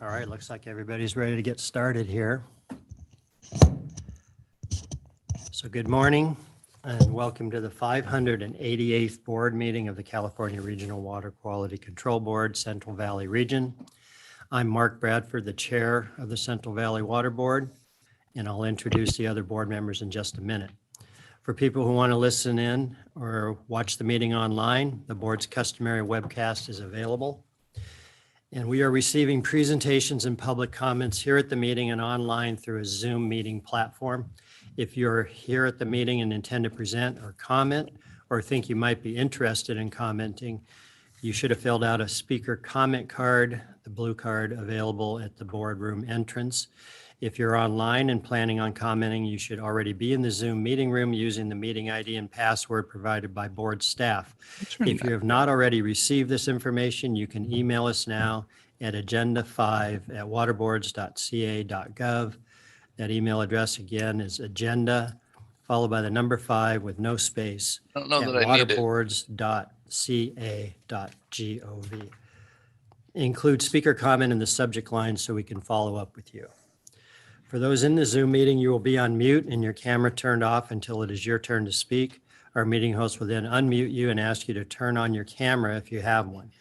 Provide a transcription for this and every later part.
All right, looks like everybody's ready to get started here. So good morning and welcome to the 588th board meeting of the California Regional Water Quality Control Board, Central Valley Region. I'm Mark Bradford, the chair of the Central Valley Water Board, and I'll introduce the other board members in just a minute. For people who want to listen in or watch the meeting online, the board's customary webcast is available. And we are receiving presentations and public comments here at the meeting and online through a Zoom meeting platform. If you're here at the meeting and intend to present or comment, or think you might be interested in commenting, you should have filled out a speaker comment card, the blue card available at the boardroom entrance. If you're online and planning on commenting, you should already be in the Zoom meeting room using the meeting ID and password provided by board staff. If you have not already received this information, you can email us now at agenda5@waterboards.ca.gov. That email address again is agenda, followed by the number 5 with no space, I don't know at that I need it. waterboards.ca.gov. Include speaker comment in the subject line so we can follow up with you. For those in the Zoom meeting, you will be on mute and your camera turned off until it is your turn to speak. Our meeting host will then unmute you and ask you to turn on your camera if you have one.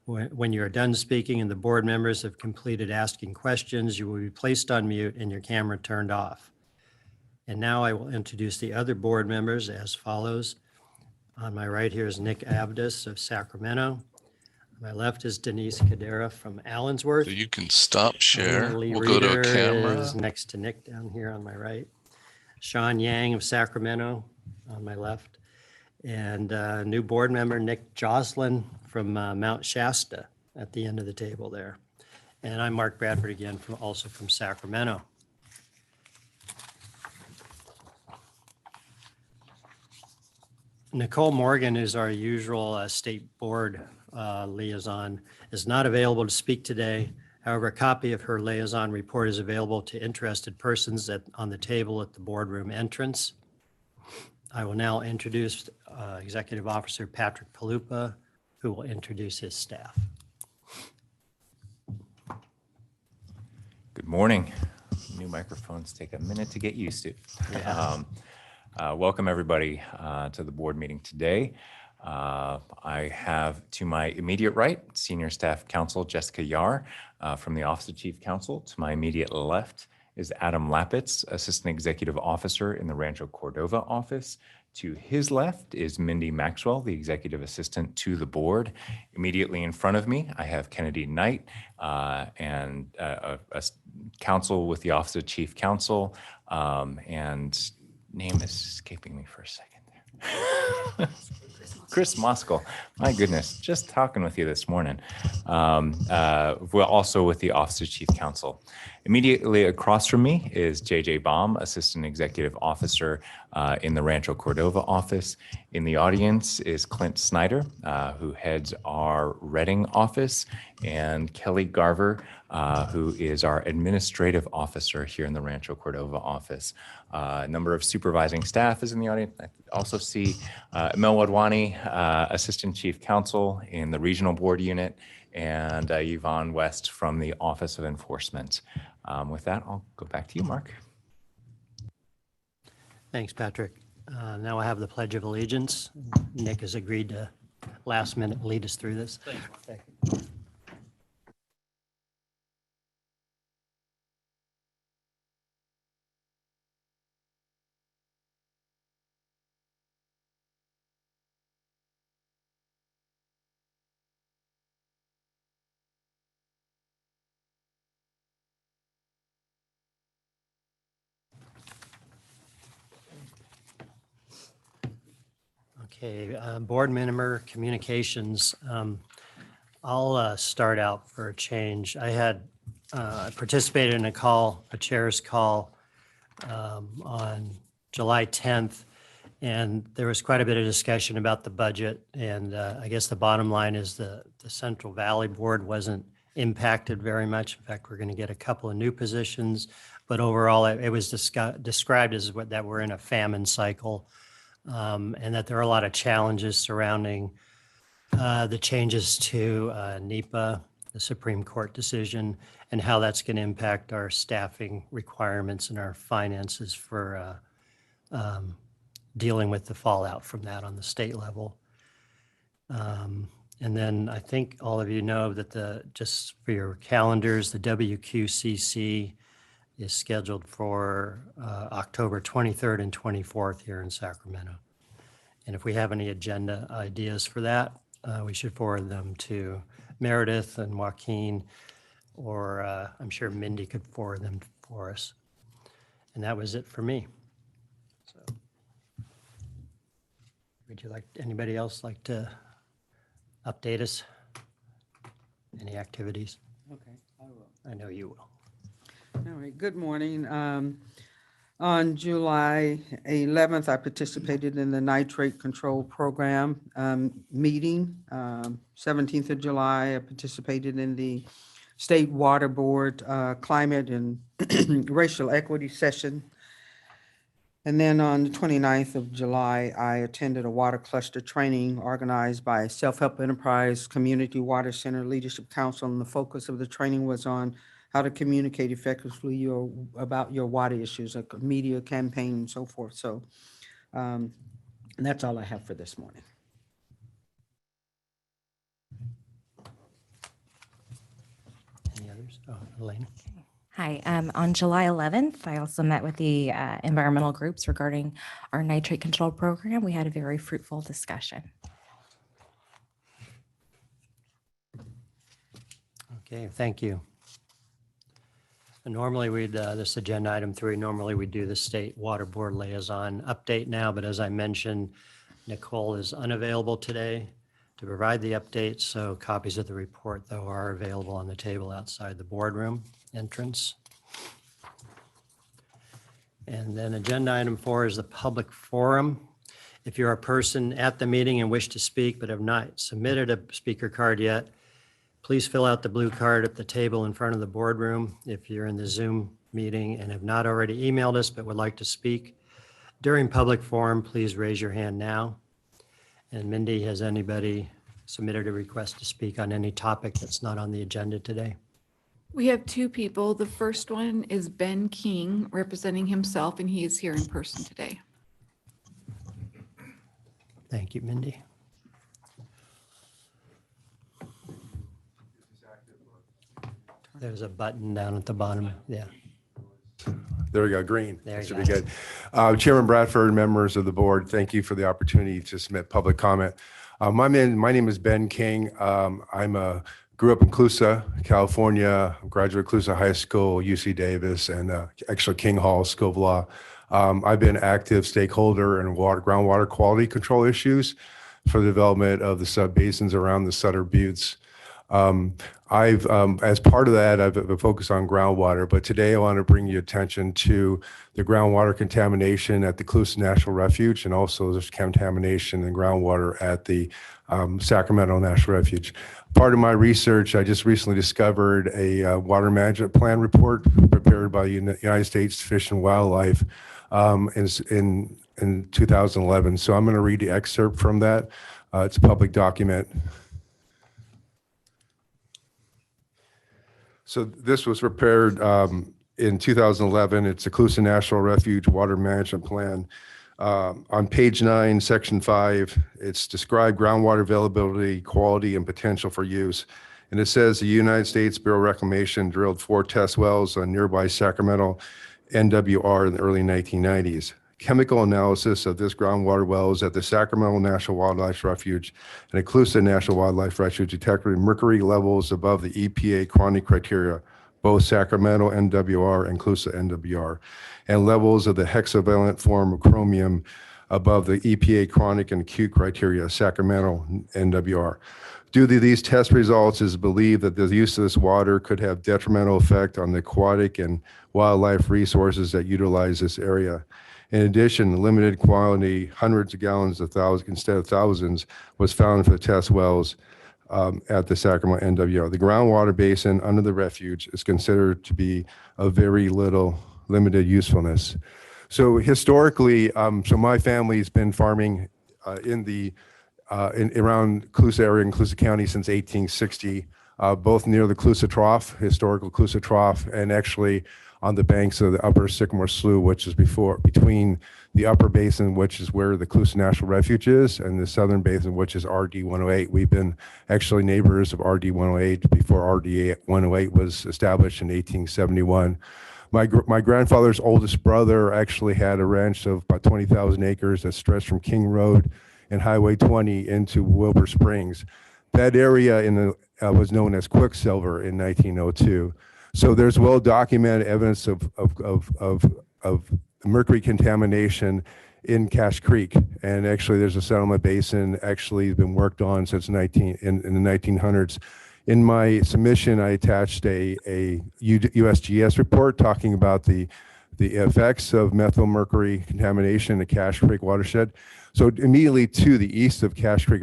When you are done speaking and the board members have completed asking questions, you will be placed on mute and your camera turned off. And now I will introduce the other board members as follows. On my right here is Nick Avdis of Sacramento. On my left is Denise Cadera from Allensworth. So you can stop share. Lee We'll go to a Reeder camera. is next to Nick down here on my right. Sean Yang of Sacramento on my left. And new board member, Nick Joslin from Mount Shasta at the end of the table there. And I'm Mark Bradford again, also from Sacramento. Nicole Morgan is our usual state board liaison, is not available to speak today. However, a copy of her liaison report is available to interested persons on the table at the boardroom entrance. I will now introduce Executive Officer Patrick Palupa, who will introduce his staff. Good morning. New microphones take a minute to get used to. Yeah. Welcome everybody to the board meeting today. I have to my immediate right, Senior Staff Counsel Jessica Yar from the Office of Chief Counsel. To my immediate left is Adam Lapitz, Assistant Executive Officer in the Rancho Cordova office. To his left is Mindy Maxwell, the Executive Assistant to the board. Immediately in front of me, I have Kennedy Knight and a counsel with the Office of Chief Counsel, and name is escaping me for a second there. Chris Moskal, my goodness, just talking with you this morning. We're also with the Office of Chief Counsel. Immediately across from me is JJ Baum, Assistant Executive Officer in the Rancho Cordova office. In the audience is Clint Snyder, who heads our Reading office, and Kelly Garver, who is our Administrative Officer here in the Rancho Cordova office. A number of supervising staff is in the audience. I also see Mel Wadwani, Assistant Chief Counsel in the Regional Board Unit, and Yvonne West from the Office of Enforcement. With that, I'll go back to you, Mark. Thanks, Patrick. Now I have the Pledge of Allegiance. Nick has agreed to last minute lead us through this. Thank you. Okay, board member communications. I'll start out for a change. I had participated in a chair's call on July 10th, and there was quite a bit of discussion about the budget. And I guess the bottom line is the Central Valley Board wasn't impacted very much. In fact, we're going to get a couple of new positions, but overall it was described as that we're in a famine cycle. And that there are a lot of challenges surrounding the changes to NEPA the Supreme Court decision and how that's going to impact our staffing requirements and our finances for dealing with the fallout from that on the state level. And then I think all of you know that just for your calendars, the WQCC is scheduled for October 23rd and 24th here in Sacramento. And if we have any agenda ideas for that, we should forward them to Meredith and Joaquin, or I'm sure Mindy could forward them for us. And that was it for me. So, would you like, anybody else like to update us? Any activities? Okay, I will. I know you will. All right, good morning. On July 11th, I participated in the nitrate control program meeting. 17th of July, I participated in the State Water Board climate and racial equity session. And then on the 29th of July, I attended a water cluster training organized by Self-Help Enterprise Community Water Center Leadership Council. And the focus of the training was on how to communicate effectively about your water issues, like media campaign and so forth. So and that's all I have for this morning. Any others? Oh, Elaine. Hi, on July 11th, I also met with the environmental groups regarding our nitrate control program. We had a very fruitful discussion. Okay, thank you. And normally this agenda item 3, normally we do the State Water Board liaison update now, but as I mentioned, Nicole is unavailable today to provide the update, so copies of the report, though, are available on the table outside the boardroom entrance. And then agenda item 4 is the public forum. If you're a person at the meeting and wish to speak but have not submitted a speaker card yet, please fill out the blue card at the table in front of the boardroom. If you're in the Zoom meeting and have not already emailed us but would like to speak during public forum, please raise your hand now. And Mindy, has anybody submitted a request to speak on any topic that's not on the agenda today? We have 2 people. The first one is Ben King, representing himself, and he is here in person today. Thank you, Mindy. There's a button down at the bottom. Yeah. There we go, green. There That you should go. be good. Chairman Bradford, members of the board, thank you for the opportunity to submit public comment. My name is Ben King. Grew up in Colusa, California, graduated Colusa High School, UC Davis, and actually King Hall School of Law. I've been active stakeholder in groundwater quality control issues for the development of the sub-basins around the Sutter Buttes. As part of that, I've been focused on groundwater, but today I want to bring your attention to the groundwater contamination at the Colusa National Refuge, and also there's contamination in groundwater at the Sacramento National Refuge. Part of my research, I just recently discovered a water management plan report prepared by the United States Fish and Wildlife in 2011. So I'm going to read the excerpt from that. It's a public document. So this was prepared in 2011. It's a Colusa National Refuge Water Management Plan. On page 9, section 5, it's described groundwater availability, quality, and potential for use. And it says the United States Bureau of Reclamation drilled 4 test wells on nearby Sacramento NWR in the early 1990s. Chemical analysis of this groundwater wells at the Sacramento National Wildlife Refuge and the Colusa National Wildlife Refuge detected mercury levels above the EPA chronic criteria, both Sacramento NWR and Colusa NWR, and levels of the hexavalent form of chromium above the EPA chronic and acute criteria, Sacramento NWR. Due to these test results, it is believed that the use of this water could have detrimental effect on the aquatic and wildlife resources that utilize this area. In addition, limited quantity, hundreds of gallons instead of thousands, was found for the test wells at the Sacramento NWR. The groundwater basin under the refuge is considered to be of very limited usefulness. So historically, so my family's been farming around Colusa area in Colusa County since 1860. both near the Coosa Trough, historical Coosa Trough, and actually on the banks of the upper Sycamore Slough, which is between the upper basin, which is where the Coosa National Refuge is, and the southern basin, which is RD 108. We've been actually neighbors of RD 108 before RD 108 was established in 1871. My grandfather's oldest brother actually had a ranch of about 20,000 acres that stretched from King Road and Highway 20 into Wilbur Springs. That area was known as Quicksilver in 1902. So there's well-documented evidence of mercury contamination in Cache Creek. And actually there's a settlement basin actually been worked on since in the 1900s. In my submission, I attached a USGS report talking about the effects of methyl mercury contamination in the Cache Creek watershed. So immediately to the east of Cache Creek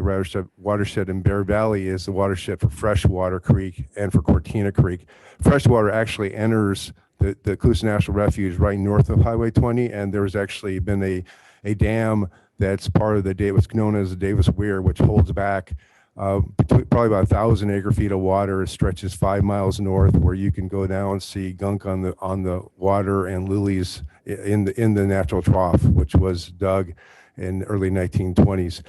watershed in Bear Valley is the watershed for Freshwater Creek and for Cortina Creek. Freshwater actually enters the Coosa National Refuge right north of Highway 20, and there's actually been a dam that's part of what's known as the Davis Weir, which holds back probably about 1,000 acre feet of water. It stretches 5 miles north, where you can go down and see gunk on the water and lilies in the natural trough, which was dug in early 1920s.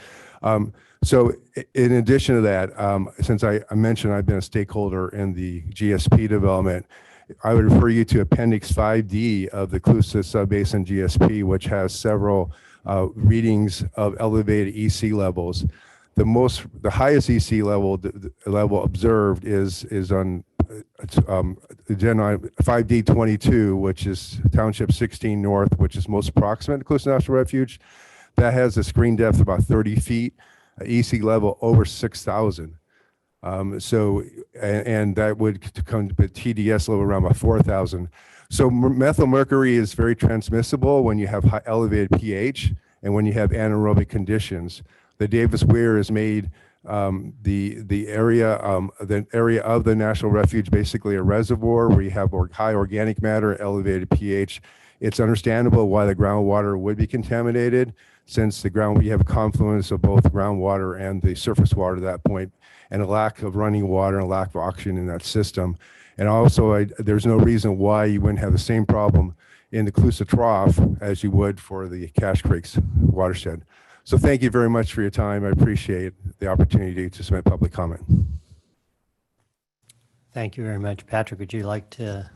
So in addition to that, since I mentioned I've been a stakeholder in the GSP development, I would refer you to Appendix 5D of the Coosa Subbasin GSP, which has several readings of elevated EC levels. The highest EC level observed is on Agenda 5D22, which is Township 16 North, which is most proximate to Coosa National Refuge. That has a screen depth of about 30 feet, EC level over 6,000. And that would come to TDS level around about 4,000. So methyl mercury is very transmissible when you have high elevated pH and when you have anaerobic conditions. The Davis Weir is made the area of the National Refuge basically a reservoir where you have high organic matter, elevated pH. It's understandable why the groundwater would be contaminated, since you have a confluence of both groundwater and the surface water at that point, and a lack of running water and a lack of oxygen in that system. And also, there's no reason why you wouldn't have the same problem in the Coosa Trough as you would for the Cache Creek's watershed. So thank you very much for your time. I appreciate the opportunity to submit public comment. Thank you very much. Patrick, would you like to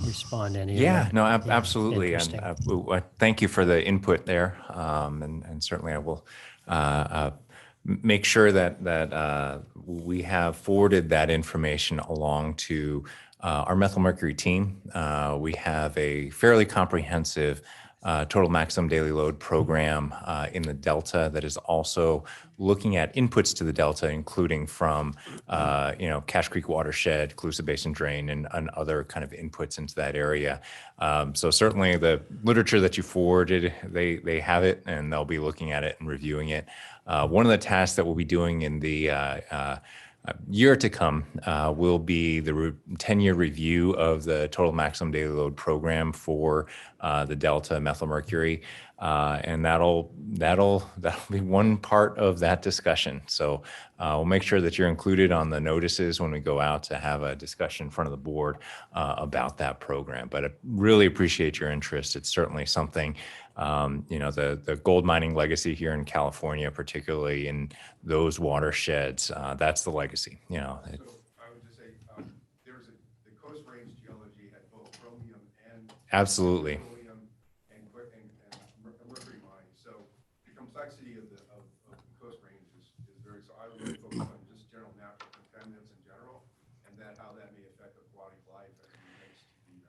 respond to any of Yeah, that? no, absolutely. Interesting. And thank you for the input there. And certainly I will make sure that we have forwarded that information along to our methylmercury team. We have a fairly comprehensive total maximum daily load program in the Delta that is also looking at inputs to the Delta, including from Cache Creek watershed, Coosa Basin drain, and other kind of inputs into that area. So certainly the literature that you forwarded, they have it, and they'll be looking at it and reviewing it. One of the tasks that we'll be doing in the year to come will be the 10-year review of the total maximum daily load program for the Delta methylmercury, and that'll be one part of that discussion. So we'll make sure that you're included on the notices when we go out to have a discussion in front of the board about that program. But I really appreciate your interest. It's certainly something. The gold mining legacy here in California, particularly in those watersheds, that's the legacy. So I would just say the Coast Range geology had both chromium and Absolutely. petroleum and mercury mines. So the complexity of the Coast Range is very. So I would really focus on just general natural contaminants in general, and how that may affect the quality of life as it relates to the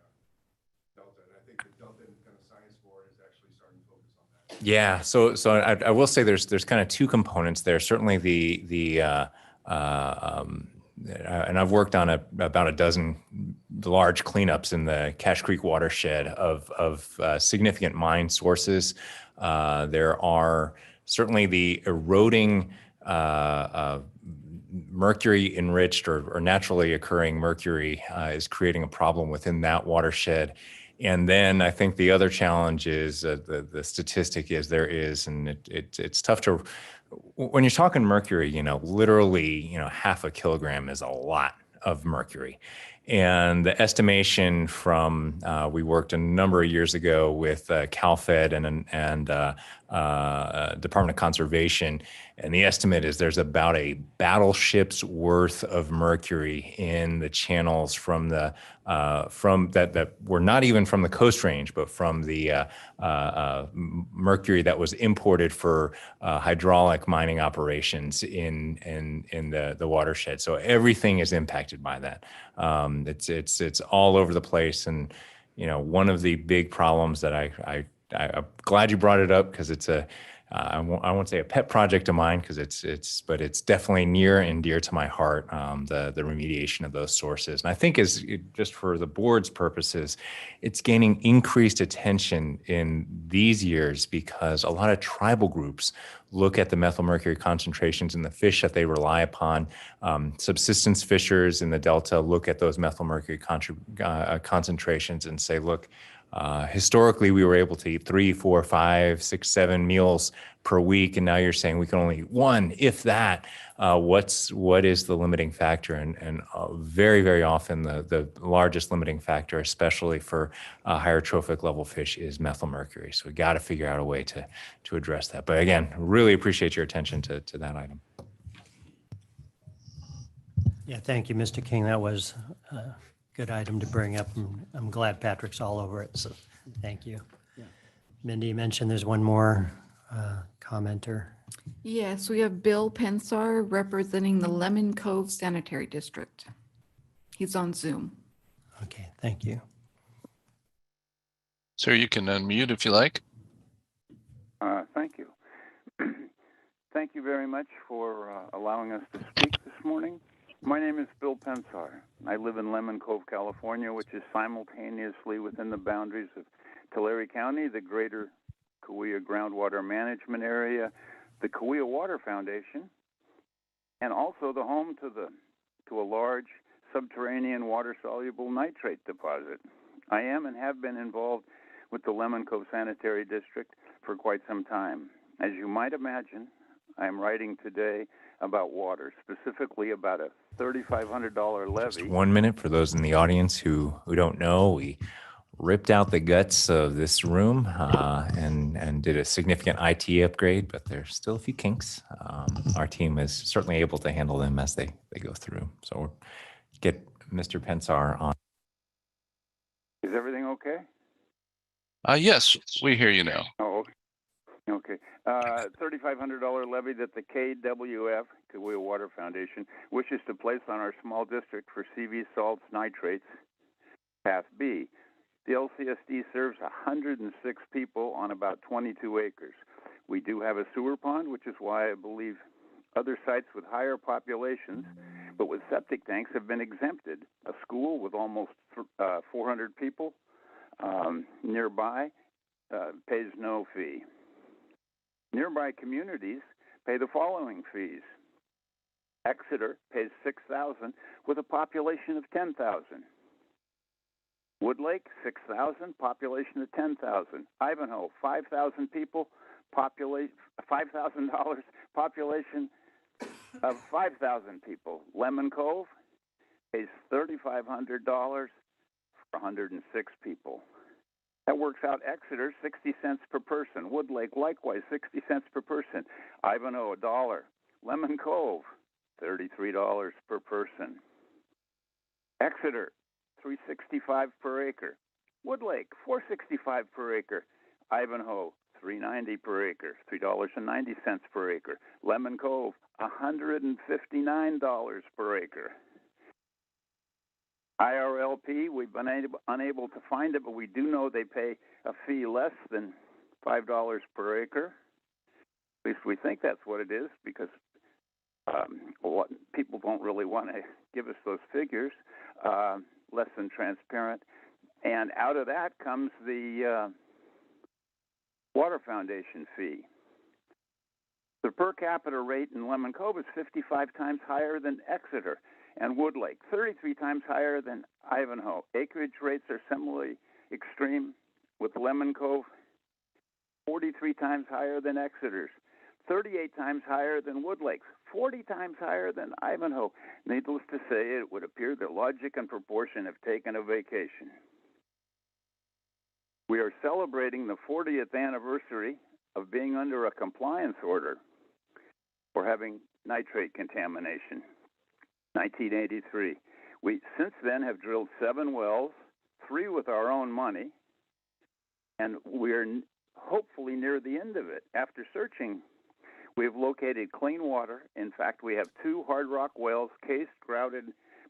Delta. And I think the Delta kind of Science Board is actually starting to focus on that. Yeah. So I will say there's kind of two components there. Certainly and I've worked on about a dozen large cleanups in the Cache Creek watershed of significant mine sources. There are certainly the eroding mercury enriched or naturally occurring mercury is creating a problem within that watershed. And then I think the other challenge is the statistic is and it's tough when you're talking mercury, literally, half a kilogram is a lot of mercury. And the estimation from, we worked a number of years ago with CalFed and Department of Conservation, and the estimate is there's about a battleship's worth of mercury in the channels from the from that were not even from the Coast Range, but from the mercury that was imported for hydraulic mining operations in the watershed. So everything is impacted by that. It's all over the place, and one of the big problems that I'm glad you brought it up, because it's I won't say a pet project of mine, because but it's definitely near and dear to my heart, the remediation of those sources. And I think just for the board's purposes, it's gaining increased attention in these years because a lot of tribal groups look at the methylmercury concentrations in the fish that they rely upon. Subsistence fishers in the Delta look at those methylmercury concentrations and say, look, historically, we were able to eat 3, 4, 5, 6, 7 meals per week, and now you're saying we can only eat one, if that. What is the limiting factor? And very, very often the largest limiting factor, especially for higher trophic level fish, is methylmercury. So we got to figure out a way to address that. But again, really appreciate your attention to that item. Yeah, thank you, Mr. King. That was a good item to bring up. I'm glad Patrick's all over it, so thank you. Mindy, you mentioned there's one more commenter. Yes, we have Bill Pensar representing the Lemon Cove Sanitary District. He's on Zoom. Okay, thank you. Sir, you can unmute if you like. Thank you. Thank you very much for allowing us to speak this morning. My name is Bill Pensar. I live in Lemon Cove, California, which is simultaneously within the boundaries of Tulare County, the greater Cahuilla Groundwater Management Area, the Cahuilla Water Foundation, and also the home to a large subterranean water-soluble nitrate deposit. I am and have been involved with the Lemon Cove Sanitary District for quite some time. As you might imagine, I am writing today about water, specifically about a $3,500 levy. Just 1 minute for those in the audience who don't know. We ripped out the guts of this room and did a significant IT upgrade, but there's still a few kinks. Our team is certainly able to handle them as they go through. So we'll get Mr. Pensar on. Is everything okay? Yes, we hear you now. Oh, okay. $3,500 levy that the KWF, Cahuilla Water Foundation, wishes to place on our small district for CV salts nitrates, Path B. The LCSD serves 106 people on about 22 acres. We do have a sewer pond, which is why I believe other sites with higher populations, but with septic tanks, have been exempted. A school with almost 400 people nearby pays no fee. Nearby communities pay the following fees. Exeter pays $6,000 with a population of 10,000. Woodlake, $6,000, population of 10,000. Ivanhoe, 5,000 people, $5,000, population of 5,000 people. Lemon Cove pays $3,500 for 106 people. That works out Exeter, 60 cents per person. Woodlake, likewise, 60 cents per person. Ivanhoe, $1. Lemon Cove, $33 per person. Exeter, $3.65 per acre. Woodlake, $4.65 per acre. Ivanhoe, $3.90 per acre, $3.90 per acre. Lemon Cove, $159 per acre. IRLP, we've been unable to find it, but we do know they pay a fee less than $5 per acre. At least we think that's what it is, because people don't really want to give us those figures, less than transparent. And out of that comes the Water Foundation fee. The per capita rate in Lemon Cove is 55 times higher than Exeter and Woodlake, 33 times higher than Ivanhoe. Acreage rates are similarly extreme, with Lemon Cove 43 times higher than Exeter's, 38 times higher than Wood Lakes, 40 times higher than Ivanhoe. Needless to say, it would appear that logic and proportion have taken a vacation. We are celebrating the 40th anniversary of being under a compliance order for having nitrate contamination, 1983. We since then have drilled 7 wells, 3 with our own money, and we're hopefully near the end of it. After searching, we have located clean water. In fact, we have 2 hard rock wells, cased, grouted,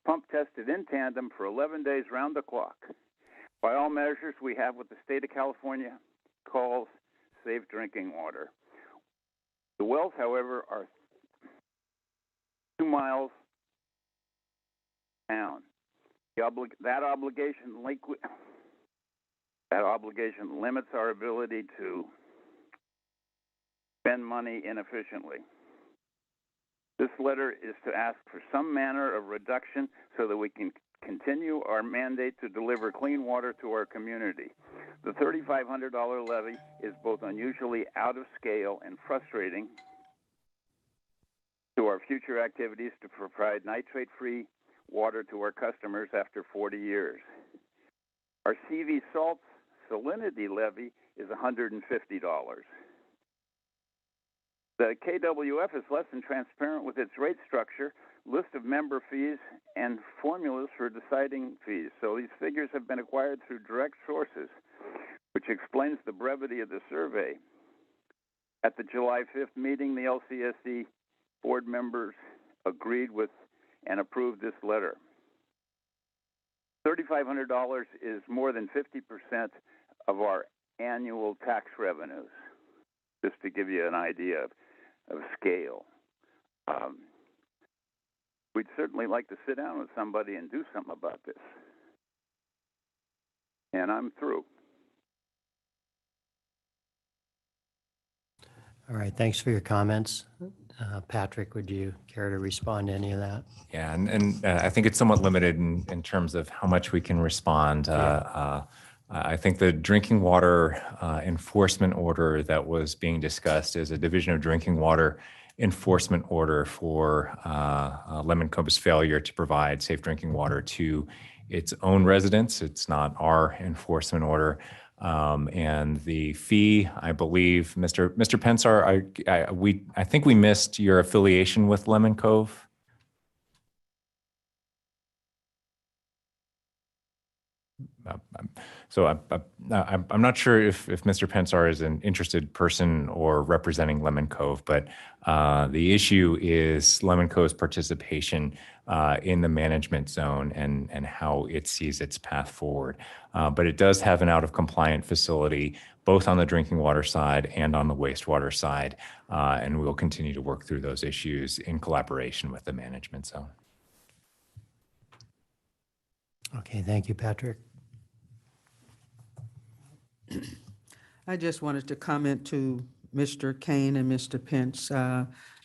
pump tested in tandem for 11 days round the clock. By all measures, we have what the state of California calls safe drinking water. The wells, however, are 2 miles down. That obligation limits our ability to spend money inefficiently. This letter is to ask for some manner of reduction so that we can continue our mandate to deliver clean water to our community. The $3,500 levy is both unusually out of scale and frustrating to our future activities to provide nitrate-free water to our customers after 40 years. Our CV salt salinity levy is $150. The KWF is less than transparent with its rate structure, list of member fees, and formulas for deciding fees. So these figures have been acquired through direct sources, which explains the brevity of the survey. At the July 5th meeting, the LCSD board members agreed with and approved this letter. $3,500 is more than 50% of our annual tax revenues, just to give you an idea of scale. We'd certainly like to sit down with somebody and do something about this. And I'm through. All right, thanks for your comments. Patrick, would you care to respond to any of that? Yeah, and I think it's somewhat limited in terms of how much we can respond. I think the drinking water enforcement order that was being discussed is a Division of Drinking Water enforcement order for Lemon Cove's failure to provide safe drinking water to its own residents. It's not our enforcement order. And the fee, I believe, Mr. Pensar, I think we missed your affiliation with Lemon Cove. So I'm not sure if Mr. Pensar is an interested person or representing Lemon Cove, but the issue is Lemon Cove's participation in the management zone and how it sees its path forward. But it does have an out-of-compliant facility, both on the drinking water side and on the wastewater side, and we will continue to work through those issues in collaboration with the management zone. Okay, thank you, Patrick. I just wanted to comment to Mr. Kane and Mr. Pence.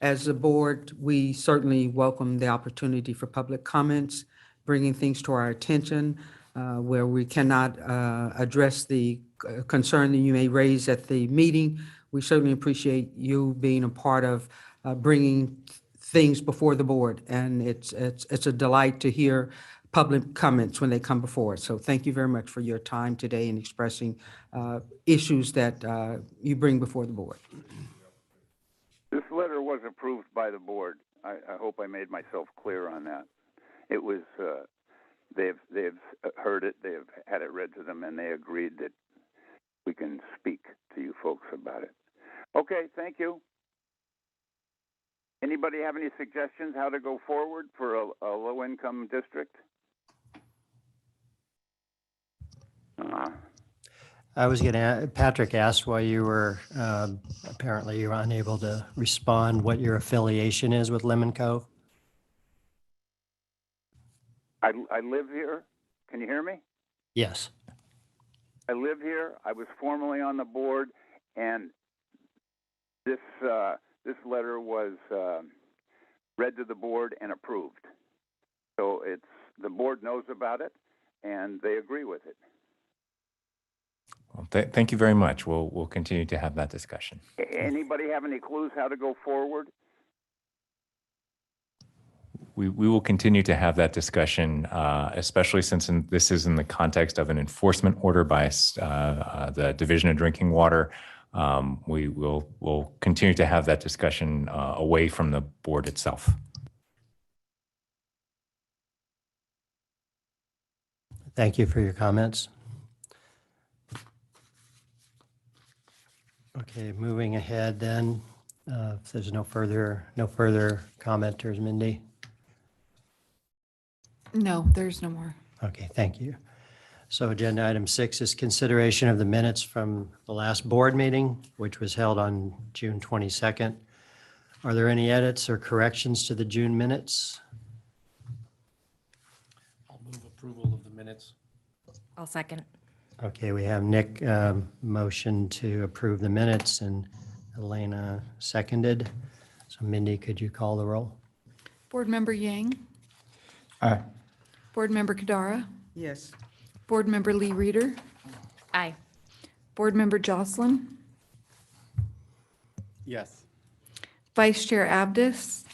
As a board, we certainly welcome the opportunity for public comments, bringing things to our attention where we cannot address the concern that you may raise at the meeting. We certainly appreciate you being a part of bringing things before the board, and it's a delight to hear public comments when they come before us. So thank you very much for your time today and expressing issues that you bring before the board. This letter was approved by the board. I hope I made myself clear on that. It was, they've heard it, they've had it read to them, and they agreed that we can speak to you folks about it. Okay, thank you. Anybody have any suggestions how to go forward for a low-income district? I was going to, Patrick asked why you were, apparently you were unable to respond, what your affiliation is with Lemon Cove. I live here. Can you hear me? Yes. I live here. I was formerly on the board, and this letter was read to the board and approved. So the board knows about it, and they agree with it. Well, thank you very much. We'll continue to have that discussion. Anybody have any clues how to go forward? We will continue to have that discussion, especially since this is in the context of an enforcement order by the Division of Drinking Water. We'll continue to have that discussion away from the board itself. Thank you for your comments. Okay, moving ahead then, if there's no further commenters, Mindy. No, there's no more. Okay, thank you. So agenda item 6 is consideration of the minutes from the last board meeting, which was held on June 22nd. Are there any edits or corrections to the June minutes? I'll move approval of the minutes. I'll second. Okay, we have Nick motion to approve the minutes and Elena seconded. So Mindy, could you call the roll? Board Member Yang, Aye. Board Member Kadara, Yes. Board Member Lee Reader, Aye. Board Member Jocelyn, Yes. Vice Chair Abdus,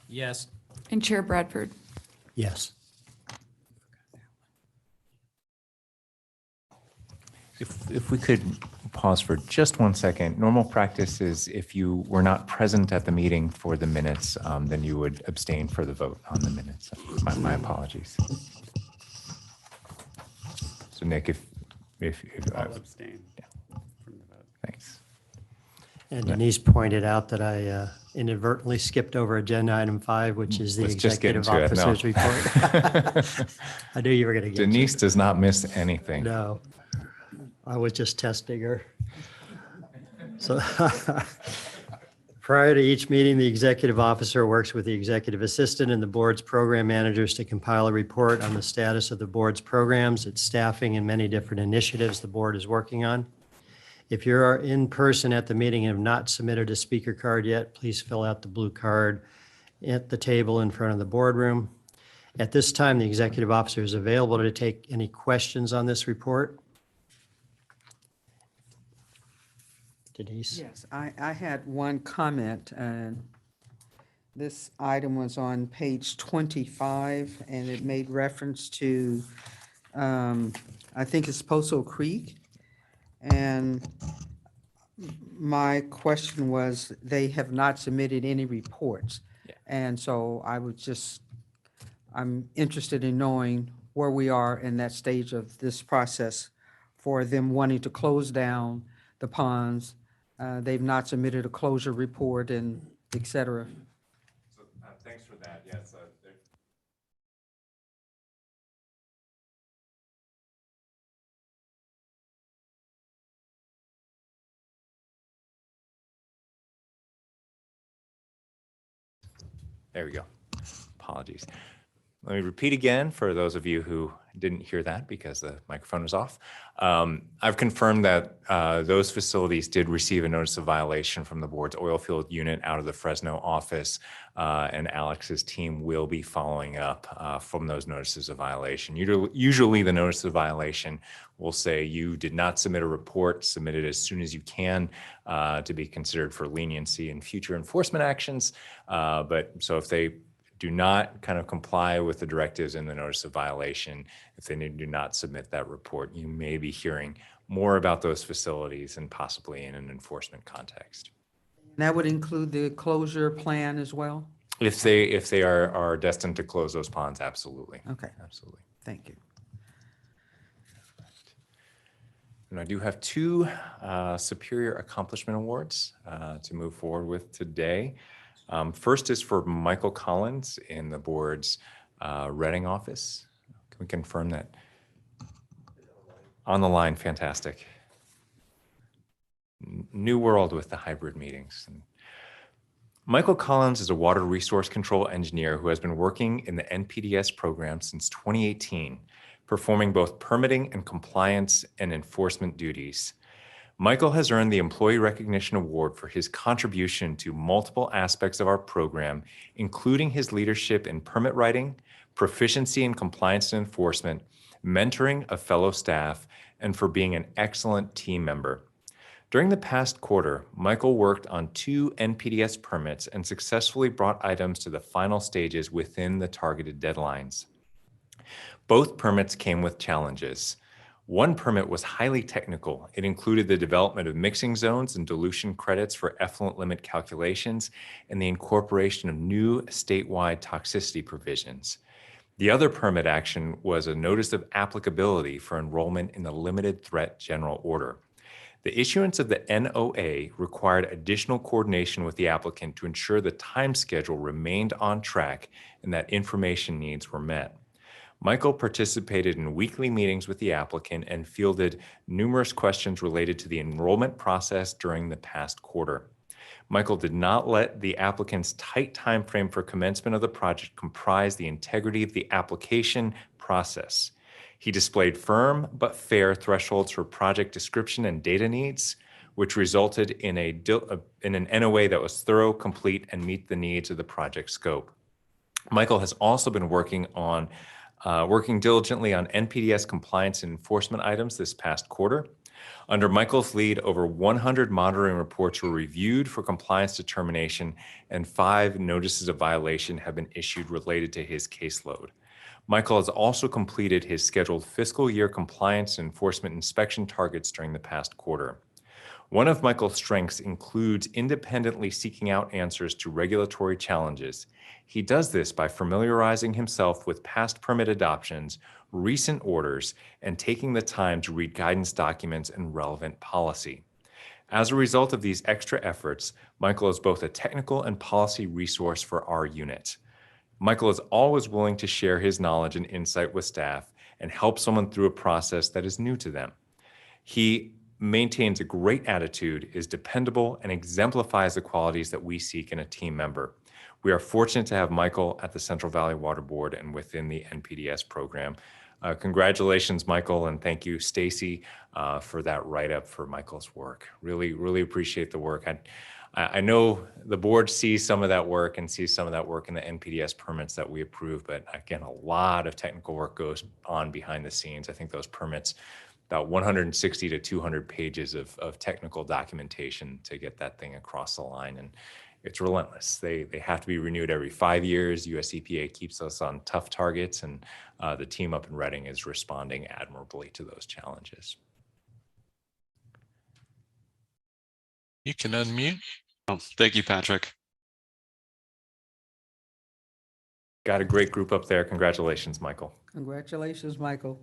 Yes. and Chair Bradford. Yes. If we could pause for just 1 second. Normal practice is if you were not present at the meeting for the minutes, then you would abstain for the vote on the minutes. My apologies. So Nick, if I'll abstain from the vote. thanks. And Denise pointed out that I inadvertently skipped over agenda item 5, which is the Let's just get executive into it. No. officer's report. I knew you were going to get to it. Denise does not miss anything. No, I was just testing her. So prior to each meeting, the executive officer works with the executive assistant and the board's program managers to compile a report on the status of the board's programs, its staffing, and many different initiatives the board is working on. If you're in person at the meeting and have not submitted a speaker card yet, please fill out the blue card at the table in front of the boardroom. At this time, the executive officer is available to take any questions on this report. Denise? Yes, I had one comment, and this item was on page 25, and it made reference to, I think it's Poso Creek. And my question was, they have not submitted any reports. Yeah. And so I'm interested in knowing where we are in that stage of this process for them wanting to close down the ponds. They've not submitted a closure report and et cetera. So, thanks for that. Yes. There we go. Apologies. Let me repeat again for those of you who didn't hear that because the microphone was off. I've confirmed that those facilities did receive a notice of violation from the board's oil field unit out of the Fresno office, and Alex's team will be following up from those notices of violation. Usually the notice of violation will say you did not submit a report, submit it as soon as you can to be considered for leniency in future enforcement actions. But so if they do not kind of comply with the directives in the notice of violation, if they do not submit that report, you may be hearing more about those facilities and possibly in an enforcement context. That would include the closure plan as well? If they are destined to close those ponds, absolutely. Okay, Absolutely. thank you. And I do have two Superior Accomplishment Awards to move forward with today. First is for Michael Collins in the board's Reading office. Can we confirm that? On the line, fantastic. New world with the hybrid meetings. Michael Collins is a water resource control engineer who has been working in the NPDES program since 2018, performing both permitting and compliance and enforcement duties. Michael has earned the Employee Recognition Award for his contribution to multiple aspects of our program, including his leadership in permit writing, proficiency in compliance and enforcement, mentoring of fellow staff, and for being an excellent team member. During the past quarter, Michael worked on 2 NPDES permits and successfully brought items to the final stages within the targeted deadlines. Both permits came with challenges. One permit was highly technical. It included the development of mixing zones and dilution credits for effluent limit calculations and the incorporation of new statewide toxicity provisions. The other permit action was a notice of applicability for enrollment in the limited threat general order. The issuance of the NOA required additional coordination with the applicant to ensure the time schedule remained on track and that information needs were met. Michael participated in weekly meetings with the applicant and fielded numerous questions related to the enrollment process during the past quarter. Michael did not let the applicant's tight time frame for commencement of the project comprise the integrity of the application process. He displayed firm but fair thresholds for project description and data needs, which resulted in an NOA that was thorough, complete, and meet the needs of the project scope. Michael has also been working diligently on NPDES compliance and enforcement items this past quarter. Under Michael's lead, over 100 monitoring reports were reviewed for compliance determination, and 5 notices of violation have been issued related to his caseload. Michael has also completed his scheduled fiscal year compliance and enforcement inspection targets during the past quarter. One of Michael's strengths includes independently seeking out answers to regulatory challenges. He does this by familiarizing himself with past permit adoptions, recent orders, and taking the time to read guidance documents and relevant policy. As a result of these extra efforts, Michael is both a technical and policy resource for our unit. Michael is always willing to share his knowledge and insight with staff and help someone through a process that is new to them. He maintains a great attitude, is dependable, and exemplifies the qualities that we seek in a team member. We are fortunate to have Michael at the Central Valley Water Board and within the NPDES program. Congratulations, Michael, and thank you, Stacy, for that write-up for Michael's work. Really appreciate the work. I know the board sees some of that work and sees some of that work in the NPDES permits that we approve, but again, a lot of technical work goes on behind the scenes. I think those permits, about 160 to 200 pages of technical documentation to get that thing across the line, and it's relentless. They have to be renewed every 5 years. US EPA keeps us on tough targets, and the team up in Reading is responding admirably to those challenges. You can unmute. Oh, thank you, Patrick. Got a great group up there. Congratulations, Michael. Congratulations, Michael.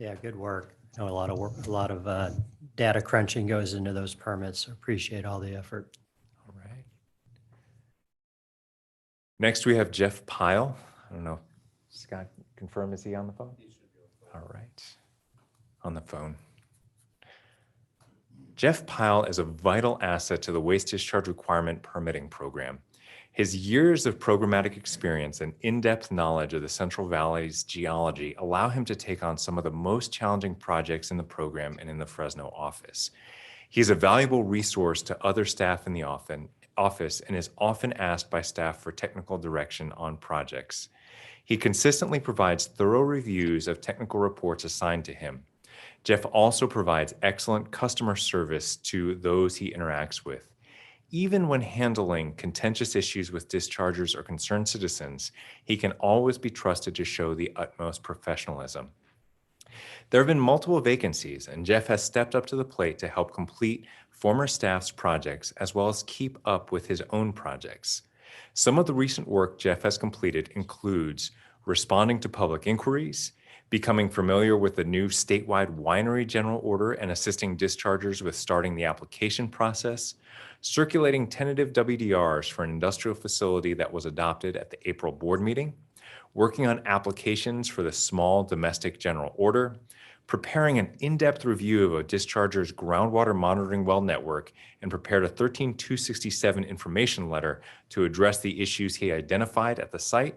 Yeah, good work. I know a lot of work, a lot of data crunching goes into those permits. So appreciate all the effort. All right. Next, we have Jeff Pyle. I don't know, Scott, confirm, is he on the phone? All right, on the phone. Jeff Pyle is a vital asset to the waste discharge requirement permitting program. His years of programmatic experience and in-depth knowledge of the Central Valley's geology allow him to take on some of the most challenging projects in the program and in the Fresno office. He is a valuable resource to other staff in the office and is often asked by staff for technical direction on projects. He consistently provides thorough reviews of technical reports assigned to him. Jeff also provides excellent customer service to those he interacts with. Even when handling contentious issues with dischargers or concerned citizens, he can always be trusted to show the utmost professionalism. There have been multiple vacancies, and Jeff has stepped up to the plate to help complete former staff's projects as well as keep up with his own projects. Some of the recent work Jeff has completed includes responding to public inquiries, becoming familiar with the new statewide winery general order and assisting dischargers with starting the application process, circulating tentative WDRs for an industrial facility that was adopted at the April board meeting, working on applications for the small domestic general order, preparing an in-depth review of a discharger's groundwater monitoring well network, and prepared a 13267 information letter to address the issues he identified at the site,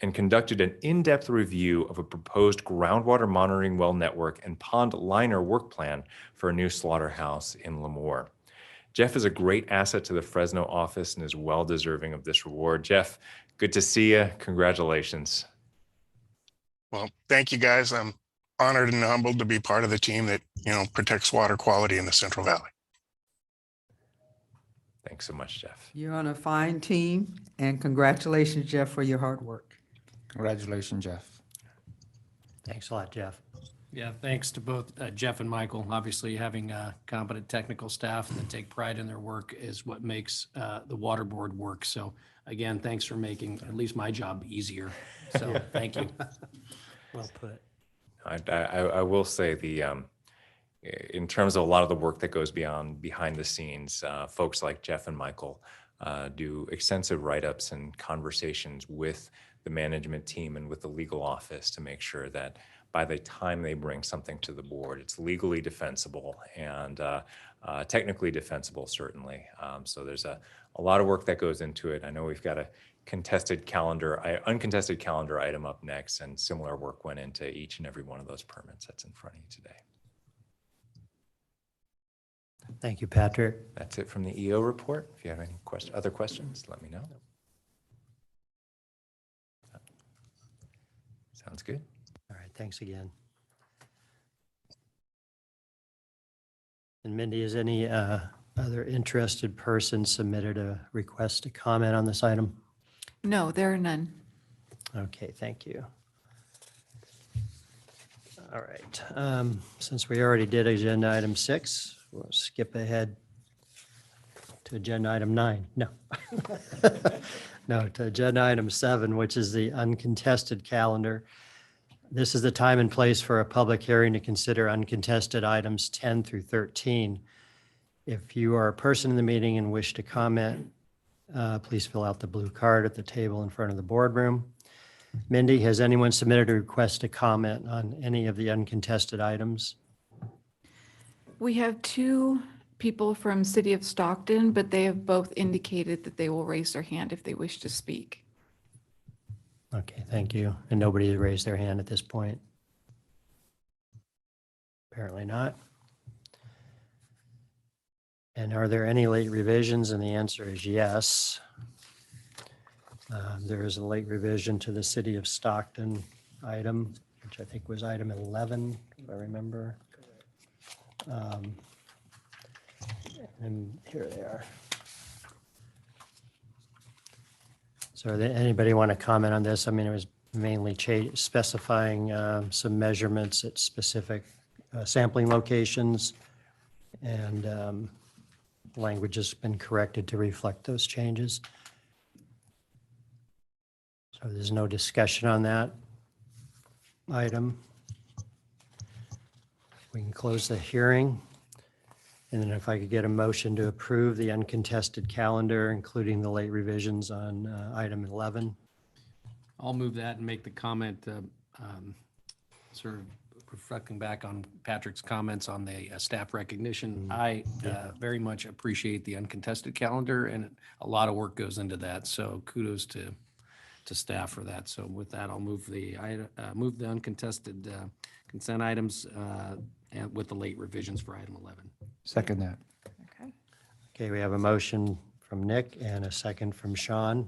and conducted an in-depth review of a proposed groundwater monitoring well network and pond liner work plan for a new slaughterhouse in Lemoore. Jeff is a great asset to the Fresno office and is well deserving of this reward. Jeff, good to see you. Congratulations. Well, thank you, guys. I'm honored and humbled to be part of the team that, protects water quality in the Central Valley. Thanks so much, Jeff. You're on a fine team, and congratulations, Jeff, for your hard work. Congratulations, Jeff. Thanks a lot, Jeff. Yeah, thanks to both Jeff and Michael. Obviously, having competent technical staff that take pride in their work is what makes the water board work. So again, thanks for making at least my job easier. So thank you. Well put. I will say in terms of a lot of the work that goes behind the scenes, folks like Jeff and Michael do extensive write-ups and conversations with the management team and with the legal office to make sure that by the time they bring something to the board, it's legally defensible and technically defensible, certainly. So there's a lot of work that goes into it. I know we've got a uncontested calendar item up next, and similar work went into each and every one of those permits that's in front of you today. Thank you, Patrick. That's it from the EO report. If you have any other questions, let me know. Sounds good. All right, thanks again. And Mindy, has any other interested person submitted a request to comment on this item? No, there are none. Okay, thank you. All right, since we already did agenda item 6, we'll skip ahead to agenda item 9. No. No, to agenda item 7, which is the uncontested calendar. This is the time and place for a public hearing to consider uncontested items 10 through 13. If you are a person in the meeting and wish to comment, please fill out the blue card at the table in front of the boardroom. Mindy, has anyone submitted a request to comment on any of the uncontested items? We have 2 people from City of Stockton, but they have both indicated that they will raise their hand if they wish to speak. Okay, thank you. And nobody has raised their hand at this point? Apparently not. And are there any late revisions? And the answer is yes. There is a late revision to the City of Stockton item, which I think was item 11, if I remember. And here they are. So anybody want to comment on this? I mean, it was mainly specifying some measurements at specific sampling locations, and language has been corrected to reflect those changes. So there's no discussion on that item. We can close the hearing. And then if I could get a motion to approve the uncontested calendar, including the late revisions on item 11. I'll move that and make the comment, sort of reflecting back on Patrick's comments on the staff recognition. I very much appreciate the uncontested calendar, and a lot of work goes into that. So kudos to staff for that. So with that, I'll move the uncontested consent items and with the late revisions for item 11. Second that. Okay, we have a motion from Nick and a second from Sean.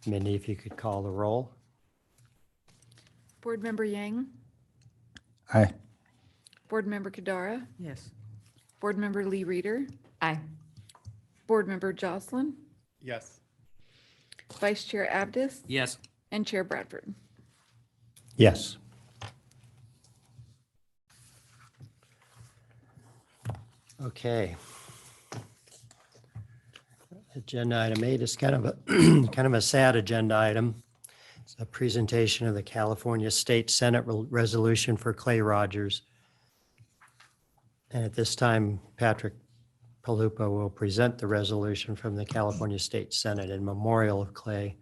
Mindy, if you could call the roll. Board Member Yang, Aye. Board Member Kadara, Yes. Board Member Lee Reeder, Aye. Board Member Jocelyn, Yes. Vice Chair Abdus, Yes. and Chair Bradford. Yes. Okay. Agenda item 8 is kind of a kind of a sad agenda item. It's a presentation of the California State Senate resolution for Clay Rogers. And at this time, Patrick Palupa will present the resolution from the California State Senate in memorial of Clay,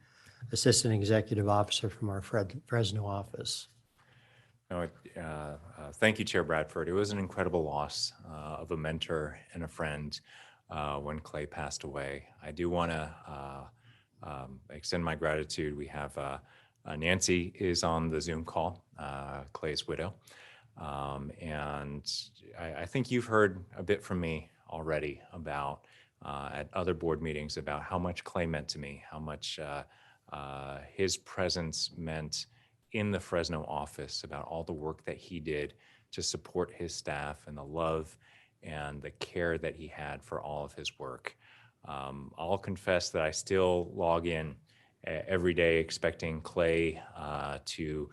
Assistant Executive Officer from our Fresno office. No, thank you, Chair Bradford. It was an incredible loss of a mentor and a friend when Clay passed away. I do want to extend my gratitude. We have Nancy is on the Zoom call, Clay's widow. And I think you've heard a bit from me already about at other board meetings about how much Clay meant to me, how much his presence meant in the Fresno office about all the work that he did to support his staff and the love and the care that he had for all of his work. I'll confess that I still log in every day expecting Clay to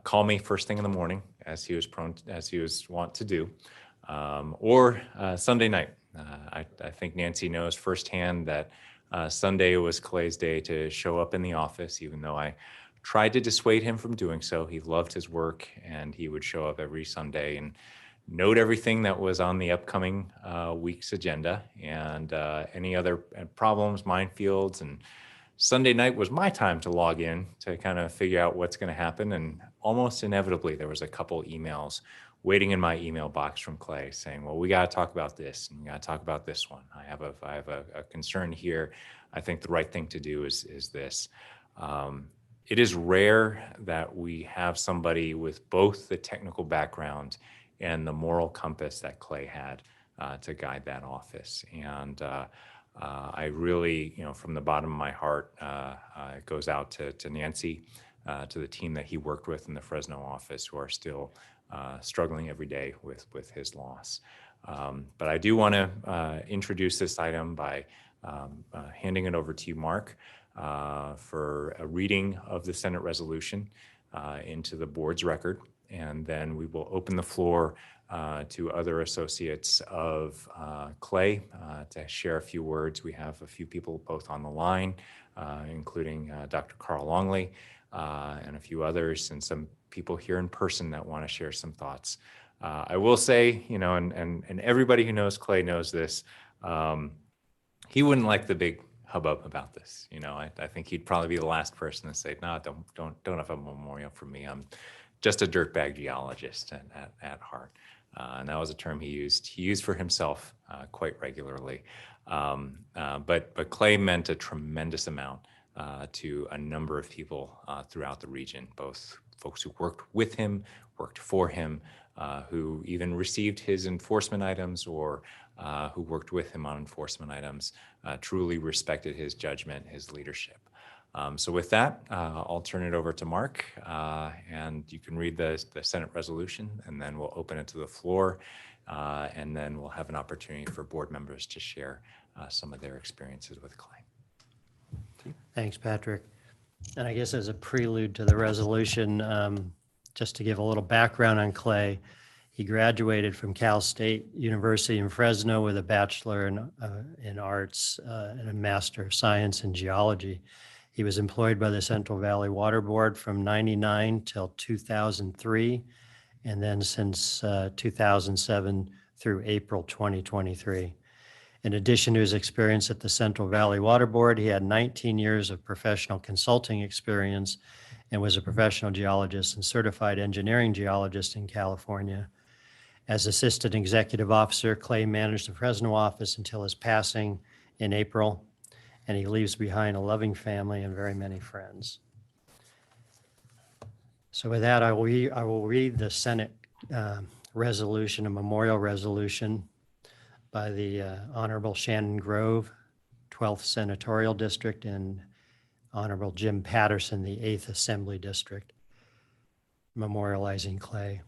call me first thing in the morning, as he was wont to do, or Sunday night. I think Nancy knows firsthand that Sunday was Clay's day to show up in the office, even though I tried to dissuade him from doing so. He loved his work, and he would show up every Sunday and note everything that was on the upcoming week's agenda and any other problems, minefields. And Sunday night was my time to log in to kind of figure out what's going to happen. And almost inevitably, there was a couple emails waiting in my email box from Clay saying, well, we got to talk about this and we got to talk about this one. I have a concern here. I think the right thing to do is this. It is rare that we have somebody with both the technical background and the moral compass that Clay had to guide that office. And I really, from the bottom of my heart, it goes out to Nancy, to the team that he worked with in the Fresno office, who are still struggling every day with his loss. But I do want to introduce this item by handing it over to you, Mark, for a reading of the Senate resolution into the board's record. And then we will open the floor to other associates of Clay to share a few words. We have a few people both on the line, including Dr. Carl Longley and a few others, and some people here in person that want to share some thoughts. I will say, and everybody who knows Clay knows this, he wouldn't like the big hubbub about this. I think he'd probably be the last person to say, no, don't have a memorial for me. I'm just a dirtbag geologist at heart. And that was a term he used for himself quite regularly. But Clay meant a tremendous amount to a number of people throughout the region, both folks who worked with him, worked for him, who even received his enforcement items or who worked with him on enforcement items, truly respected his judgment, his leadership. So with that, I'll turn it over to Mark, and you can read the Senate resolution, and then we'll open it to the floor, and then we'll have an opportunity for board members to share some of their experiences with Clay. Thanks, Patrick. And I guess as a prelude to the resolution, just to give a little background on Clay, he graduated from Cal State University in Fresno with a Bachelor in Arts and a Master of Science in Geology. He was employed by the Central Valley Water Board from '99 till 2003, and then since 2007 through April 2023. In addition to his experience at the Central Valley Water Board, he had 19 years of professional consulting experience and was a professional geologist and certified engineering geologist in California. As Assistant Executive Officer, Clay managed the Fresno office until his passing in April, and he leaves behind a loving family and very many friends. So with that, I will read the Senate resolution, a memorial resolution by the Honorable Shannon Grove, 12th Senatorial District, and Honorable Jim Patterson, the 8th Assembly District, memorializing Clay.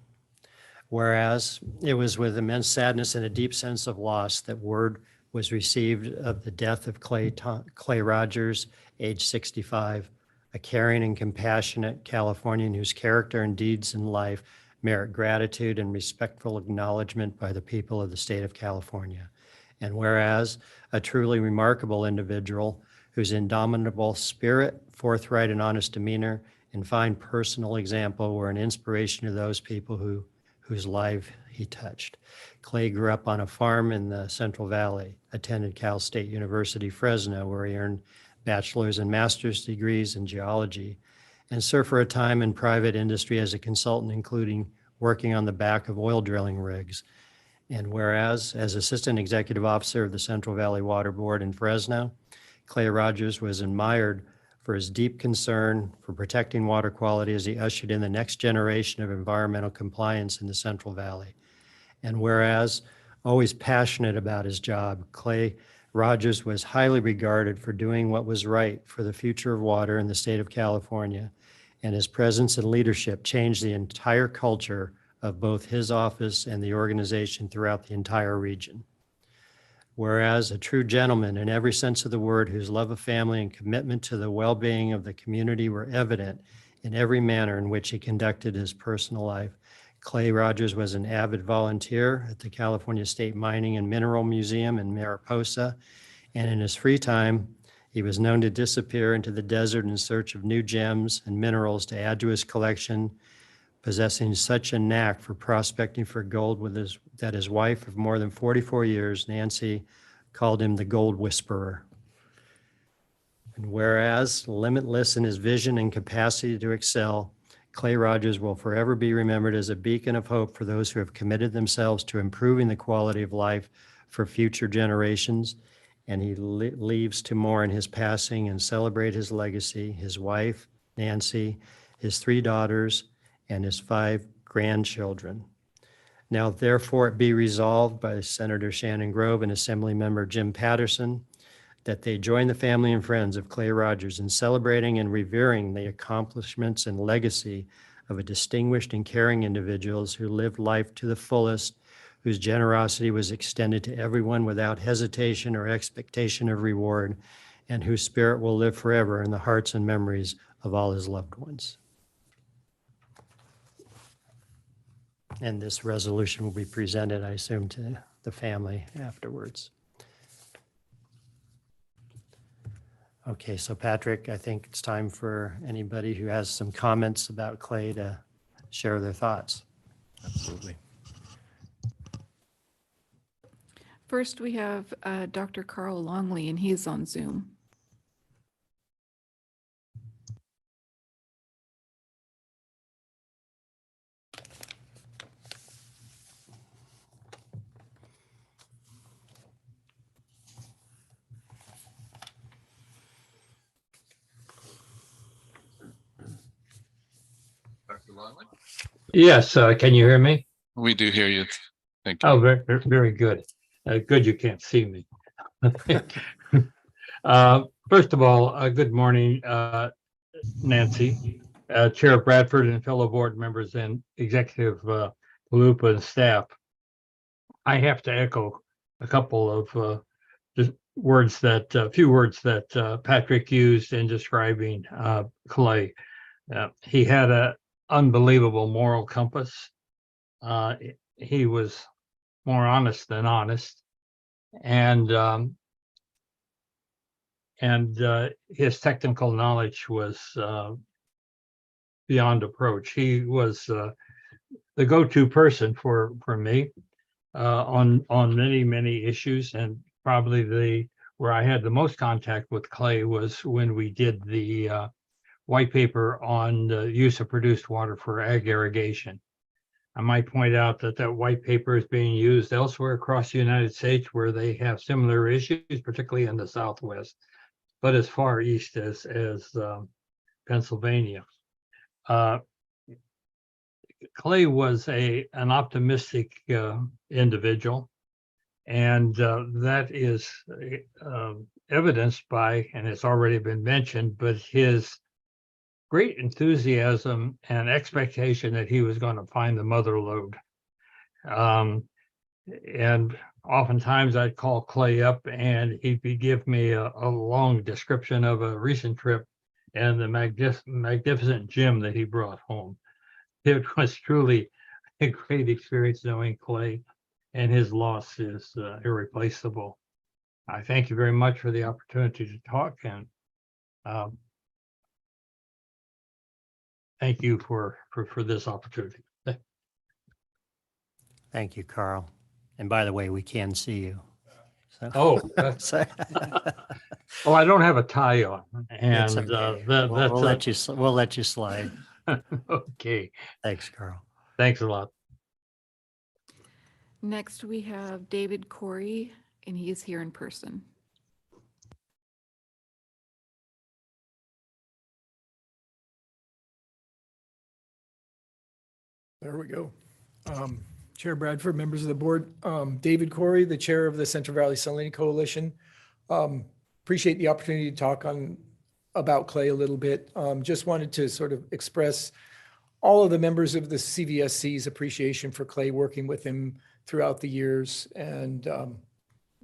Whereas it was with immense sadness and a deep sense of loss that word was received of the death of Clay Rogers, age 65, a caring and compassionate Californian whose character and deeds in life merit gratitude and respectful acknowledgement by the people of the state of California. And whereas a truly remarkable individual whose indomitable spirit, forthright and honest demeanor, and fine personal example were an inspiration to those people whose life he touched. Clay grew up on a farm in the Central Valley, attended Cal State University, Fresno, where he earned bachelor's and master's degrees in geology, and served for a time in private industry as a consultant, including working on the back of oil drilling rigs. And whereas, as Assistant Executive Officer of the Central Valley Water Board in Fresno, Clay Rogers was admired for his deep concern for protecting water quality as he ushered in the next generation of environmental compliance in the Central Valley. And whereas, always passionate about his job, Clay Rogers was highly regarded for doing what was right for the future of water in the state of California, and his presence and leadership changed the entire culture of both his office and the organization throughout the entire region. Whereas a true gentleman in every sense of the word, whose love of family and commitment to the well-being of the community were evident in every manner in which he conducted his personal life. Clay Rogers was an avid volunteer at the California State Mining and Mineral Museum in Mariposa, and in his free time, he was known to disappear into the desert in search of new gems and minerals to add to his collection, possessing such a knack for prospecting for gold that his wife of more than 44 years, Nancy, called him the Gold Whisperer. And whereas limitless in his vision and capacity to excel, Clay Rogers will forever be remembered as a beacon of hope for those who have committed themselves to improving the quality of life for future generations. And he leaves to mourn his passing and celebrate his legacy, his wife, Nancy, his 3 daughters, and his 5 grandchildren. Now, therefore, it be resolved by Senator Shannon Grove and Assemblymember Jim Patterson that they join the family and friends of Clay Rogers in celebrating and revering the accomplishments and legacy of a distinguished and caring individuals who lived life to the fullest, whose generosity was extended to everyone without hesitation or expectation of reward, and whose spirit will live forever in the hearts and memories of all his loved ones. And this resolution will be presented, I assume, to the family afterwards. Okay, so Patrick, I think it's time for anybody who has some comments about Clay to share their thoughts. Absolutely. First, we have Dr. Carl Longley, and he's on Zoom. Dr. Longley? Yes, can you hear me? We do hear you. Thank you. Oh, very good. Good you can't see me. First of all, good morning, Nancy, Chair Bradford, and fellow board members and Executive Palupa and staff. I have to echo a couple of just words that, few words that Patrick used in describing Clay. He had an unbelievable moral compass. He was more honest than honest, and his technical knowledge was beyond approach. He was the go-to person for me on many issues, and probably where I had the most contact with Clay was when we did the white paper on the use of produced water for ag irrigation. I might point out that white paper is being used elsewhere across the United States where they have similar issues, particularly in the Southwest, but as far east as Pennsylvania. Clay was an optimistic individual, and that is evidenced by, and it's already been mentioned, but his great enthusiasm and expectation that he was going to find the mother lode. And oftentimes I'd call Clay up and he'd give me a long description of a recent trip and the magnificent gem that he brought home. It was truly a great experience knowing Clay, and his loss is irreplaceable. I thank you very much for the opportunity to talk, and thank you for this opportunity. Thank you, Carl. And by the way, we can see you. So. Oh, well, I don't have a tie on, and It's okay. that's We'll let you slide. Okay. Thanks, Carl. Thanks a lot. Next, we have David Corey, and he is here in person. There we go. Chair Bradford, members of the board, David Corey, the chair of the Central Valley Saline Coalition. Appreciate the opportunity to talk on about Clay a little bit. Just wanted to sort of express all of the members of the CVSC's appreciation for Clay, working with him throughout the years, and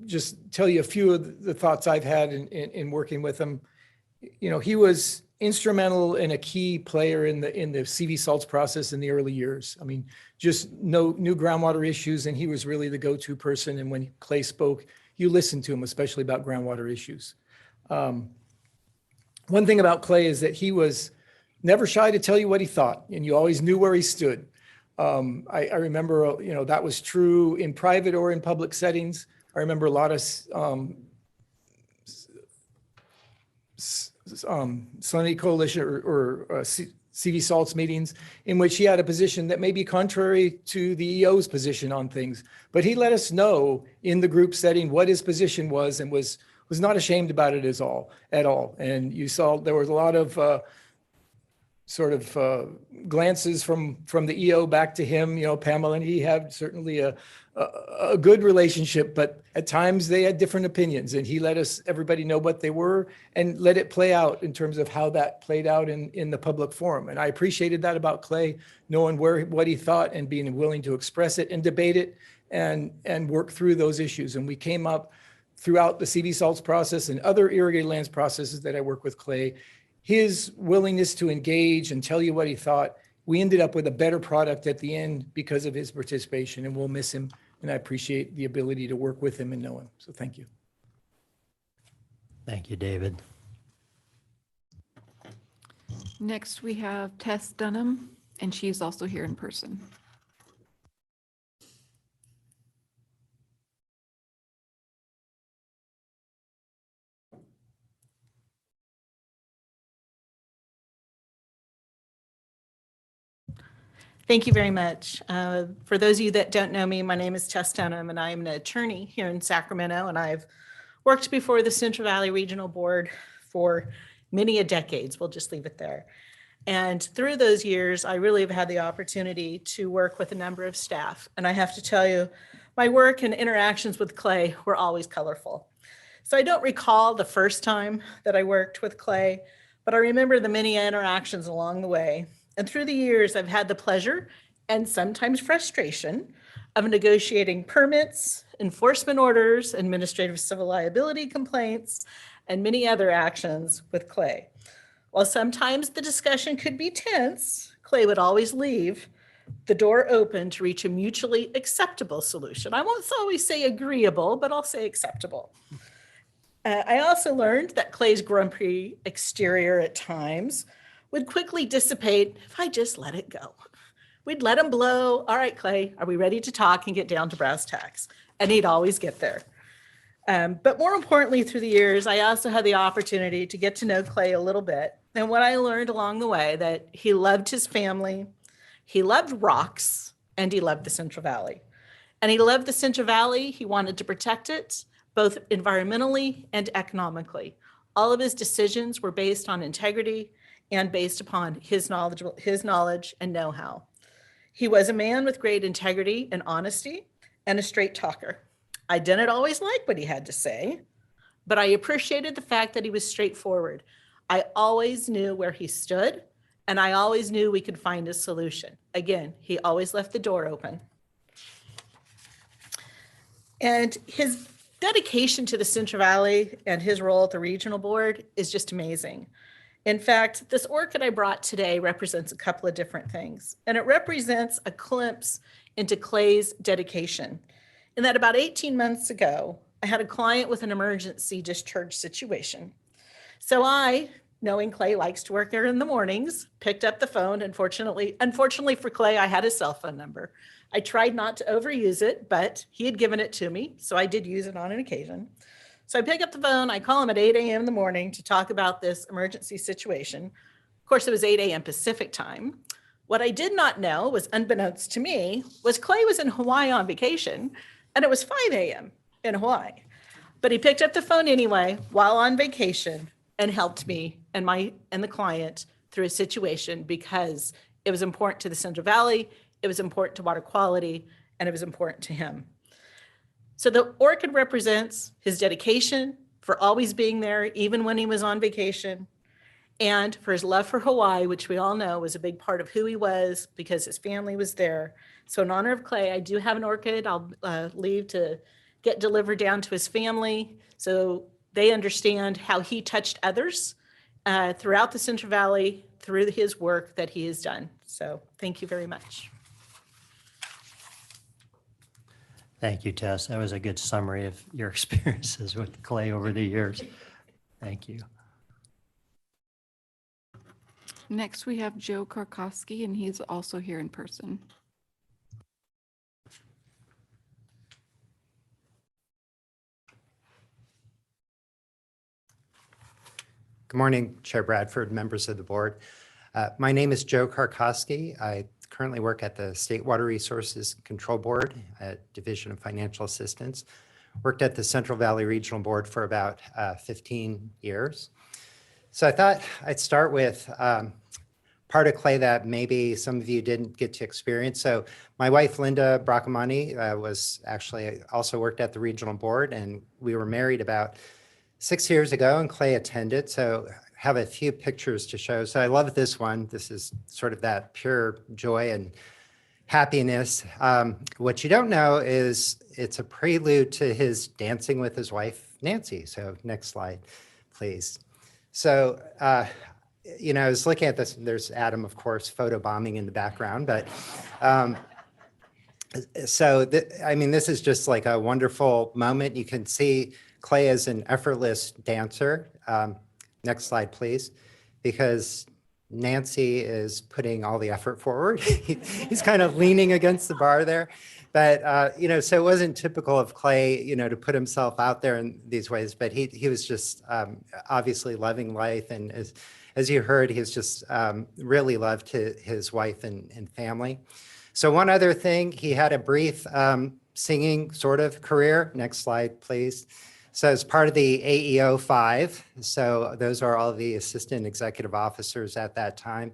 just tell you a few of the thoughts I've had in working with him. You know, he was instrumental and a key player in the CV salts process in the early years. I mean, just no new groundwater issues, and he was really the go-to person. And when Clay spoke, you listened to him, especially about groundwater issues. One thing about Clay is that he was never shy to tell you what he thought, and you always knew where he stood. I remember, you know, that was true in private or in public settings. I remember a lot of Salinity Coalition or CV Salts meetings in which he had a position that may be contrary to the EO's position on things, but he let us know in the group setting what his position was, and was not ashamed about it at all. And you saw there was a lot of glances from the EO back to him. You know, Pamela and he had certainly a good relationship, but at times they had different opinions, and he let everybody know what they were and let it play out in terms of how that played out in the public forum. And I appreciated that about Clay, knowing what he thought and being willing to express it and debate it and work through those issues. And we came up throughout the CV Salts process and other irrigated lands processes that I work with Clay, his willingness to engage and tell you what he thought, we ended up with a better product at the end because of his participation, and we'll miss him. And I appreciate the ability to work with him and know him. So thank you. Thank you, David. Next, we have Tess Dunham, and she's also here in person. Thank you very much. For those of you that don't know me, my name is Tess Dunham, and I'm an attorney here in Sacramento, and I've worked before the Central Valley Regional Board for many decades. We'll just leave it there. And through those years, I really have had the opportunity to work with a number of staff. And I have to tell you, my work and interactions with Clay were always colorful. So I don't recall the first time that I worked with Clay, but I remember the many interactions along the way. And through the years, I've had the pleasure and sometimes frustration of negotiating permits, enforcement orders, administrative civil liability complaints, and many other actions with Clay. While sometimes the discussion could be tense, Clay would always leave the door open to reach a mutually acceptable solution. I won't always say agreeable, but I'll say acceptable. I also learned that Clay's grumpy exterior at times would quickly dissipate if I just let it go. We'd let him blow. All right, Clay, are we ready to talk and get down to brass tacks? And he'd always get there. But more importantly, through the years, I also had the opportunity to get to know Clay a little bit. And what I learned along the way, that he loved his family, he loved rocks, and he loved the Central Valley. And he loved the Central Valley. He wanted to protect it, both environmentally and economically. All of his decisions were based on integrity and based upon his knowledge and know-how. He was a man with great integrity and honesty and a straight talker. I didn't always like what he had to say, but I appreciated the fact that he was straightforward. I always knew where he stood, and I always knew we could find a solution. Again, he always left the door open. And his dedication to the Central Valley and his role at the regional board is just amazing. In fact, this orchid I brought today represents a couple of different things, and it represents a glimpse into Clay's dedication. In that about 18 months ago, I had a client with an emergency discharge situation. So I, knowing Clay likes to work there in the mornings, picked up the phone. Unfortunately for Clay, I had his cell phone number. I tried not to overuse it, but he had given it to me, so I did use it on an occasion. So I pick up the phone, I call him at 8 a.m. in the morning to talk about this emergency situation. Of course, it was 8 a.m. Pacific time. What I did not know, was unbeknownst to me, was Clay was in Hawaii on vacation, and it was 5 a.m. in Hawaii. But he picked up the phone anyway while on vacation and helped me and the client through a situation because it was important to the Central Valley, it was important to water quality, and it was important to him. So the orchid represents his dedication for always being there, even when he was on vacation, and for his love for Hawaii, which we all know was a big part of who he was because his family was there. So in honor of Clay, I do have an orchid. I'll leave to get delivered down to his family so they understand how he touched others throughout the Central Valley through his work that he has done. So thank you very much. Thank you, Tess. That was a good summary of your experiences with Clay over the years. Thank you. Next, we have Joe Karkowski, and he's also here in person. Good morning, Chair Bradford, members of the board. My name is Joe Karkowski. I currently work at the State Water Resources Control Board at Division of Financial Assistance. Worked at the Central Valley Regional Board for about 15 years. So I thought I'd start with part of Clay that maybe some of you didn't get to experience. So my wife, Linda Bracamani, was actually also worked at the regional board, and we were married about 6 years ago, and Clay attended. So I have a few pictures to show. So I love this one. This is sort of that pure joy and happiness. What you don't know is it's a prelude to his dancing with his wife, Nancy. So next slide, please. So, you know, I was looking at this, and there's Adam, of course, photobombing in the background, but I mean, this is just like a wonderful moment. You can see Clay is an effortless dancer. Next slide, please, because Nancy is putting all the effort forward. He's kind of leaning against the bar there. But, you know, so it wasn't typical of Clay, you know, to put himself out there in these ways, but he was just obviously loving life. And as you heard, he's just really loved his wife and family. So one other thing, he had a brief singing sort of career. Next slide, please. So as part of the AEO 5, so those are all the assistant executive officers at that time.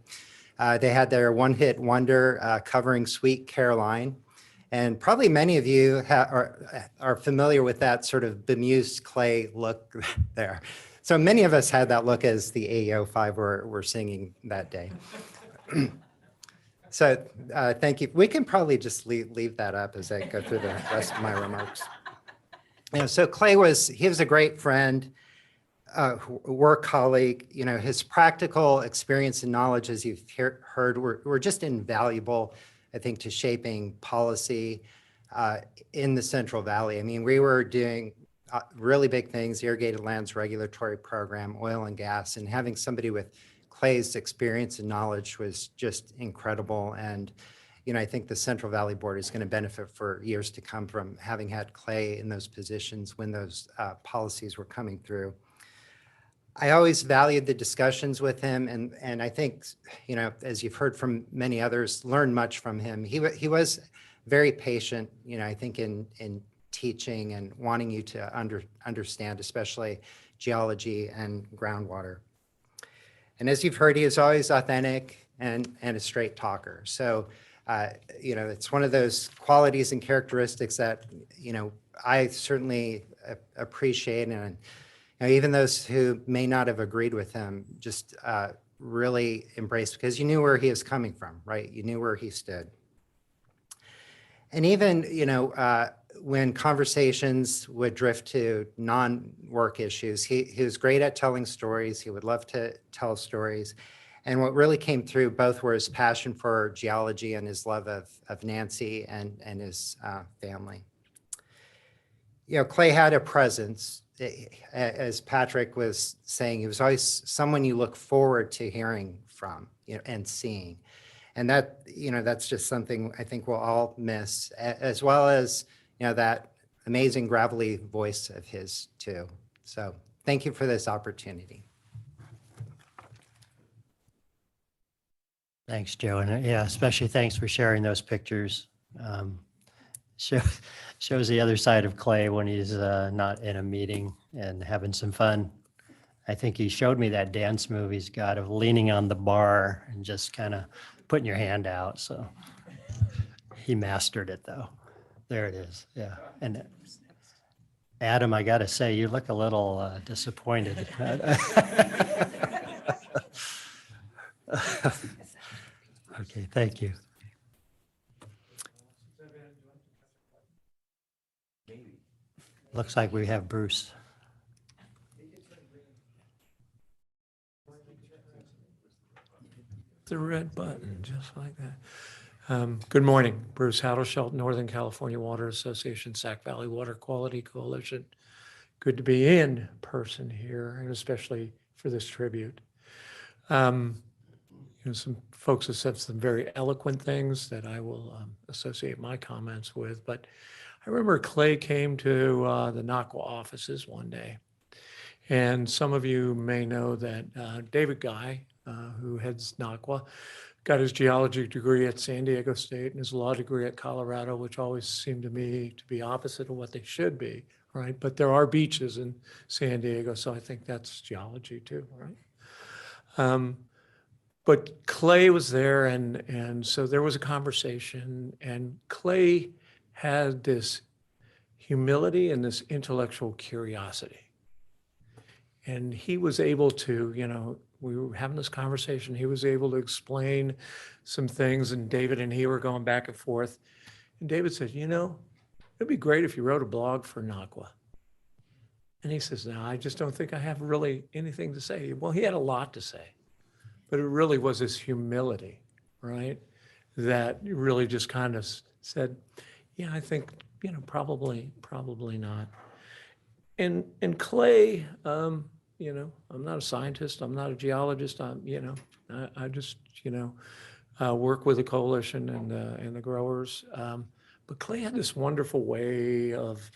They had their one-hit wonder covering Sweet Caroline. And probably many of you are familiar with that sort of bemused Clay look there. So many of us had that look as the AEO 5 were singing that day. So thank you. We can probably just leave that up as I go through the rest of my remarks. You know, so Clay was a great friend, work colleague. You know, his practical experience and knowledge, as you've heard, were just invaluable, I think, to shaping policy in the Central Valley. I mean, we were doing really big things, irrigated lands regulatory program, oil and gas, and having somebody with Clay's experience and knowledge was just incredible. And, you know, I think the Central Valley Board is going to benefit for years to come from having had Clay in those positions when those policies were coming through. I always valued the discussions with him, and I think, you know, as you've heard from many others, learned much from him. He was very patient, you know, I think in teaching and wanting you to understand, especially geology and groundwater. And as you've heard, he is always authentic and a straight talker. So, you know, it's one of those qualities and characteristics that, you know, I certainly appreciate, and you know, even those who may not have agreed with him just really embraced, because you knew where he was coming from, right? You knew where he stood. And even, you know, when conversations would drift to non-work issues, he was great at telling stories. He would love to tell stories. And what really came through both were his passion for geology and his love of Nancy and his family. You know, Clay had a presence. As Patrick was saying, he was always someone you look forward to hearing from, you know, and seeing. And that, you know, that's just something I think we'll all miss, as well as, you know, that amazing gravelly voice of his too. So thank you for this opportunity. Thanks, Joe. And yeah, especially thanks for sharing those pictures. Shows the other side of Clay when he's not in a meeting and having some fun. I think he showed me that dance move he's got of leaning on the bar and just kind of putting your hand out. So he mastered it though. There it is. Yeah. And Adam, I got to say, you look a little disappointed. Thank you. Looks like we have Bruce. The red button, just like that. Good morning, Bruce Hadelschelt, Northern California Water Association, Sac Valley Water Quality Coalition. Good to be in person here, and especially for this tribute. Some folks have said some very eloquent things that I will associate my comments with, but I remember Clay came to the NACWA offices one day, and some of you may know that David Guy, who heads NACWA, got his geology degree at San Diego State and his law degree at Colorado, which always seemed to me to be opposite of what they should be, right? But there are beaches in San Diego, so I think that's geology too, right? But Clay was there, and so there was a conversation, and Clay had this humility and this intellectual curiosity. And he was able to, we were having this conversation, he was able to explain some things, and David and he were going back and forth. And David said, it'd be great if you wrote a blog for NACWA. And he says, no, I just don't think I have really anything to say. Well, he had a lot to say, but it really was his humility, right? That really just kind of said, yeah, I think, probably not. And Clay, I'm not a scientist, I'm not a geologist, I just, work with the coalition and the growers. But Clay had this wonderful way of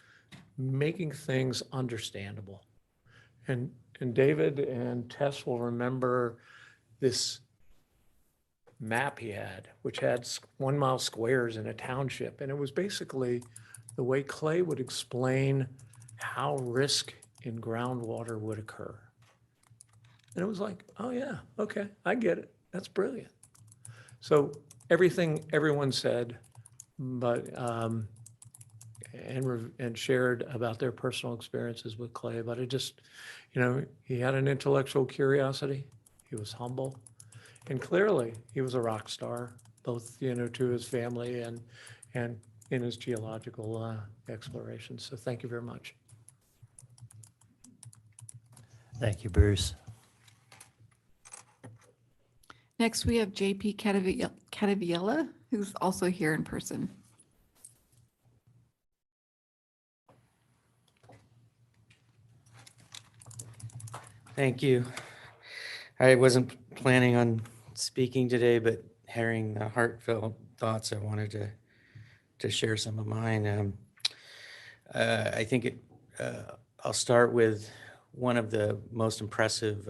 making things understandable. And David and Tess will remember this map he had, which had 1 mile squares in a township. And it was basically the way Clay would explain how risk in groundwater would occur. And it was like, oh yeah, okay, I get it. That's brilliant. So everything everyone said, but and shared about their personal experiences with Clay, but it just, he had an intellectual curiosity. He was humble, and clearly he was a rock star, both to his family and in his geological explorations. So thank you very much. Thank you, Bruce. Next, we have JP Cataviella, who's also here in person. Thank you. I wasn't planning on speaking today, but hearing the heartfelt thoughts, I wanted to share some of mine. I think I'll start with one of the most impressive,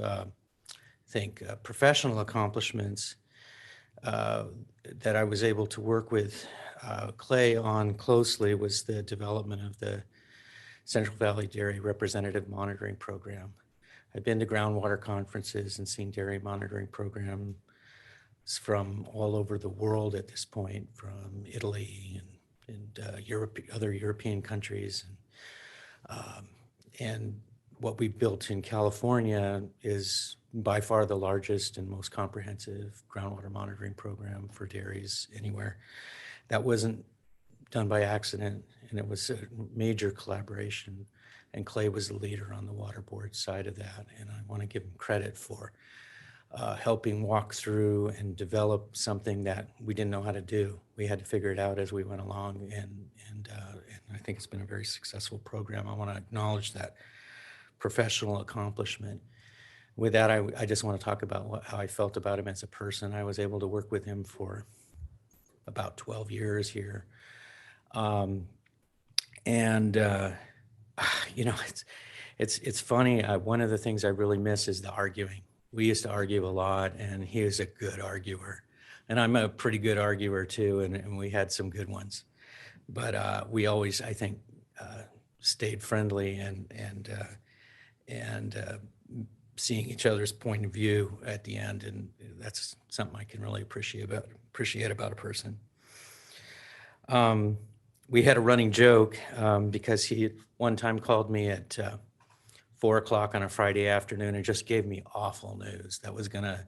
professional accomplishments that I was able to work with Clay on closely was the development of the Central Valley Dairy Representative Monitoring Program. I've been to groundwater conferences and seen dairy monitoring programs from all over the world at this point, from Italy and other European countries. And what we built in California is by far the largest and most comprehensive groundwater monitoring program for dairies anywhere. That wasn't done by accident, and it was a major collaboration. And Clay was the leader on the water board side of that. And I want to give him credit for helping walk through and develop something that we didn't know how to do. We had to figure it out as we went along. And I think it's been a very successful program. I want to acknowledge that professional accomplishment. With that, I just want to talk about how I felt about him as a person. I was able to work with him for about 12 years here. It's funny. One of the things I really miss is the arguing. We used to argue a lot, and he was a good arguer. And I'm a pretty good arguer too, and we had some good ones. But we always, I think, stayed friendly and seeing each other's point of view at the end, and that's something I can really appreciate about a person. We had a running joke because he one time called me at 4 o'clock on a Friday afternoon and just gave me awful news that was gonna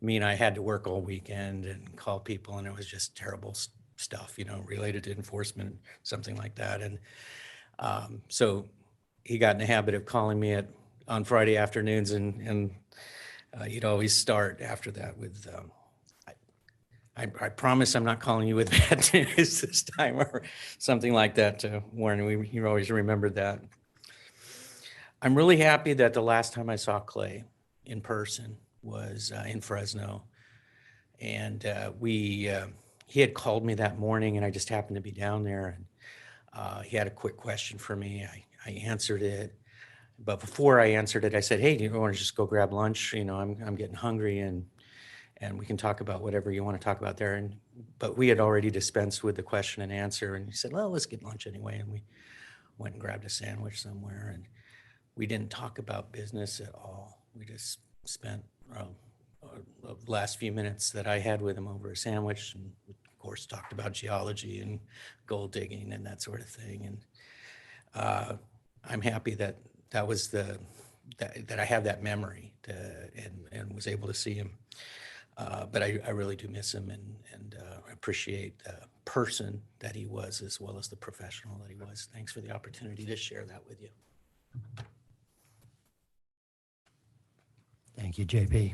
I mean, I had to work all weekend and call people, and it was just terrible stuff, related to enforcement, something like that. And so he got in the habit of calling me on Friday afternoons, and he'd always start after that with, I promise I'm not calling you with bad news this time, or something like that to warn. He always remembered that. I'm really happy that the last time I saw Clay in person was in Fresno. And he had called me that morning, and I just happened to be down there. And he had a quick question for me. I answered it. But before I answered it, I said, hey, do you want to just go grab lunch? I'm getting hungry, and we can talk about whatever you want to talk about there. But we had already dispensed with the question and answer. And he said, well, let's get lunch anyway. And we went and grabbed a sandwich somewhere. And we didn't talk about business at all. We just spent the last few minutes that I had with him over a sandwich, and of course talked about geology and gold digging and that sort of thing. And I'm happy that I have that memory and was able to see him. But I really do miss him, and appreciate the person that he was as well as the professional that he was. Thanks for the opportunity to share that with you. Thank you, JP.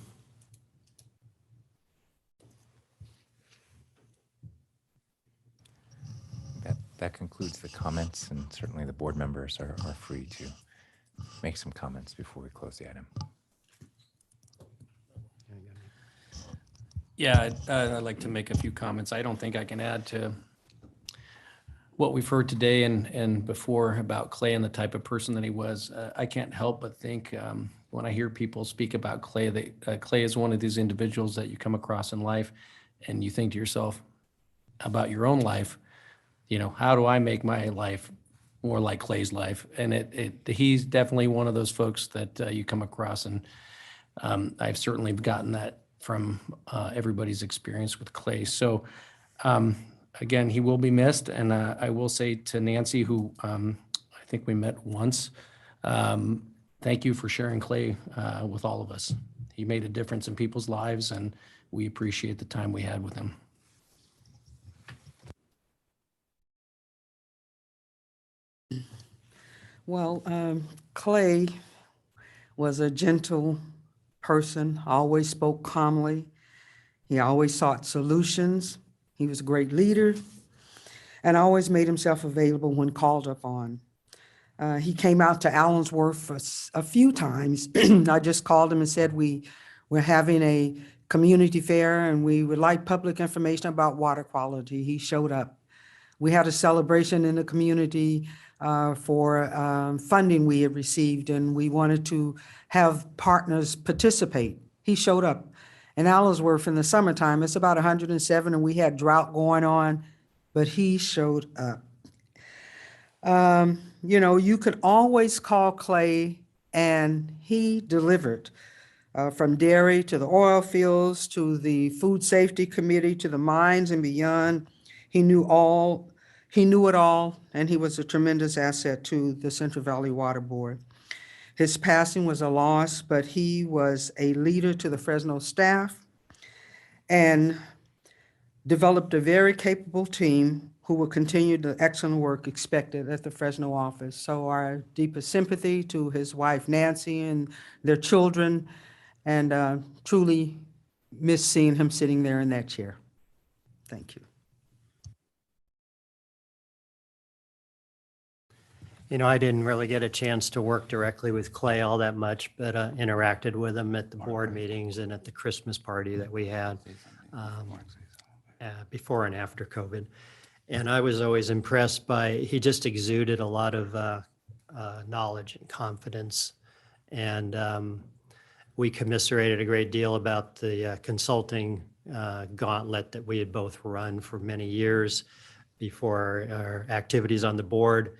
That concludes the comments, and certainly the board members are free to make some comments before we close the item. Yeah, I'd like to make a few comments. I don't think I can add to what we've heard today and before about Clay and the type of person that he was. I can't help but think when I hear people speak about Clay, that Clay is one of these individuals that you come across in life, and you think to yourself about your own life, how do I make my life more like Clay's life? And he's definitely one of those folks that you come across, and I've certainly gotten that from everybody's experience with Clay. So again, he will be missed. And I will say to Nancy, who I think we met once, thank you for sharing Clay with all of us. He made a difference in people's lives, and we appreciate the time we had with him. Well, Clay was a gentle person, always spoke calmly. He always sought solutions. He was a great leader and always made himself available when called upon. He came out to Allensworth a few times. I just called him and said, we're having a community fair and we would like public information about water quality. He showed up. We had a celebration in the community for funding we had received, and we wanted to have partners participate. He showed up. In Allensworth in the summertime, it's about 107, and we had drought going on, but he showed up. You could always call Clay, and he delivered. From dairy to the oil fields to the food safety committee to the mines and beyond. He knew it all, and he was a tremendous asset to the Central Valley Water Board. His passing was a loss, but he was a leader to the Fresno staff and developed a very capable team who will continue the excellent work expected at the Fresno office. So our deepest sympathy to his wife, Nancy, and their children, and truly miss seeing him sitting there in that chair. Thank you. I didn't really get a chance to work directly with Clay all that much, but interacted with him at the board meetings and at the Christmas party that we had before and after COVID. And I was always impressed he just exuded a lot of knowledge and confidence. And we commiserated a great deal about the consulting gauntlet that we had both run for many years before our activities on the board.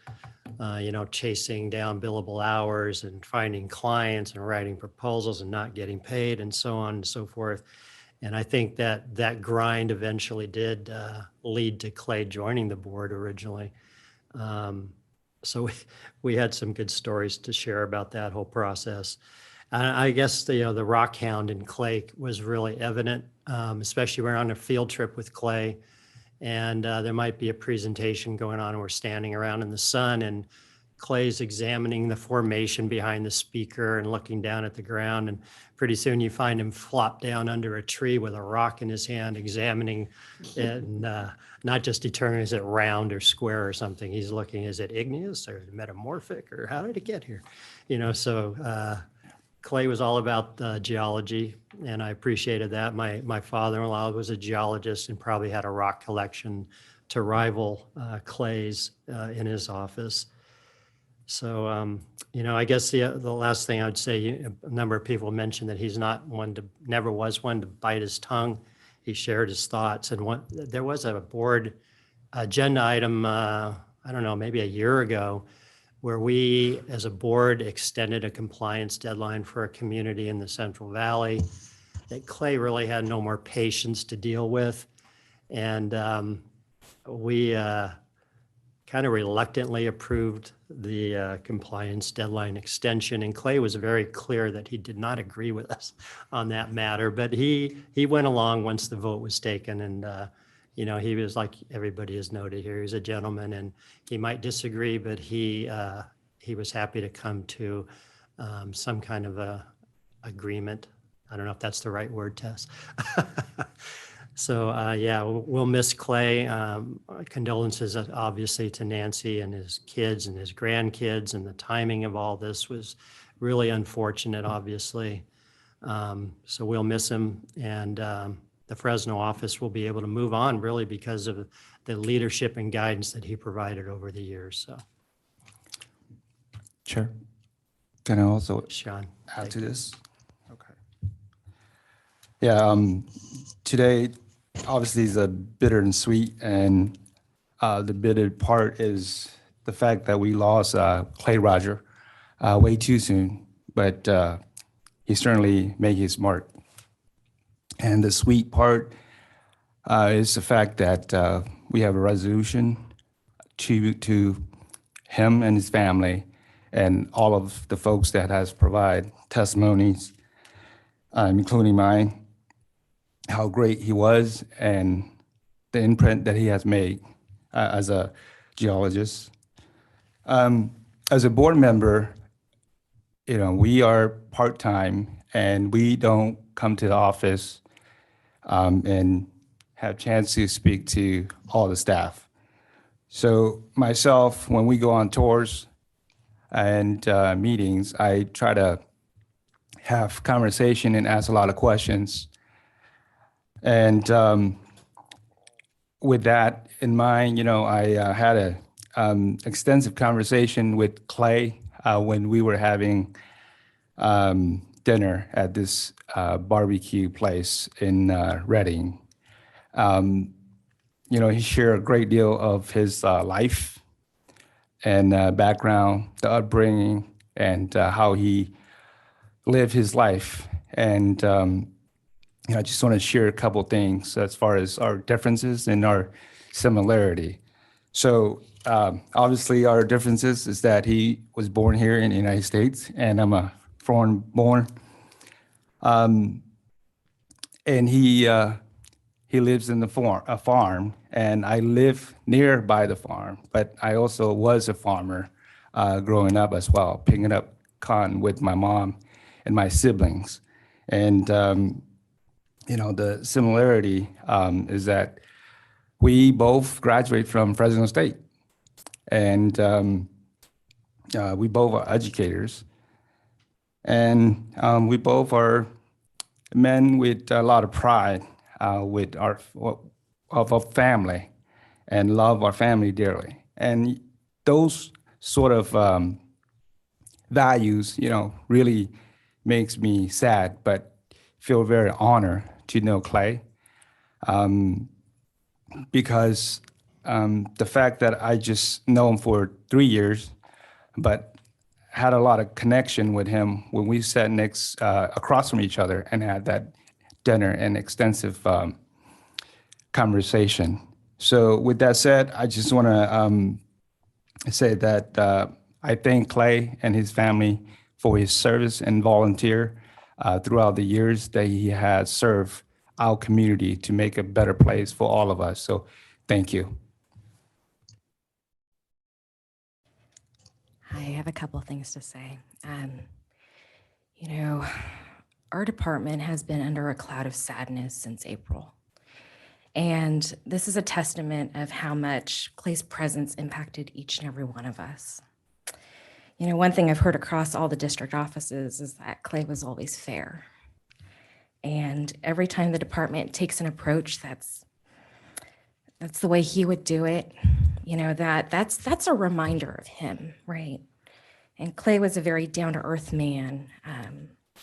Chasing down billable hours and finding clients and writing proposals and not getting paid and so on and so forth. And I think that grind eventually did lead to Clay joining the board originally. So we had some good stories to share about that whole process. I guess the rock hound in Clay was really evident, especially we're on a field trip with Clay, and there might be a presentation going on and we're standing around in the sun, and Clay's examining the formation behind the speaker and looking down at the ground, and pretty soon you find him flop down under a tree with a rock in his hand, examining it, and not just determining is it round or square or something. He's looking, is it igneous or metamorphic, or how did it get here? So Clay was all about geology, and I appreciated that. My father-in-law was a geologist and probably had a rock collection to rival Clay's in his office. So, I guess the last thing I would say, a number of people mentioned that he's never was one to bite his tongue. He shared his thoughts, and there was a board agenda item, I don't know, maybe a year ago, where we as a board extended a compliance deadline for a community in the Central Valley that Clay really had no more patience to deal with. And we kind of reluctantly approved the compliance deadline extension. And Clay was very clear that he did not agree with us on that matter, but he went along once the vote was taken. And he was, like everybody has noted here, he's a gentleman, and he might disagree, but he was happy to come to some kind of a agreement. I don't know if that's the right word, Tess. So we'll miss Clay. Condolences, obviously, to Nancy and his kids and his grandkids, and the timing of all this was really unfortunate, obviously. So we'll miss him, and the Fresno office will be able to move on, really, because of the leadership and guidance that he provided over the years. So, Chair, can I also Sean, add to this? Okay. Yeah, today obviously is a bitter and sweet, and the bitter part is the fact that we lost Clay Roger way too soon, but he certainly made his mark. And the sweet part is the fact that we have a resolution to him and his family and all of the folks that has provided testimonies, including mine, how great he was and the imprint that he has made as a geologist. As a board member, we are part-time and we don't come to the office and have chance to speak to all the staff. So myself, when we go on tours and meetings, I try to have conversation and ask a lot of questions. And with that in mind, I had a extensive conversation with Clay when we were having dinner at this barbecue place in Reading. He shared a great deal of his life and background, the upbringing, and how he lived his life. And I just want to share a couple things as far as our differences and our similarity. So obviously our differences is that he was born here in the United States and I'm a foreign born. And he lives in a farm, and I live nearby the farm, but I also was a farmer growing up as well, picking up cotton with my mom and my siblings. And the similarity is that we both graduate from Fresno State, and we both are educators, and we both are men with a lot of pride with our family and love our family dearly. And those sort of values, really makes me sad, but feel very honored to know Clay, because the fact that I just know him for 3 years, but had a lot of connection with him when we sat across from each other and had that dinner and extensive conversation. So with that said, I just want to say that I thank Clay and his family for his service and volunteer throughout the years that he has served our community to make a better place for all of us. So thank you. I have a couple things to say. You know, our department has been under a cloud of sadness since April. And this is a testament of how much Clay's presence impacted each and every one of us. You know, one thing I've heard across all the district offices is that Clay was always fair. And every time the department takes an approach that's the way he would do it, you know, that's a reminder of him, right? And Clay was a very down-to-earth man.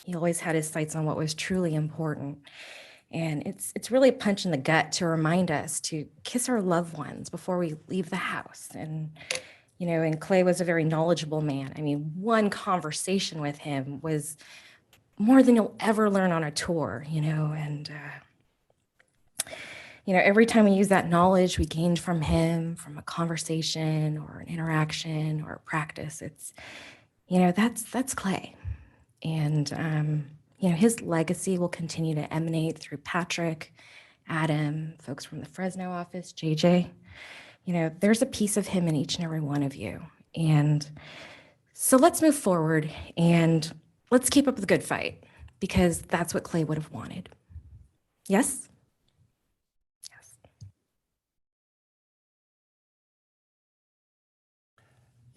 He always had his sights on what was truly important. And it's really a punch in the gut to remind us to kiss our loved ones before we leave the house. And, you know, and Clay was a very knowledgeable man. I mean, one conversation with him was more than you'll ever learn on a tour, you know, and, you know, every time we use that knowledge we gained from him, from a conversation or an interaction or a practice, it's, you know, that's Clay. And, you know, his legacy will continue to emanate through Patrick, Adam, folks from the Fresno office, JJ. You know, there's a piece of him in each and every one of you. And so let's move forward and let's keep up the good fight, because that's what Clay would have wanted. Yes?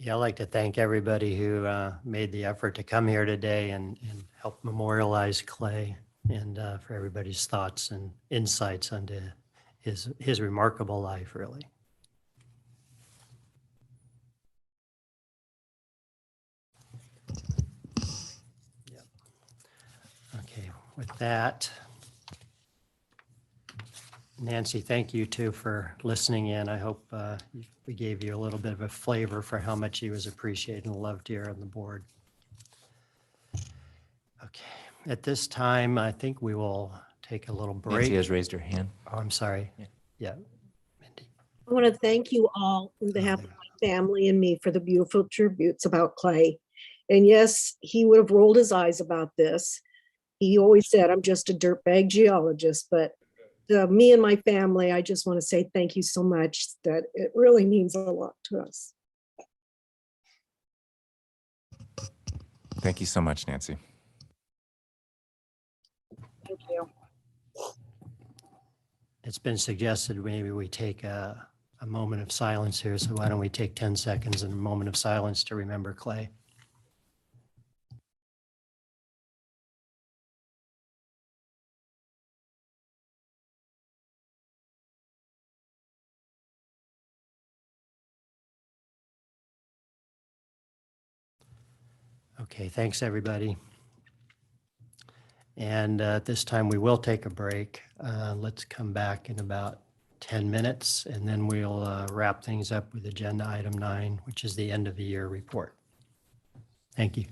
Yeah, I'd like to thank everybody who made the effort to come here today and help memorialize Clay, and for everybody's thoughts and insights onto his remarkable life, really. Yep. Okay, with that, Nancy, thank you too for listening in. I hope we gave you a little bit of a flavor for how much he was appreciated and loved here on the board. Okay, at this time, I think we will take a little break. Nancy has raised her hand. Oh, I'm sorry. Yeah. I want to thank you all on behalf of my family and me for the beautiful tributes about Clay. And yes, he would have rolled his eyes about this. He always said, I'm just a dirtbag geologist, but me and my family, I just want to say thank you so much, that it really means a lot to us. Thank you so much, Nancy. Thank you. It's been suggested maybe we take a moment of silence here. So why don't we take 10 seconds and a moment of silence to remember Clay? Okay, thanks, everybody. And at this time, we will take a break. Let's come back in about 10 minutes, and then we'll wrap things up with agenda item 9, which is the end of the year report. Thank you.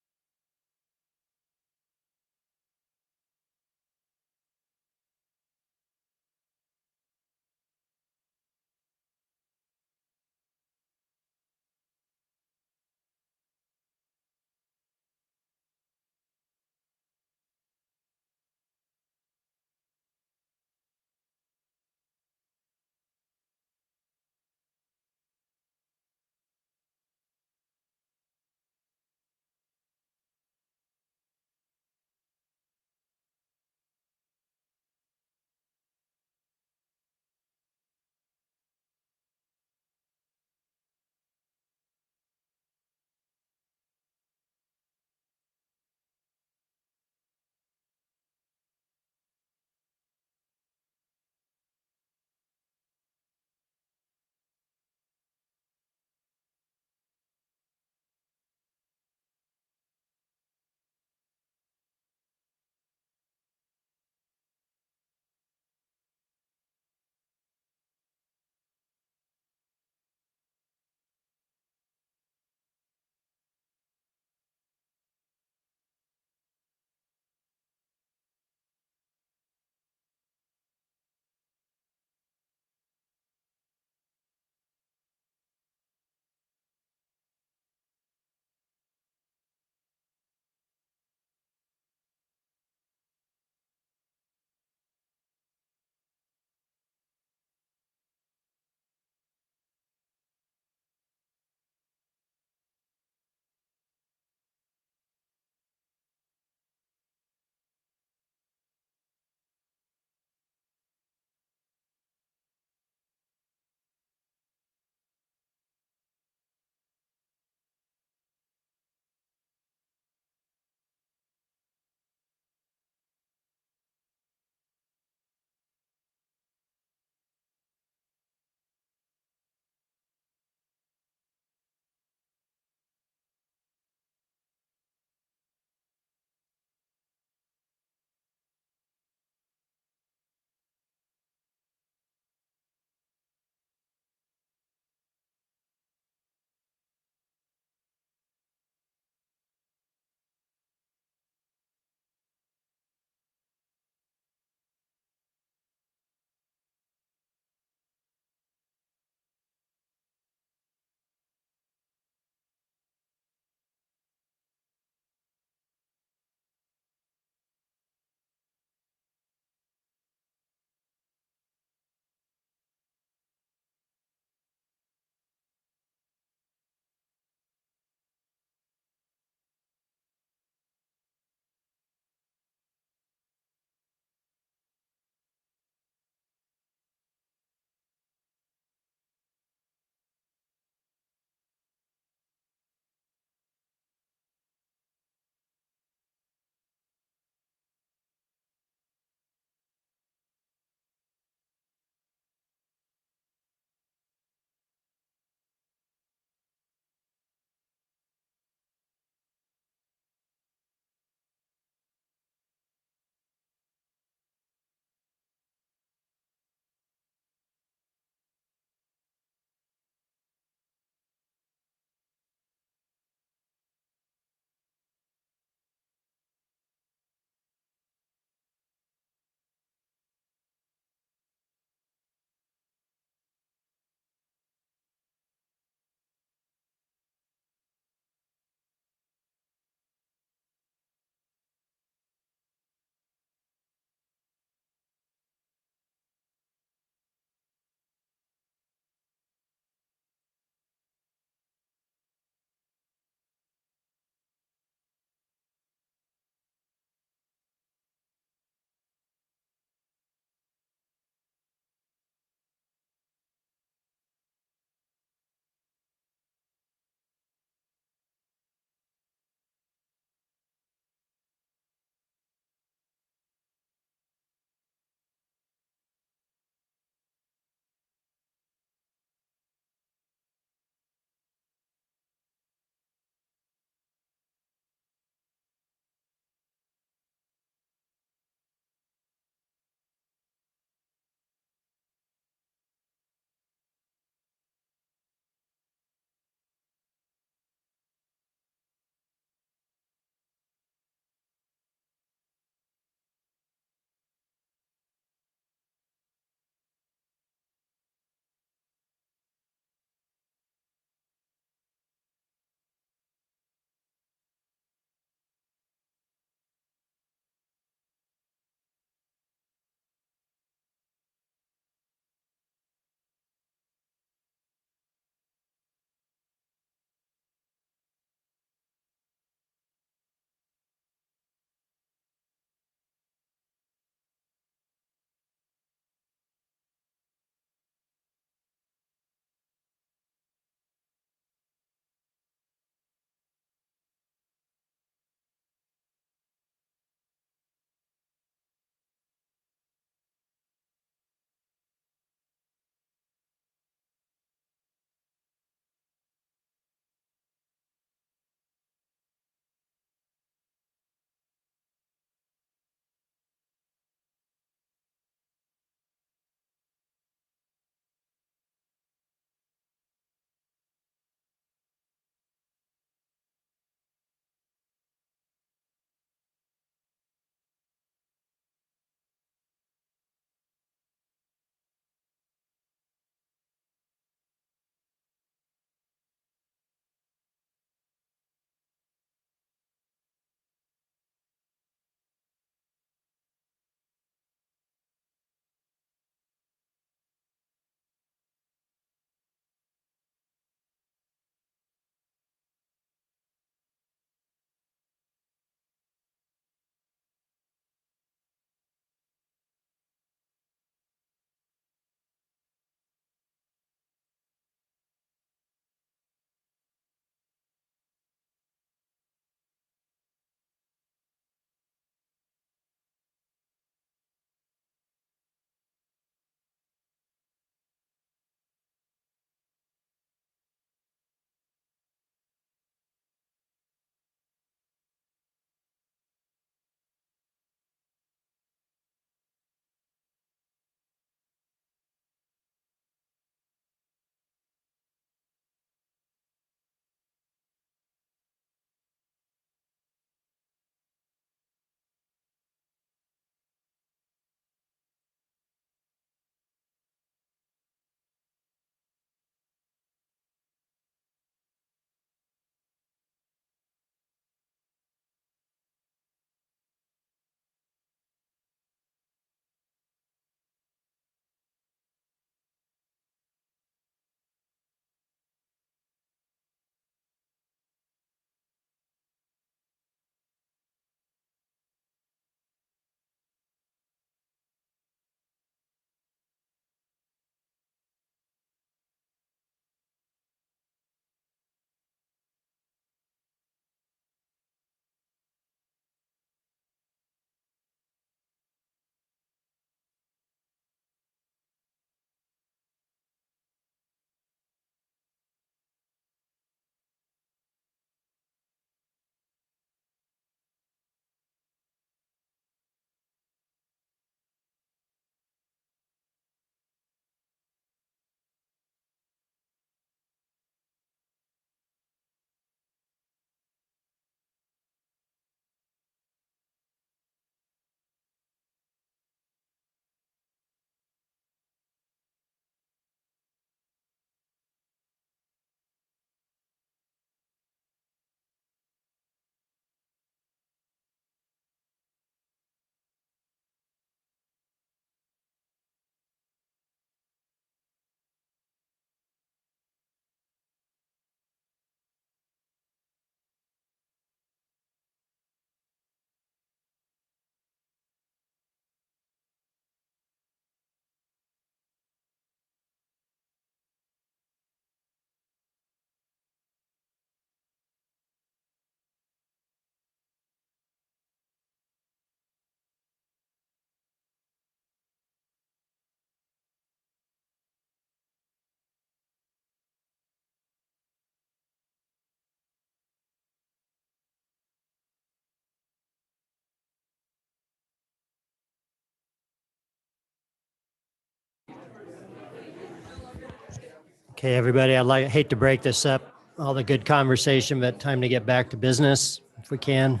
Okay, everybody, hate to break this up, all the good conversation, but time to get back to business if we can.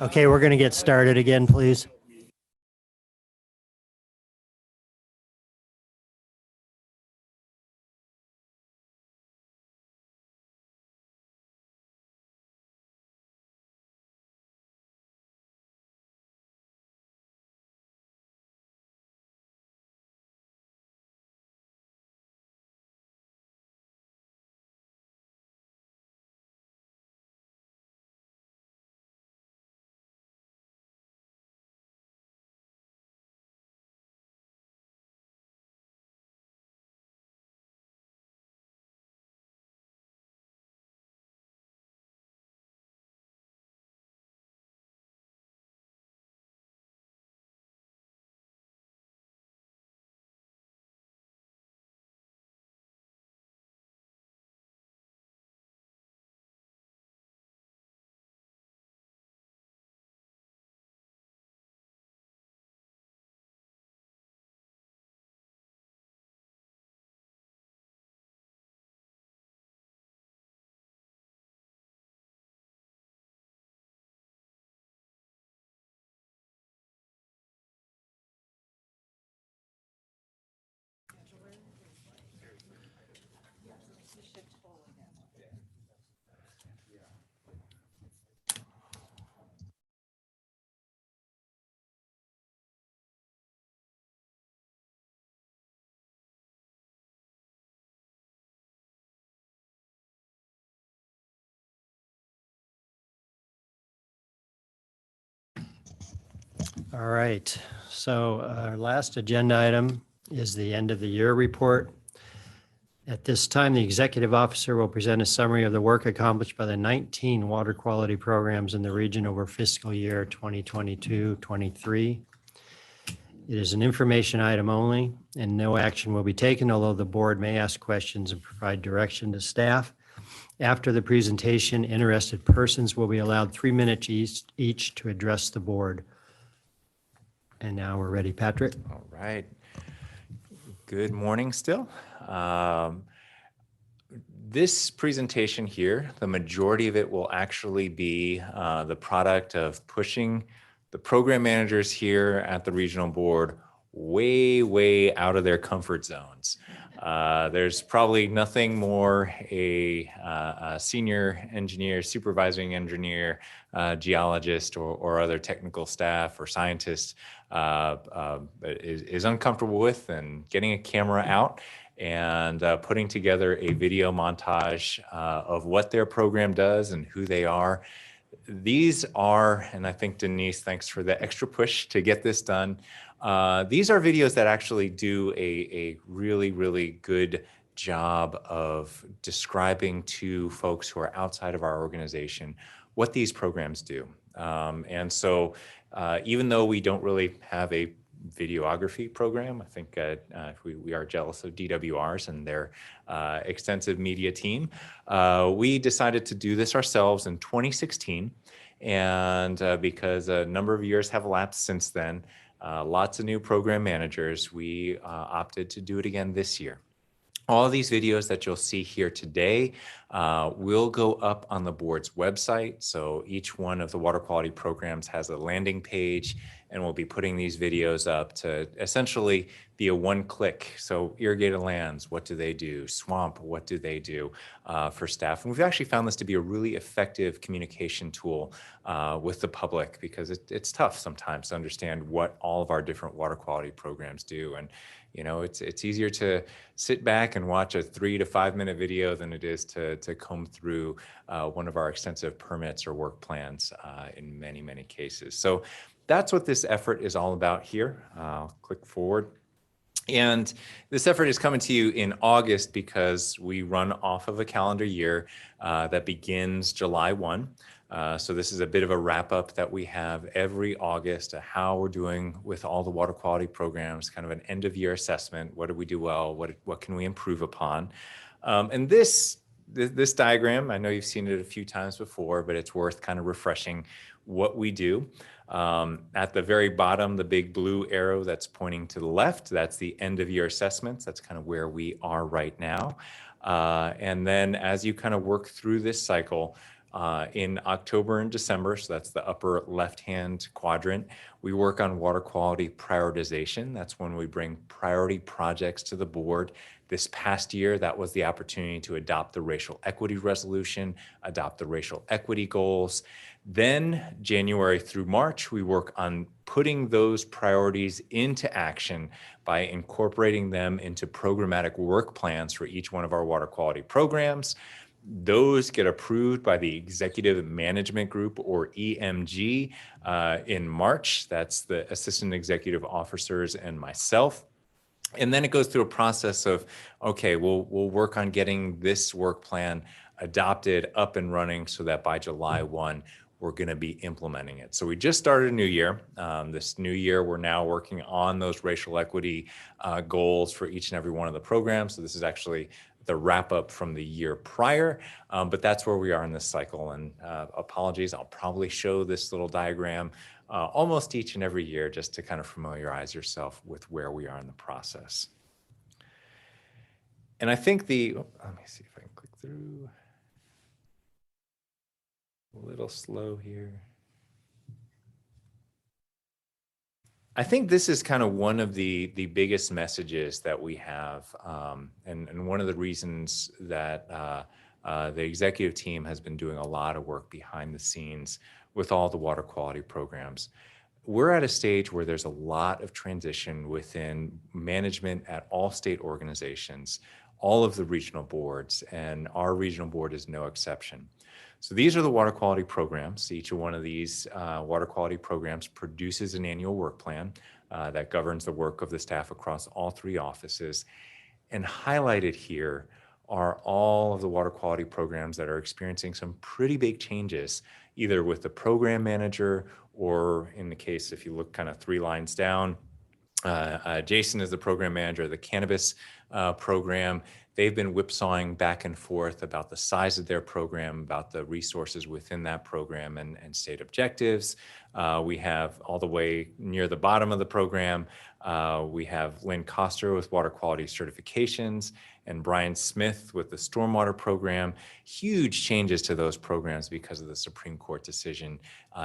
Okay, we're going to get started again, please. All right, so our last agenda item is the end of the year report. At this time, the executive officer will present a summary of the work accomplished by the 19 water quality programs in the region over fiscal year 2022-23. It is an information item only, and no action will be taken, although the board may ask questions and provide direction to staff. After the presentation, interested persons will be allowed 3 minutes each to address the board. And now we're ready, Patrick. All right. Good morning still. This presentation here, the majority of it will actually be the product of pushing the program managers here at the regional board way out of their comfort zones. There's probably nothing more a senior engineer, supervising engineer, geologist, or other technical staff or scientist is uncomfortable with than getting a camera out and putting together a video montage of what their program does and who they are. These are, and I think Denise, thanks for the extra push to get this done. These are videos that actually do a really good job of describing to folks who are outside of our organization what these programs do. And so even though we don't really have a videography program, I think we are jealous of DWRs and their extensive media team. We decided to do this ourselves in 2016. And because a number of years have elapsed since then, lots of new program managers, we opted to do it again this year. All of these videos that you'll see here today will go up on the board's website. So each one of the water quality programs has a landing page, and we'll be putting these videos up to essentially be a one-click. So irrigated lands, what do they do? Swamp, what do they do for staff? And we've actually found this to be a really effective communication tool with the public, because it's tough sometimes to understand what all of our different water quality programs do. And you know, it's easier to sit back and watch a 3 to 5 minute video than it is to comb through one of our extensive permits or work plans in many cases. So that's what this effort is all about here. I'll click forward. And this effort is coming to you in August because we run off of a calendar year that begins July 1. So this is a bit of a wrap up that we have every August of how we're doing with all the water quality programs, kind of an end of year assessment. What did we do well? What can we improve upon? And this diagram, I know you've seen it a few times before, but it's worth kind of refreshing what we do. At the very bottom, the big blue arrow that's pointing to the left, that's the end of year assessments. That's kind of where we are right now. And then as you kind of work through this cycle, in October and December, so that's the upper left-hand quadrant, we work on water quality prioritization. That's when we bring priority projects to the board. This past year, that was the opportunity to adopt the racial equity resolution, adopt the racial equity goals. Then January through March, we work on putting those priorities into action by incorporating them into programmatic work plans for each one of our water quality programs. Those get approved by the Executive Management Group, or EMG, in March. That's the Assistant Executive Officers and myself. And then it goes through a process of, okay, we'll work on getting this work plan adopted, up and running, so that by July 1, we're going to be implementing it. So we just started a new year. This new year, we're now working on those racial equity goals for each and every one of the programs. So this is actually the wrap up from the year prior, but that's where we are in this cycle. And apologies, I'll probably show this little diagram almost each and every year just to kind of familiarize yourself with where we are in the process. And I think let me see if I can click through. A little slow here. I think this is kind of one of the biggest messages that we have, and one of the reasons that the executive team has been doing a lot of work behind the scenes with all the water quality programs. We're at a stage where there's a lot of transition within management at all state organizations, all of the regional boards, and our regional board is no exception. So these are the water quality programs. Each one of these water quality programs produces an annual work plan that governs the work of the staff across all 3 offices. And highlighted here are all of the water quality programs that are experiencing some pretty big changes, either with the program manager, or in the case, if you look kind of 3 lines down, Jason is the program manager of the cannabis program. They've been whipsawing back and forth about the size of their program, about the resources within that program, and state objectives. We have all the way near the bottom of the program, we have Lynn Koster with water quality certifications, and Brian Smith with the stormwater program. Huge changes to those programs because of the Supreme Court decision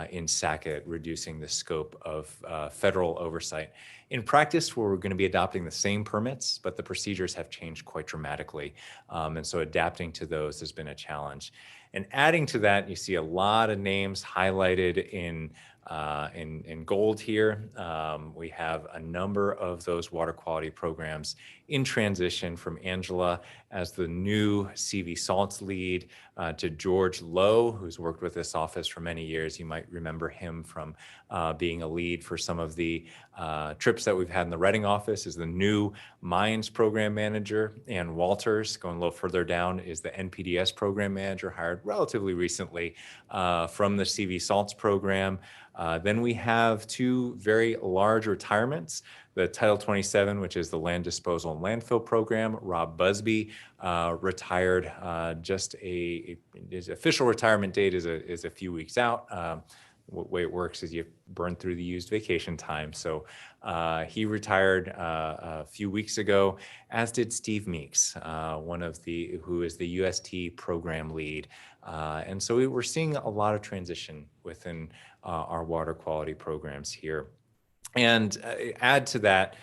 in Sackett, reducing the scope of federal oversight. In practice, we're going to be adopting the same permits, but the procedures have changed quite dramatically. And so adapting to those has been a challenge. And adding to that, you see a lot of names highlighted in gold here. We have a number of those water quality programs in transition, from Angela as the new CV Salts lead to George Lowe, who's worked with this office for many years. You might remember him from being a lead for some of the trips that we've had in the Reading office, is the new Mines program manager. And Walters, going a little further down, is the NPDS program manager, hired relatively recently from the CV Salts program. Then we have two very large retirements. The Title 27, which is the land disposal and landfill program. Rob Busby retired his official retirement date is a few weeks out. The way it works is you burn through the used vacation time. So he retired a few weeks ago, as did Steve Meeks, who is the UST program lead. And so we're seeing a lot of transition within our water quality programs here. And add to that,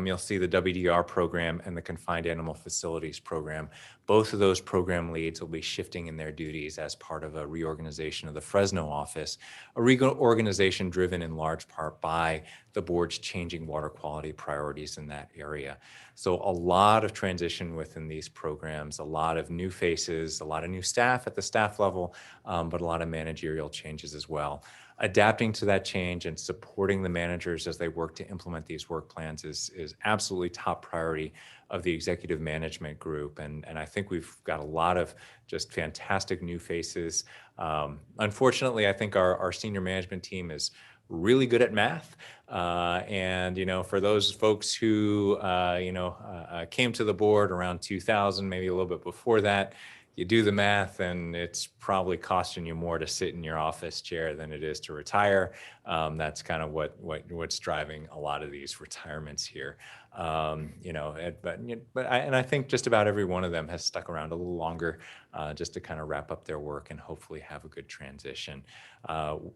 you'll see the WDR program and the Confined Animal Facilities program. Both of those program leads will be shifting in their duties as part of a reorganization of the Fresno office, a reorganization driven in large part by the board's changing water quality priorities in that area. So a lot of transition within these programs, a lot of new faces, a lot of new staff at the staff level, but a lot of managerial changes as well. Adapting to that change and supporting the managers as they work to implement these work plans is absolutely top priority of the executive management group. And I think we've got a lot of just fantastic new faces. Unfortunately, I think our senior management team is really good at math. And, for those folks who, came to the board around 2000, maybe a little bit before that, you do the math and it's probably costing you more to sit in your office chair than it is to retire. That's kind of what's driving a lot of these retirements here. I think just about every one of them has stuck around a little longer just to kind of wrap up their work and hopefully have a good transition.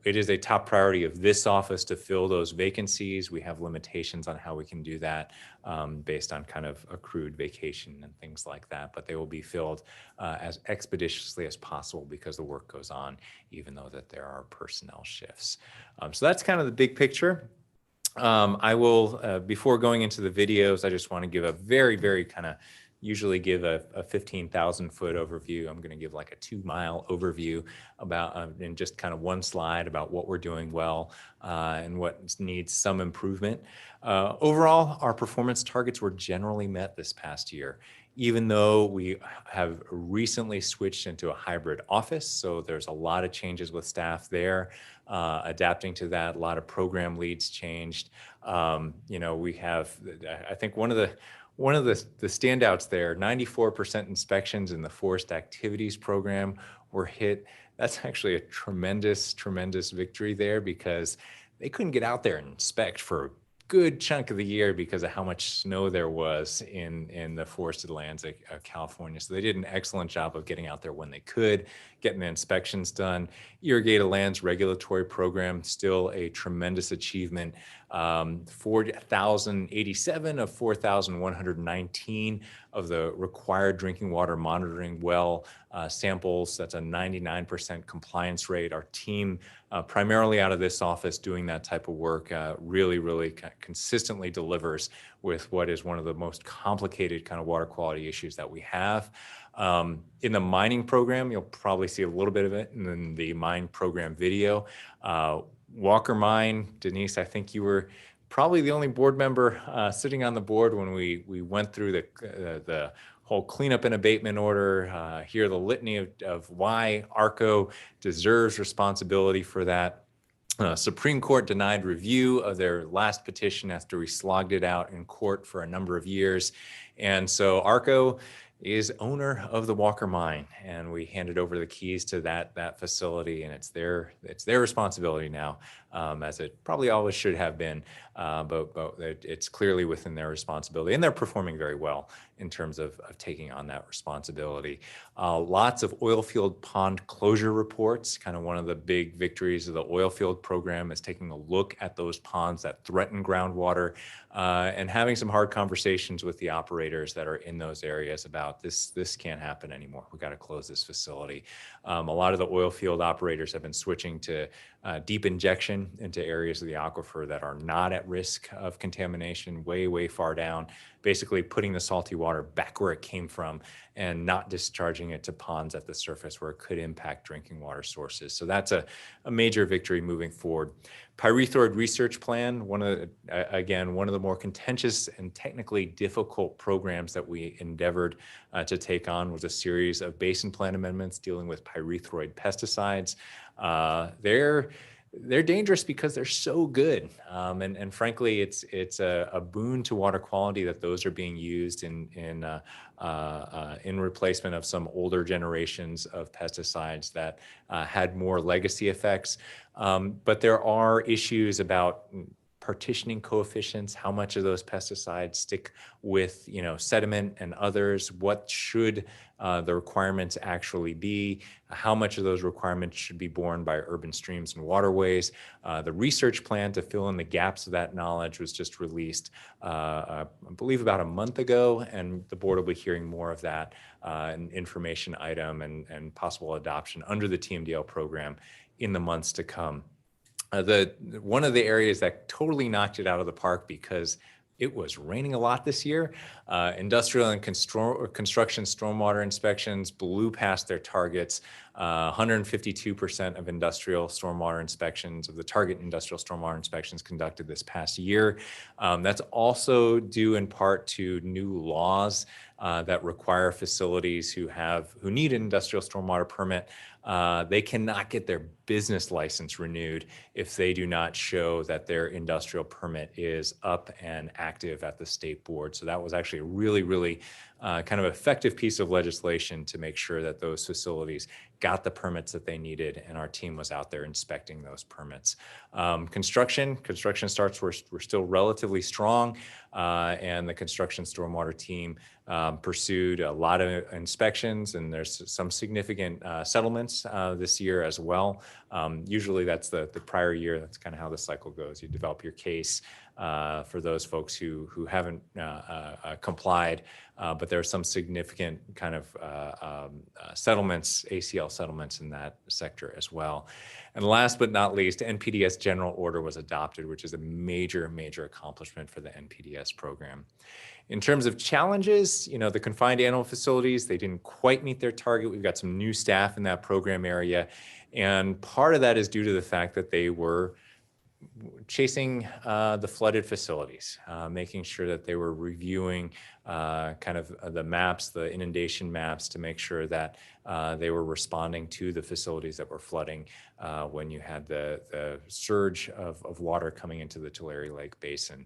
It is a top priority of this office to fill those vacancies. We have limitations on how we can do that based on kind of accrued vacation and things like that, but they will be filled as expeditiously as possible because the work goes on, even though that there are personnel shifts. So that's kind of the big picture. I will, before going into the videos, I just want to give a very, very usually give a 15,000 foot overview. I'm going to give like a 2-mile overview about, in just kind of one slide, about what we're doing well and what needs some improvement. Overall, our performance targets were generally met this past year, even though we have recently switched into a hybrid office. So there's a lot of changes with staff there. Adapting to that, a lot of program leads changed. We have, I think one of the standouts there, 94% inspections in the forest activities program were hit. That's actually a tremendous, tremendous victory there because they couldn't get out there and inspect for a good chunk of the year because of how much snow there was in the forested lands of California. So they did an excellent job of getting out there when they could, getting the inspections done. Irrigated Lands Regulatory Program, still a tremendous achievement. 4,087 of 4,119 of the required drinking water monitoring well samples. That's a 99% compliance rate. Our team, primarily out of this office doing that type of work, really consistently delivers with what is one of the most complicated kind of water quality issues that we have. In the mining program, you'll probably see a little bit of it in the mine program video. Walker Mine, Denise, I think you were probably the only board member sitting on the board when we went through the whole cleanup and abatement order, hear the litany of why ARCO deserves responsibility for that. Supreme Court denied review of their last petition after we slogged it out in court for a number of years. And so ARCO is owner of the Walker Mine, and we handed over the keys to that facility, and it's their responsibility now, as it probably always should have been, but it's clearly within their responsibility, and they're performing very well in terms of taking on that responsibility. Lots of oil field pond closure reports. Kind of one of the big victories of the oil field program is taking a look at those ponds that threaten groundwater and having some hard conversations with the operators that are in those areas about this can't happen anymore. We got to close this facility. A lot of the oil field operators have been switching to deep injection into areas of the aquifer that are not at risk of contamination, way far down, basically putting the salty water back where it came from and not discharging it to ponds at the surface where it could impact drinking water sources. So that's a major victory moving forward. Pyrethroid research plan, one of the more contentious and technically difficult programs that we endeavored to take on was a series of basin plan amendments dealing with pyrethroid pesticides. They're dangerous because they're so good. And frankly, it's a boon to water quality that those are being used in replacement of some older generations of pesticides that had more legacy effects. But there are issues about partitioning coefficients, how much of those pesticides stick with, sediment and others, what should the requirements actually be, how much of those requirements should be borne by urban streams and waterways. The research plan to fill in the gaps of that knowledge was just released, I believe about a month ago, and the board will be hearing more of that, an information item and possible adoption under the TMDL program in the months to come. One of the areas that totally knocked it out of the park because it was raining a lot this year, industrial and construction stormwater inspections blew past their targets. 152% of industrial stormwater inspections, of the target industrial stormwater inspections conducted this past year. That's also due in part to new laws that require facilities who need an industrial stormwater permit. They cannot get their business license renewed if they do not show that their industrial permit is up and active at the state board. So that was actually a really kind of effective piece of legislation to make sure that those facilities got the permits that they needed, and our team was out there inspecting those permits. Construction starts were still relatively strong, and the construction stormwater team pursued a lot of inspections, and there's some significant settlements this year as well. Usually that's the prior year. That's kind of how the cycle goes. You develop your case for those folks who haven't complied, but there are some significant kind of settlements, ACL settlements in that sector as well. And last but not least, NPDES General Order was adopted, which is a major accomplishment for the NPDES program. In terms of challenges, the confined animal facilities, they didn't quite meet their target. We've got some new staff in that program area. And part of that is due to the fact that they were chasing the flooded facilities, making sure that they were reviewing kind of the maps, the inundation maps, to make sure that they were responding to the facilities that were flooding when you had the surge of water coming into the Tulare Lake Basin.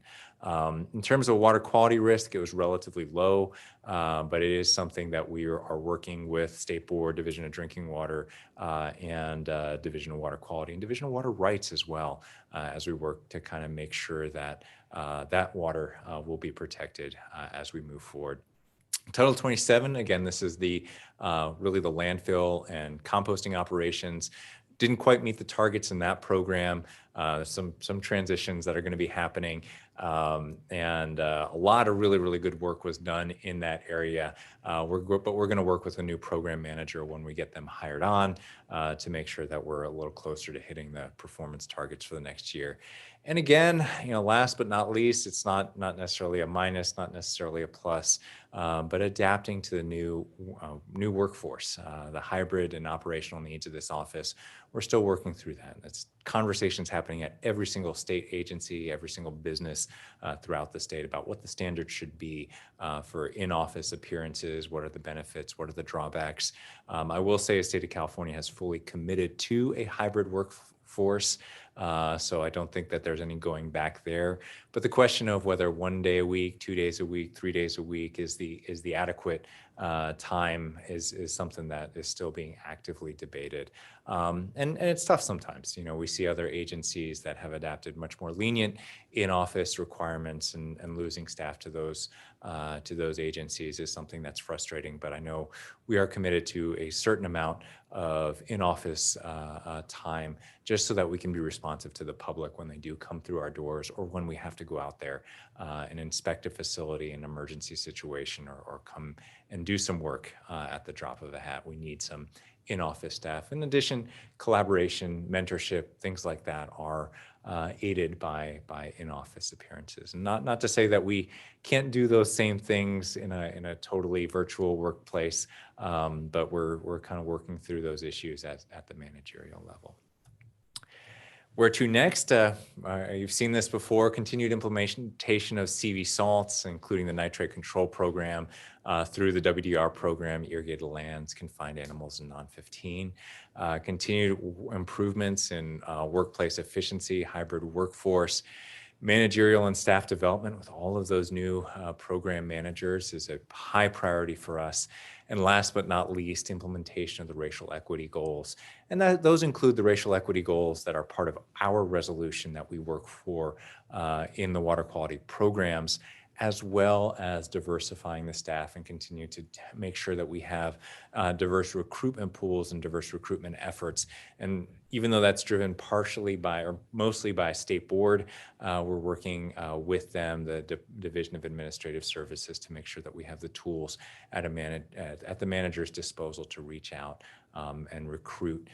In terms of water quality risk, it was relatively low, but it is something that we are working with State Board, Division of Drinking Water, and Division of Water Quality and Division of Water Rights as well, as we work to kind of make sure that that water will be protected as we move forward. Title 27, again, this is the really the landfill and composting operations. Didn't quite meet the targets in that program. Some transitions that are going to be happening, and a lot of really good work was done in that area. But we're going to work with a new program manager when we get them hired on to make sure that we're a little closer to hitting the performance targets for the next year. And again, last but not least, it's not necessarily a minus, not necessarily a plus, but adapting to the new workforce, the hybrid and operational needs of this office. We're still working through that. That's conversations happening at every single state agency, every single business throughout the state about what the standards should be for in-office appearances, what are the benefits, what are the drawbacks. I will say the state of California has fully committed to a hybrid workforce workforce. So I don't think that there's any going back there. But the question of whether 1 day a week, 2 days a week, 3 days a week is the adequate time is something that is still being actively debated. And it's tough sometimes. You know, we see other agencies that have adapted much more lenient in-office requirements, and losing staff to those agencies is something that's frustrating. But I know we are committed to a certain amount of in-office time, just so that we can be responsive to the public when they do come through our doors, or when we have to go out there and inspect a facility in an emergency situation, or come and do some work at the drop of a hat. We need some in-office staff. In addition, collaboration, mentorship, things like that are aided by in-office appearances. And not to say that we can't do those same things in a totally virtual workplace, but we're kind of working through those issues at the managerial level. Where to next? You've seen this before, continued implementation of CV salts, including the nitrate control program through the WDR program, irrigated lands, confined animals, and non-15. Continued improvements in workplace efficiency, hybrid workforce, managerial and staff development with all of those new program managers is a high priority for us. And last but not least, implementation of the racial equity goals. And those include the racial equity goals that are part of our resolution that we work for in the water quality programs, as well as diversifying the staff and continue to make sure that we have diverse recruitment pools and diverse recruitment efforts. And even though that's driven partially by, or mostly by State Board, we're working with them, the Division of Administrative Services, to make sure that we have the tools at the manager's disposal to reach out and recruit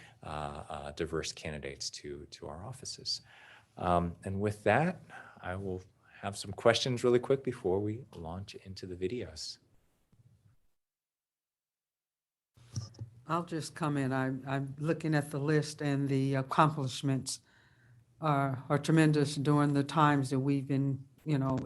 diverse candidates to our offices. And with that, I will have some questions really quick before we launch into the videos. I'll just comment. I'm looking at the list, and the accomplishments are tremendous during the times that we've been,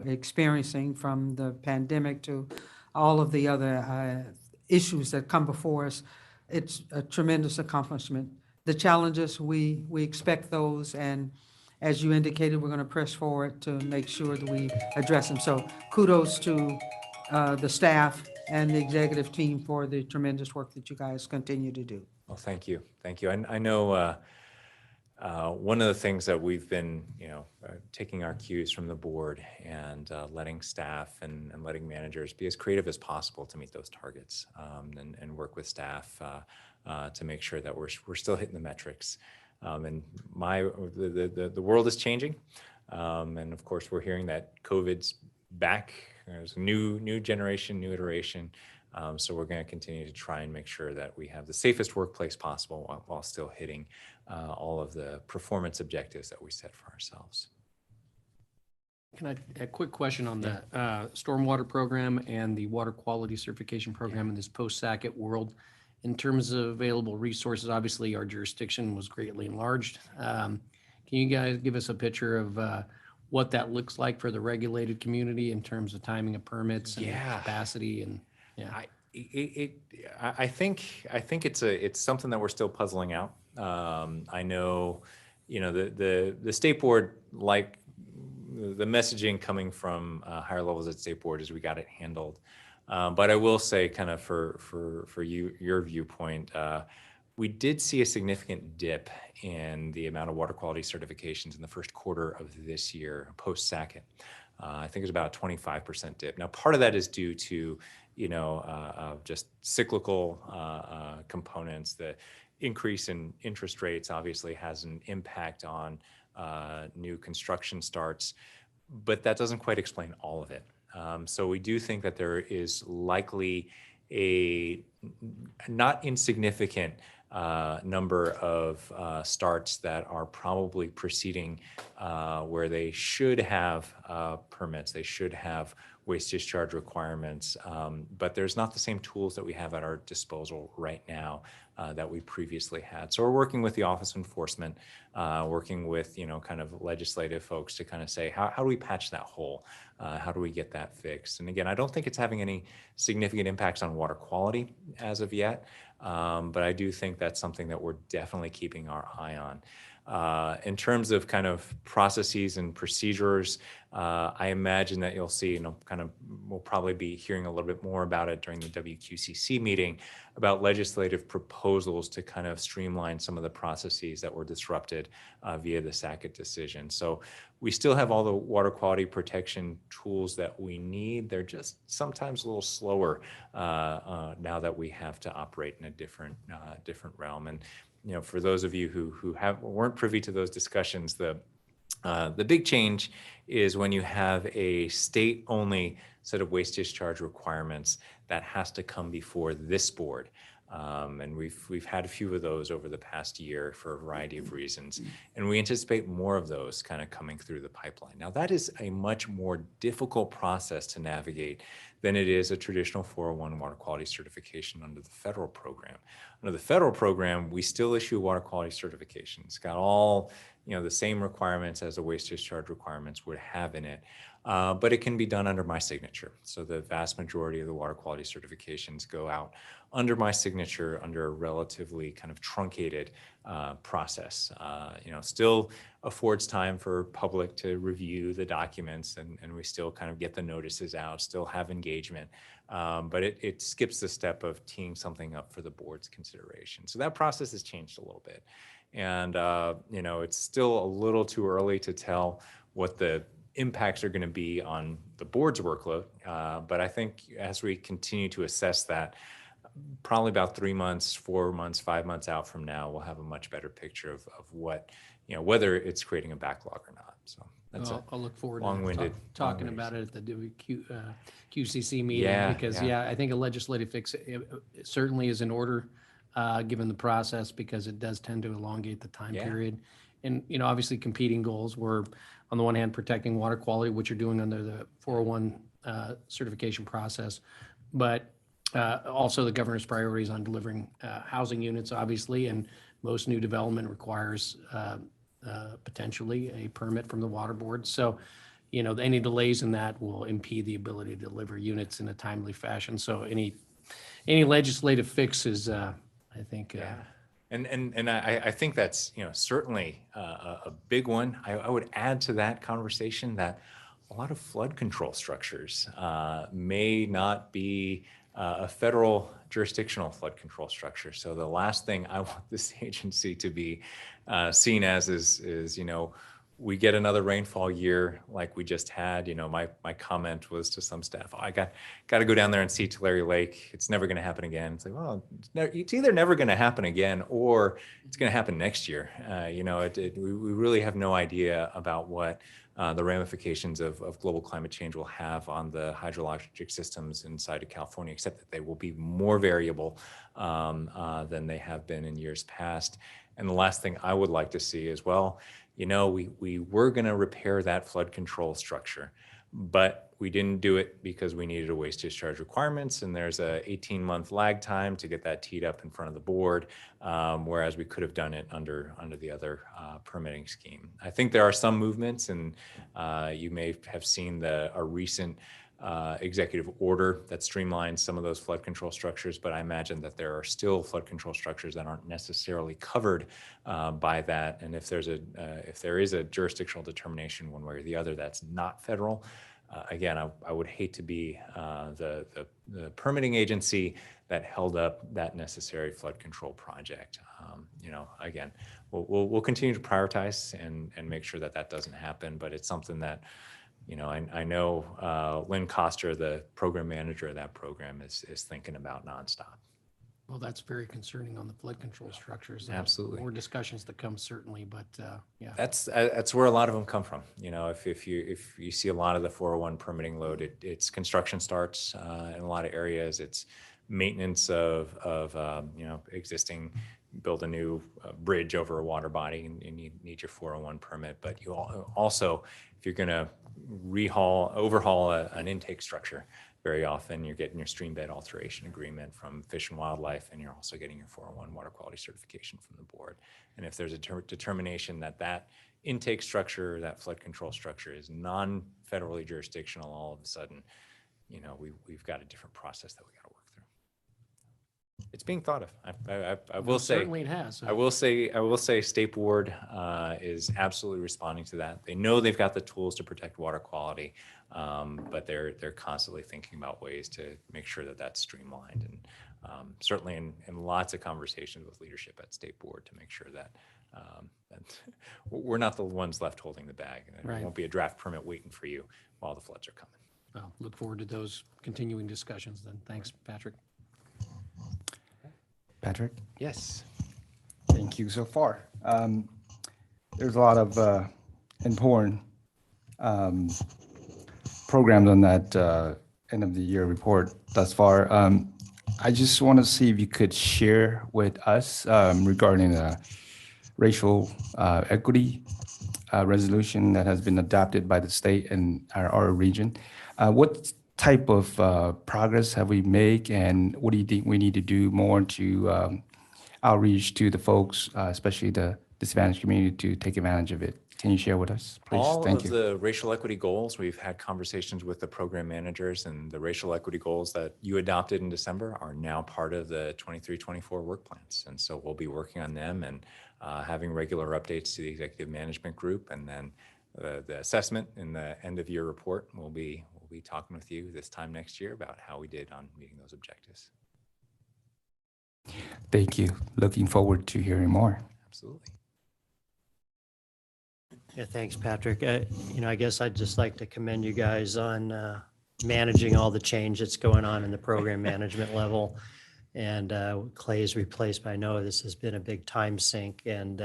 experiencing, from the pandemic to all of the other issues that come before us. It's a tremendous accomplishment. The challenges, we expect those, and as you indicated, we're going to press forward to make sure that we address them. So kudos to the staff and the executive team for the tremendous work that you guys continue to do. Well, thank you. Thank you. I know one of the things that we've been, taking our cues from the board and letting staff and letting managers be as creative as possible to meet those targets, and work with staff to make sure that we're still hitting the metrics. And the world is changing, and of course we're hearing that COVID's back. There's a new generation, new iteration. So we're going to continue to try and make sure that we have the safest workplace possible while still hitting all of the performance objectives that we set for ourselves. A quick question on the stormwater program and the water quality certification program in this post-SACIT world. In terms of available resources, obviously our jurisdiction was greatly enlarged. Can you guys give us a picture of what that looks like for the regulated community in terms of timing of permits and capacity? And I think it's something that we're still puzzling out. I know, the State Board, like the messaging coming from higher levels at State Board, is we got it handled. But I will say, kind of for your viewpoint, we did see a significant dip in the amount of water quality certifications in the first quarter of this year, post-SACIT. I think it's about a 25% dip. Now, part of that is due to, just cyclical components. The increase in interest rates obviously has an impact on new construction starts, but that doesn't quite explain all of it. So we do think that there is likely a not insignificant number of starts that are probably proceeding where they should have permits, they should have waste discharge requirements, but there's not the same tools that we have at our disposal right now that we previously had. So we're working with the Office of Enforcement, working with, kind of legislative folks to kind of say, how do we patch that hole? How do we get that fixed? And again, I don't think it's having any significant impacts on water quality as of yet, but I do think that's something that we're definitely keeping our eye on. In terms of kind of processes and procedures, I imagine that you'll see, we'll probably be hearing a little bit more about it during the WQCC meeting about legislative proposals to kind of streamline some of the processes that were disrupted via the Sackett decision. So we still have all the water quality protection tools that we need. They're just sometimes a little slower now that we have to operate in a different realm. And for those of you who weren't privy to those discussions, the big change is when you have a state-only set of waste discharge requirements that has to come before this board. And we've had a few of those over the past year for a variety of reasons, and we anticipate more of those kind of coming through the pipeline. Now, that is a much more difficult process to navigate than it is a traditional 401 water quality certification under the federal program. Under the federal program, we still issue water quality certification. It's got all the same requirements as the waste discharge requirements would have in it, but it can be done under my signature. So the vast majority of the water quality certifications go out under my signature under a relatively kind of truncated process. Still affords time for public to review the documents, and we still kind of get the notices out, still have engagement, but it skips the step of teeing something up for the board's consideration. So that process has changed a little bit. And, it's still a little too early to tell what the impacts are going to be on the board's workload. But I think as we continue to assess that, probably about 3 months, 4 months, 5 months out from now, we'll have a much better picture of what, whether it's creating a backlog or not. So that's I'll look forward long-winded to talking about it at the QCC meeting, because I think a legislative fix it certainly is in order, given the process, because it does tend to elongate the time period. And, obviously competing goals were, on the one hand, protecting water quality, which you're doing under the 401 certification process, but also the governor's priorities on delivering housing units, obviously, and most new development requires potentially a permit from the water board. So, any delays in that will impede the ability to deliver units in a timely fashion. So any legislative fix is, I think. And I think that's certainly a big one. I would add to that conversation that a lot of flood control structures may not be a federal jurisdictional flood control structure. So the last thing I want this agency to be seen as is we get another rainfall year like we just had. My comment was to some staff, I got to go down there and see Tulare Lake. It's never going to happen again. It's like, well, it's either never going to happen again or it's going to happen next year. We really have no idea about what the ramifications of global climate change will have on the hydrologic systems inside of California, except that they will be more variable than they have been in years past. And the last thing I would like to see as well, we were going to repair that flood control structure, but we didn't do it because we needed a waste discharge requirements, and there's a 18-month lag time to get that teed up in front of the board, whereas we could have done it under the other permitting scheme. I think there are some movements, and you may have seen a recent executive order that streamlines some of those flood control structures, but I imagine that there are still flood control structures that aren't necessarily covered by that. And if there is a jurisdictional determination one way or the other that's not federal, again, I would hate to be the permitting agency that held up that necessary flood control project. Again, we'll continue to prioritize and make sure that doesn't happen, but it's something that I know Lynn Koster, the program manager of that program, is thinking about nonstop. Well, that's very concerning on the flood control structures. Absolutely. More discussions to come, certainly, but yeah. That's where a lot of them come from. If you see a lot of the 401 permitting load, it's construction starts in a lot of areas. It's maintenance of existing, build a new bridge over a water body, and you need your 401 permit. But you also, if you're going to overhaul an intake structure, very often you're getting your stream bed alteration agreement from Fish and Wildlife, and you're also getting your 401 water quality certification from the board. And if there's a determination that intake structure, that flood control structure is non-federally jurisdictional, all of a sudden, we've got a different process that we got to work through. It's being thought of. I will say. Certainly it has. I will say State Board is absolutely responding to that. They know they've got the tools to protect water quality, but they're constantly thinking about ways to make sure that that's streamlined, and certainly in lots of conversations with leadership at State Board to make sure that that we're not the ones left holding the bag. And there Right. won't be a draft permit waiting for you while the floods are coming. Well, look forward to those continuing discussions then. Thanks, Patrick. Patrick, Yes. thank you so far. There's a lot of important programs on that end of the year report thus far. I just want to see if you could share with us regarding the racial equity resolution that has been adopted by the state and our region. What type of progress have we made, and what do you think we need to do more to outreach to the folks, especially the disadvantaged community, to take advantage of it? Can you share with us, please? All Thank of you. the racial equity goals, we've had conversations with the program managers, and the racial equity goals that you adopted in December are now part of the 23-24 work plans. And so we'll be working on them and having regular updates to the executive management group. And then the assessment in the end of year report, we'll be talking with you this time next year about how we did on meeting those objectives. Thank you. Looking forward to hearing more. Absolutely. Yeah, thanks, Patrick. I guess I'd just like to commend you guys on managing all the change that's going on in the program management level. And Clay's replaced by Noah. This has been a big time sink, and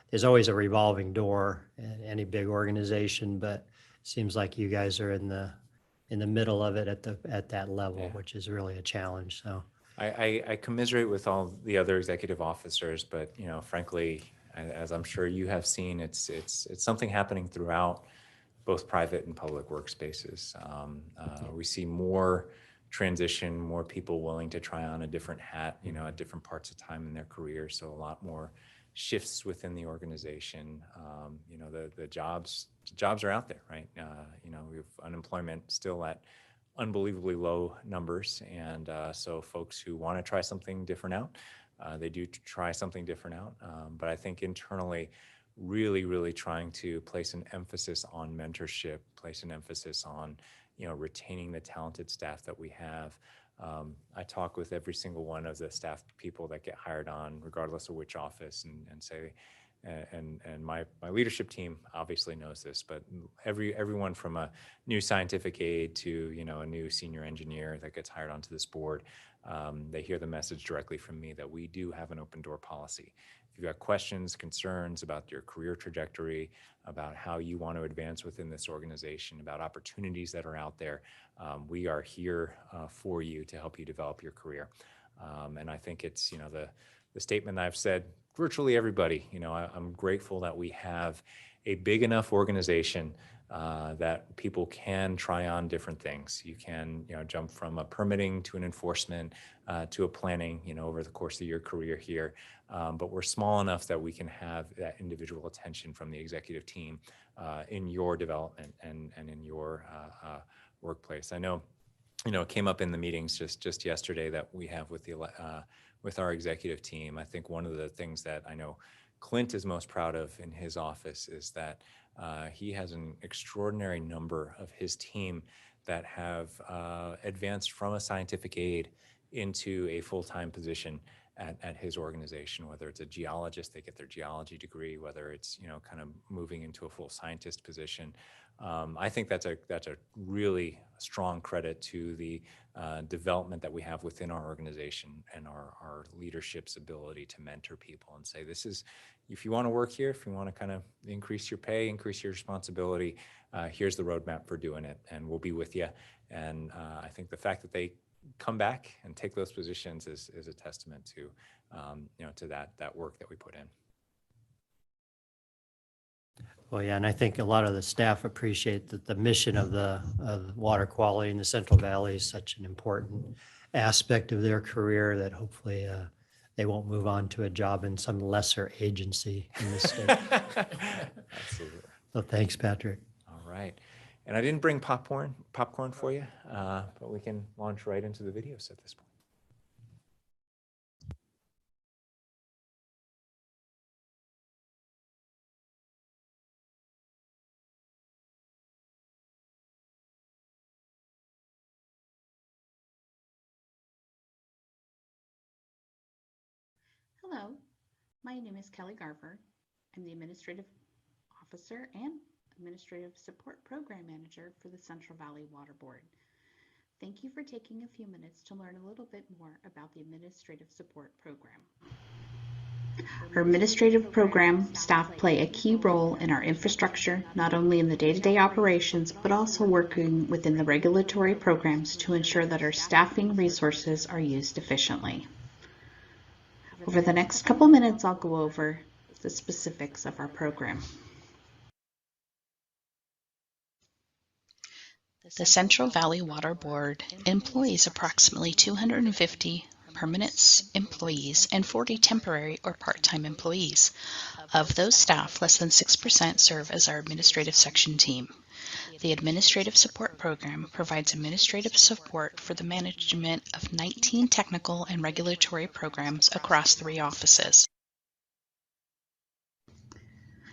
there's always a revolving door in any big organization, but it seems like you guys are in the middle of it at that level, which is really a challenge. So I commiserate with all the other executive officers, but frankly, as I'm sure you have seen, it's something happening throughout both private and public workspaces. We see more transition, more people willing to try on a different hat, at different parts of time in their career. So a lot more shifts within the organization. The jobs are out there, right? We have unemployment still at unbelievably low numbers. And so folks who want to try something different out, they do try something different out. But I think internally, really trying to place an emphasis on mentorship, place an emphasis on, retaining the talented staff that we have. I talk with every single one of the staff people that get hired on, regardless of which office, and say, and my leadership team obviously knows this, but everyone from a new scientific aide to a new senior engineer that gets hired onto this board, they hear the message directly from me that we do have an open door policy. If you've got questions, concerns about your career trajectory, about how you want to advance within this organization, about opportunities that are out there, we are here for you to help you develop your career. And I think it's the statement I've said virtually everybody. I'm grateful that we have a big enough organization that people can try on different things. You can jump from a permitting to an enforcement to a planning over the course of your career here. But we're small enough that we can have that individual attention from the executive team in your development and in your workplace. I know it came up in the meetings just yesterday that we have with our executive team. I think one of the things that I know Clint is most proud of in his office is that he has an extraordinary number of his team that have advanced from a scientific aide into a full-time position at his organization, whether it's a geologist, they get their geology degree, whether it's, kind of moving into a full scientist position. I think that's a really strong credit to the development that we have within our organization and our leadership's ability to mentor people and say, this is, if you want to work here, if you want to kind of increase your pay, increase your responsibility, here's the roadmap for doing it, and we'll be with you. And I think the fact that they come back and take those positions is a testament to, to that work that we put in. Well, yeah, and I think a lot of the staff appreciate that the mission of water quality in the Central Valley is such an important aspect of their career that hopefully they won't move on to a job in some lesser agency in the state. Absolutely. So thanks, Patrick. All right. And I didn't bring popcorn for you, but we can launch right into the videos at this point. Hello, my name is Kelly Garver. I'm the Administrative Officer and Administrative Support Program Manager for the Central Valley Water Board. Thank you for taking a few minutes to learn a little bit more about the Administrative Support Program. Our administrative program staff play a key role in our infrastructure, not only in the day-to-day operations, but also working within the regulatory programs to ensure that our staffing resources are used efficiently. Over the next couple minutes, I'll go over the specifics of our program. The Central Valley Water Board employs approximately 250 permanent employees and 40 temporary or part-time employees. Of those staff, less than 6% serve as our administrative section team. The Administrative Support Program provides administrative support for the management of 19 technical and regulatory programs across 3 offices.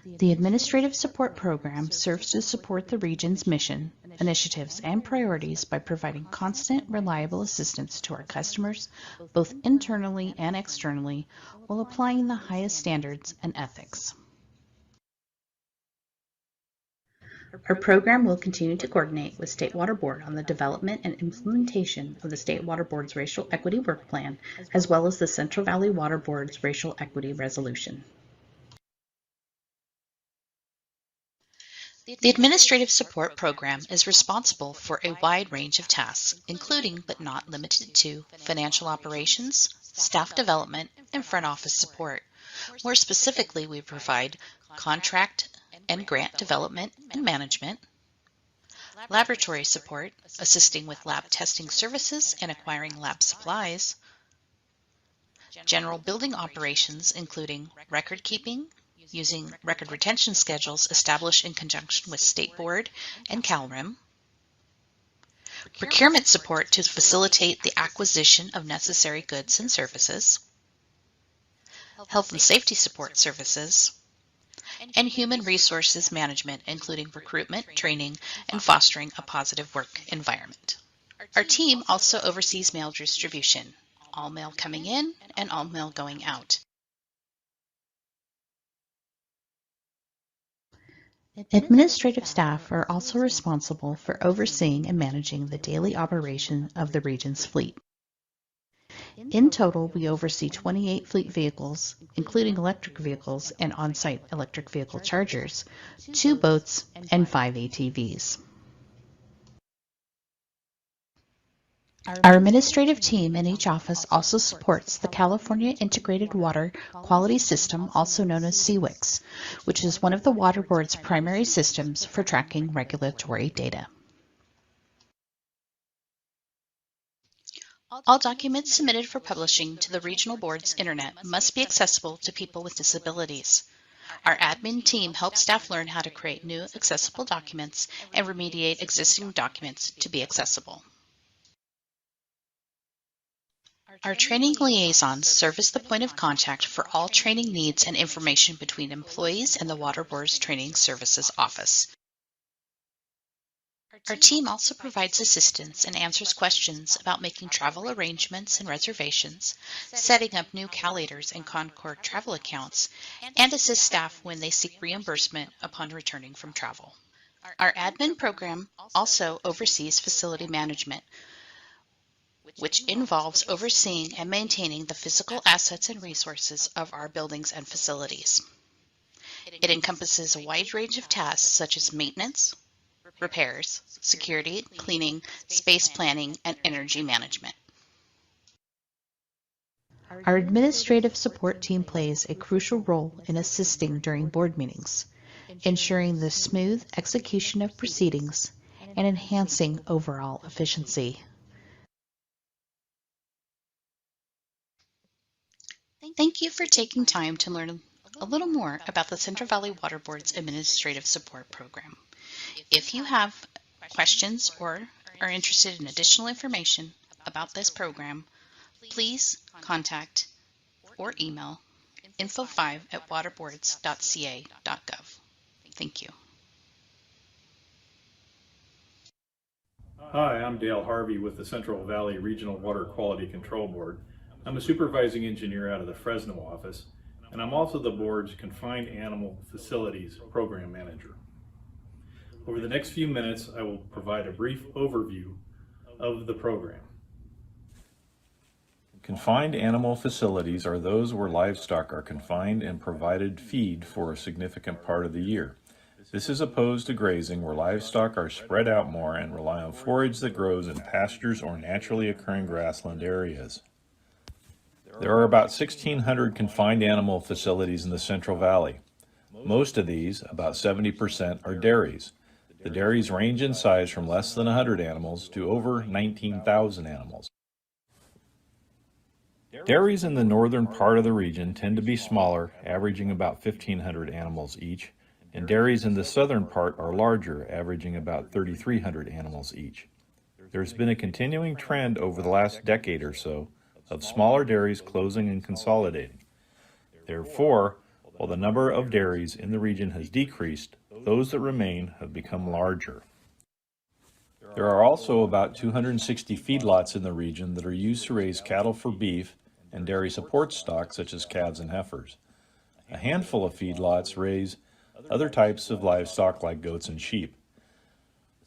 The Administrative Support Program serves to support the region's mission, initiatives, and priorities by providing constant, reliable assistance to our customers, both internally and externally, while applying the highest standards and ethics. Our program will continue to coordinate with State Water Board on the development and implementation of the State Water Board's Racial Equity Work Plan, as well as the Central Valley Water Board's Racial Equity Resolution. The Administrative Support Program is responsible for a wide range of tasks, including but not limited to financial operations, staff development, and front office support. More specifically, we provide contract and grant development and management, laboratory support, assisting with lab testing services and acquiring lab supplies, general building operations, including record keeping, using record retention schedules established in conjunction with State Board and CalRIM, procurement support to facilitate the acquisition of necessary goods and services, health and safety support services, and human resources management, including recruitment, training, and fostering a positive work environment. Our team also oversees mail distribution, all mail coming in and all mail going out. Administrative staff are also responsible for overseeing and managing the daily operation of the region's fleet. In total, we oversee 28 fleet vehicles, including electric vehicles and on-site electric vehicle chargers, 2 boats, and 5 ATVs. Our administrative team in each office also supports the California Integrated Water Quality System, also known as CWIX, which is one of the Water Board's primary systems for tracking regulatory data. All documents submitted for publishing to the Regional Board's Internet must be accessible to people with disabilities. Our admin team helps staff learn how to create new accessible documents and remediate existing documents to be accessible. Our training liaisons serve as the point of contact for all training needs and information between employees and the Water Board's Training Services Office. Our team also provides assistance and answers questions about making travel arrangements and reservations, setting up new CalAiders and Concord travel accounts, and assist staff when they seek reimbursement upon returning from travel. Our admin program also oversees facility management, which involves overseeing and maintaining the physical assets and resources of our buildings and facilities. It encompasses a wide range of tasks such as maintenance, repairs, security, cleaning, space planning, and energy management. Our administrative support team plays a crucial role in assisting during board meetings, ensuring the smooth execution of proceedings and enhancing overall efficiency. Thank you for taking time to learn a little more about the Central Valley Water Board's Administrative Support Program. If you have questions or are interested in additional information about this program, please contact or email info5@waterboards.ca.gov. Thank you. Hi, I'm Dale Harvey with the Central Valley Regional Water Quality Control Board. I'm a supervising engineer out of the Fresno office, and I'm also the board's Confined Animal Facilities Program Manager. Over the next few minutes, I will provide a brief overview of the program. Confined animal facilities are those where livestock are confined and provided feed for a significant part of the year. This is opposed to grazing, where livestock are spread out more and rely on forage that grows in pastures or naturally occurring grassland areas. There are about 1,600 confined animal facilities in the Central Valley. Most of these, about 70%, are dairies. The dairies range in size from less than 100 animals to over 19,000 animals. Dairies in the northern part of the region tend to be smaller, averaging about 1,500 animals each, and dairies in the southern part are larger, averaging about 3,300 animals each. There's been a continuing trend over the last decade or so of smaller dairies closing and consolidating. Therefore, while the number of dairies in the region has decreased, those that remain have become larger. There are also about 260 feedlots in the region that are used to raise cattle for beef and dairy support stock such as calves and heifers. A handful of feedlots raise other types of livestock like goats and sheep.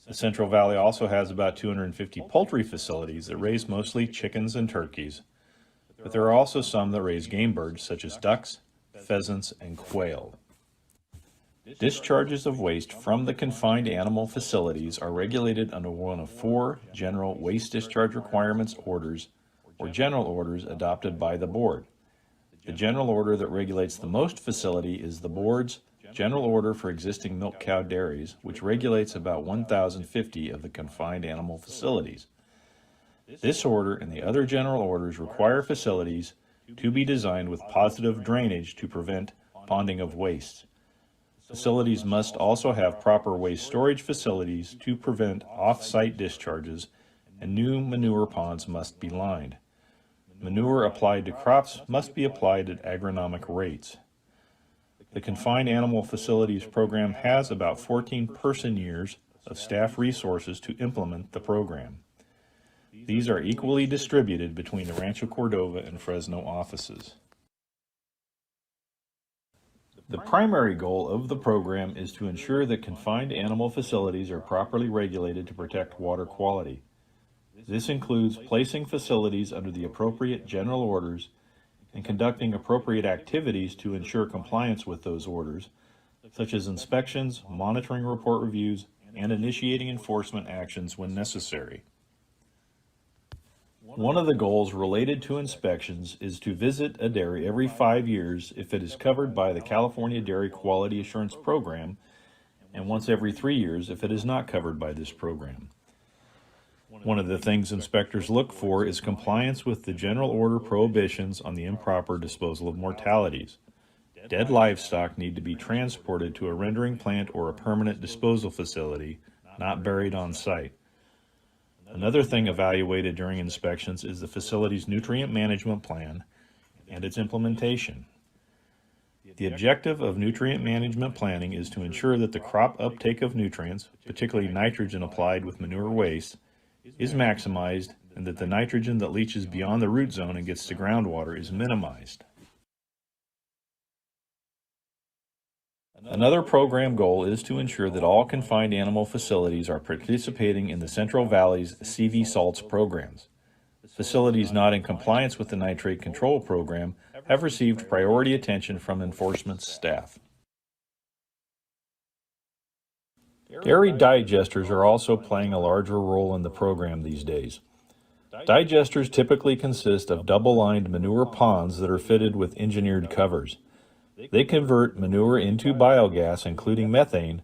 The Central Valley also has about 250 poultry facilities that raise mostly chickens and turkeys, but there are also some that raise game birds such as ducks, pheasants, and quail. Discharges of waste from the confined animal facilities are regulated under one of 4 general waste discharge requirements orders, or general orders, adopted by the board. The general order that regulates the most facility is the board's General Order for Existing Milk Cow Dairies, which regulates about 1,050 of the confined animal facilities. This order and the other general orders require facilities to be designed with positive drainage to prevent ponding of waste. Facilities must also have proper waste storage facilities to prevent off-site discharges, and new manure ponds must be lined. Manure applied to crops must be applied at agronomic rates. The Confined Animal Facilities Program has about 14 person-years of staff resources to implement the program. These are equally distributed between the Rancho Cordova and Fresno offices. The primary goal of the program is to ensure that confined animal facilities are properly regulated to protect water quality. This includes placing facilities under the appropriate general orders and conducting appropriate activities to ensure compliance with those orders, such as inspections, monitoring report reviews, and initiating enforcement actions when necessary. One of the goals related to inspections is to visit a dairy every 5 years if it is covered by the California Dairy Quality Assurance Program, and once every 3 years if it is not covered by this program. One of the things inspectors look for is compliance with the general order prohibitions on the improper disposal of mortalities. Dead livestock need to be transported to a rendering plant or a permanent disposal facility, not buried on site. Another thing evaluated during inspections is the facility's nutrient management plan and its implementation. The objective of nutrient management planning is to ensure that the crop uptake of nutrients, particularly nitrogen applied with manure waste, is maximized and that the nitrogen that leaches beyond the root zone and gets to groundwater is minimized. Another program goal is to ensure that all confined animal facilities are participating in the Central Valley's CV salts programs. Facilities not in compliance with the nitrate control program have received priority attention from enforcement staff. Dairy digesters are also playing a larger role in the program these days. Digesters typically consist of double-lined manure ponds that are fitted with engineered covers. They convert manure into biogas, including methane,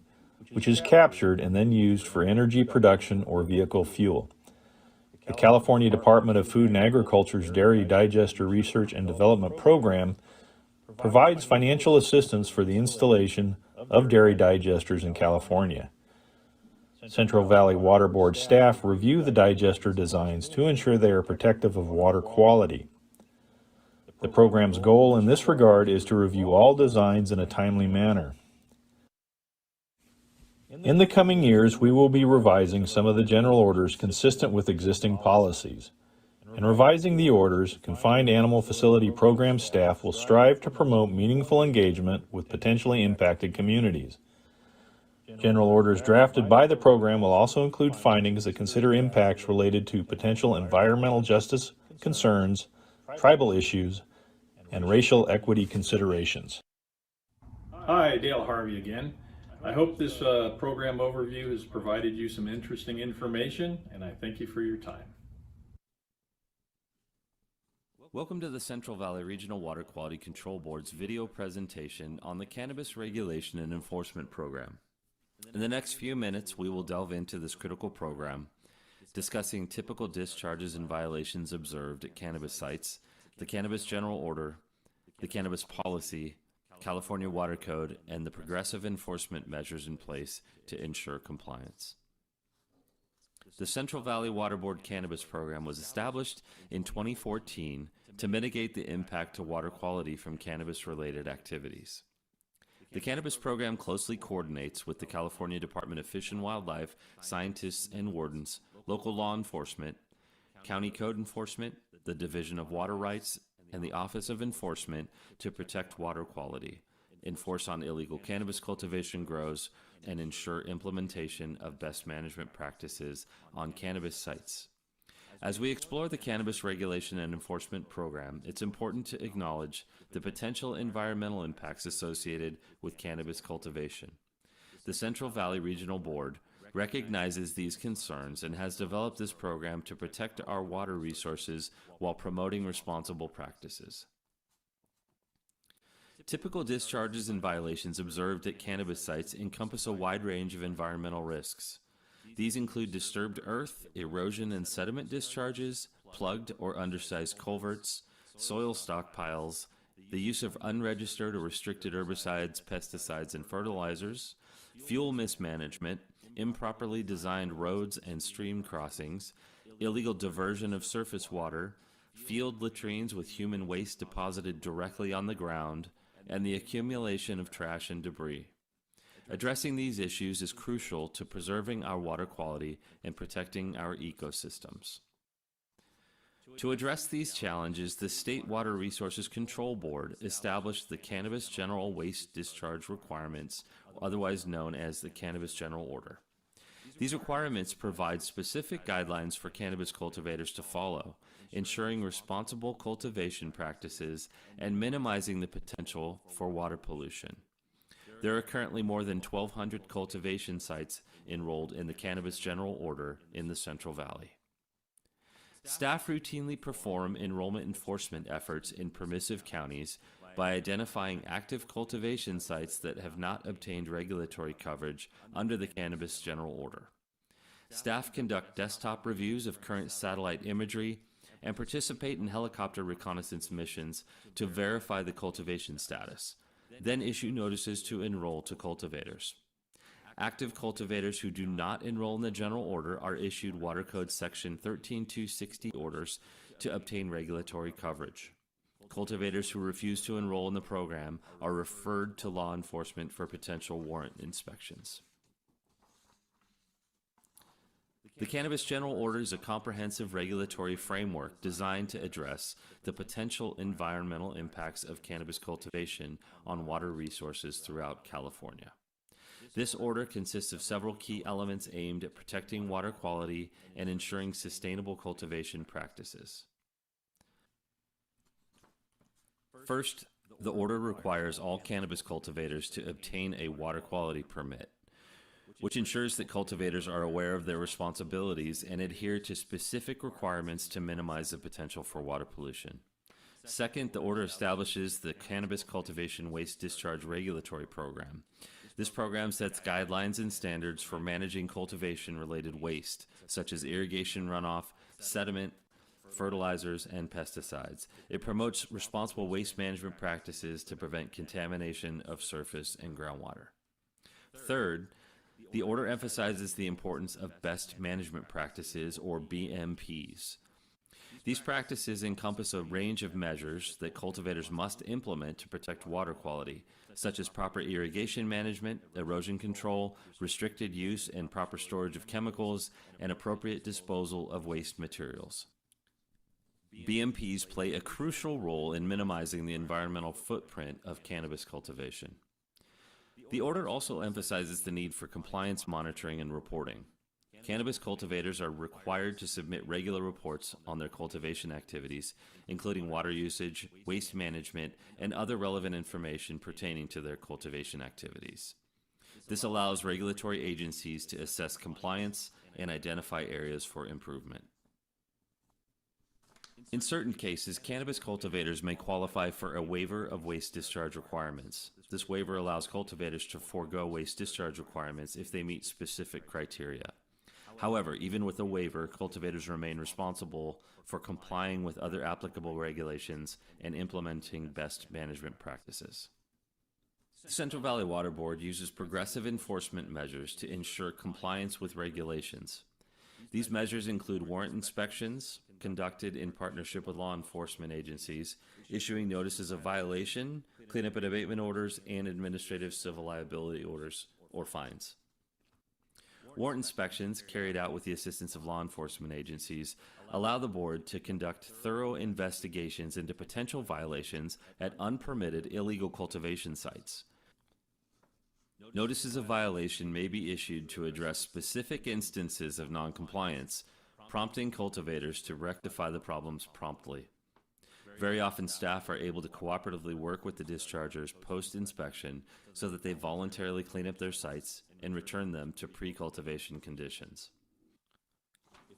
which is captured and then used for energy production or vehicle fuel. The California Department of Food and Agriculture's Dairy Digester Research and Development Program provides financial assistance for the installation of dairy digesters in California. Central Valley Water Board staff review the digester designs to ensure they are protective of water quality. The program's goal in this regard is to review all designs in a timely manner. In the coming years, we will be revising some of the general orders consistent with existing policies. In revising the orders, confined animal facility program staff will strive to promote meaningful engagement with potentially impacted communities. General orders drafted by the program will also include findings that consider impacts related to potential environmental justice concerns, tribal issues, and racial equity considerations. Hi, Dale Harvey again. I hope this program overview has provided you some interesting information, and I thank you for your time. Welcome to the Central Valley Regional Water Quality Control Board's video presentation on the Cannabis Regulation and Enforcement Program. In the next few minutes, we will delve into this critical program, discussing typical discharges and violations observed at cannabis sites, the Cannabis General Order, the Cannabis Policy, California Water Code, and the progressive enforcement measures in place to ensure compliance. The Central Valley Water Board Cannabis Program was established in 2014 to mitigate the impact to water quality from cannabis-related activities. The Cannabis Program closely coordinates with the California Department of Fish and Wildlife, scientists and wardens, local law enforcement, county code enforcement, the Division of Water Rights, and the Office of Enforcement to protect water quality, enforce on illegal cannabis cultivation grows, and ensure implementation of best management practices on cannabis sites. As we explore the Cannabis Regulation and Enforcement Program, it's important to acknowledge the potential environmental impacts associated with cannabis cultivation. The Central Valley Regional Board recognizes these concerns and has developed this program to protect our water resources while promoting responsible practices. Typical discharges and violations observed at cannabis sites encompass a wide range of environmental risks. These include disturbed earth, erosion and sediment discharges, plugged or undersized culverts, soil stockpiles, the use of unregistered or restricted herbicides, pesticides, and fertilizers, fuel mismanagement, improperly designed roads and stream crossings, illegal diversion of surface water, field latrines with human waste deposited directly on the ground, and the accumulation of trash and debris. Addressing these issues is crucial to preserving our water quality and protecting our ecosystems. To address these challenges, the State Water Resources Control Board established the Cannabis General Waste Discharge Requirements, otherwise known as the Cannabis General Order. These requirements provide specific guidelines for cannabis cultivators to follow, ensuring responsible cultivation practices and minimizing the potential for water pollution. There are currently more than 1,200 cultivation sites enrolled in the Cannabis General Order in the Central Valley. Staff routinely perform enrollment enforcement efforts in permissive counties by identifying active cultivation sites that have not obtained regulatory coverage under the Cannabis General Order. Staff conduct desktop reviews of current satellite imagery and participate in helicopter reconnaissance missions to verify the cultivation status, then issue notices to enroll to cultivators. Active cultivators who do not enroll in the General Order are issued Water Code Section 13260 orders to obtain regulatory coverage. Cultivators who refuse to enroll in the program are referred to law enforcement for potential warrant inspections. The Cannabis General Order is a comprehensive regulatory framework designed to address the potential environmental impacts of cannabis cultivation on water resources throughout California. This order consists of several key elements aimed at protecting water quality and ensuring sustainable cultivation practices. First, the order requires all cannabis cultivators to obtain a water quality permit, which ensures that cultivators are aware of their responsibilities and adhere to specific requirements to minimize the potential for water pollution. Second, the order establishes the Cannabis Cultivation Waste Discharge Regulatory Program. This program sets guidelines and standards for managing cultivation-related waste, such as irrigation runoff, sediment, fertilizers, and pesticides. It promotes responsible waste management practices to prevent contamination of surface and groundwater. Third, the order emphasizes the importance of best management practices, or BMPs. These practices encompass a range of measures that cultivators must implement to protect water quality, such as proper irrigation management, erosion control, restricted use and proper storage of chemicals, and appropriate disposal of waste materials. BMPs play a crucial role in minimizing the environmental footprint of cannabis cultivation. The order also emphasizes the need for compliance monitoring and reporting. Cannabis cultivators are required to submit regular reports on their cultivation activities, including water usage, waste management, and other relevant information pertaining to their cultivation activities. This allows regulatory agencies to assess compliance and identify areas for improvement. In certain cases, cannabis cultivators may qualify for a waiver of waste discharge requirements. This waiver allows cultivators to forego waste discharge requirements if they meet specific criteria. However, even with a waiver, cultivators remain responsible for complying with other applicable regulations and implementing best management practices. The Central Valley Water Board uses progressive enforcement measures to ensure compliance with regulations. These measures include warrant inspections conducted in partnership with law enforcement agencies, issuing notices of violation, cleanup and abatement orders, and administrative civil liability orders or fines. Warrant inspections carried out with the assistance of law enforcement agencies allow the board to conduct thorough investigations into potential violations at unpermitted illegal cultivation sites. Notices of violation may be issued to address specific instances of noncompliance, prompting cultivators to rectify the problems promptly. Very often, staff are able to cooperatively work with the dischargers post-inspection so that they voluntarily clean up their sites and return them to pre-cultivation conditions.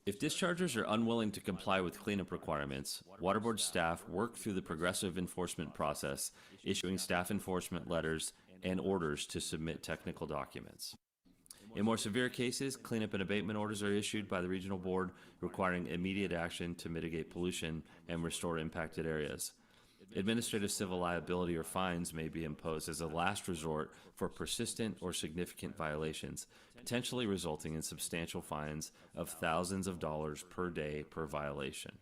If dischargers are unwilling to comply with cleanup requirements, Water Board staff work through the progressive enforcement process, issuing staff enforcement letters and orders to submit technical documents. In more severe cases, cleanup and abatement orders are issued by the Regional Board requiring immediate action to mitigate pollution and restore impacted areas. Administrative civil liability or fines may be imposed as a last resort for persistent or significant violations, potentially resulting in substantial fines of thousands of dollars per day per violation.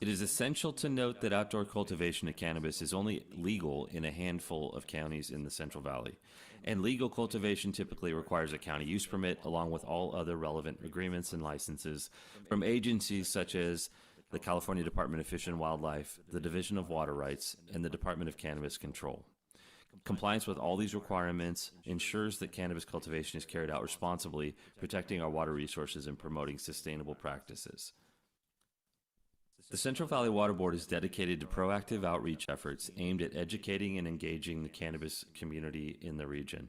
It is essential to note that outdoor cultivation of cannabis is only legal in a handful of counties in the Central Valley, and legal cultivation typically requires a county use permit along with all other relevant agreements and licenses from agencies such as the California Department of Fish and Wildlife, the Division of Water Rights, and the Department of Cannabis Control. Compliance with all these requirements ensures that cannabis cultivation is carried out responsibly, protecting our water resources and promoting sustainable practices. The Central Valley Water Board is dedicated to proactive outreach efforts aimed at educating and engaging the cannabis community in the region.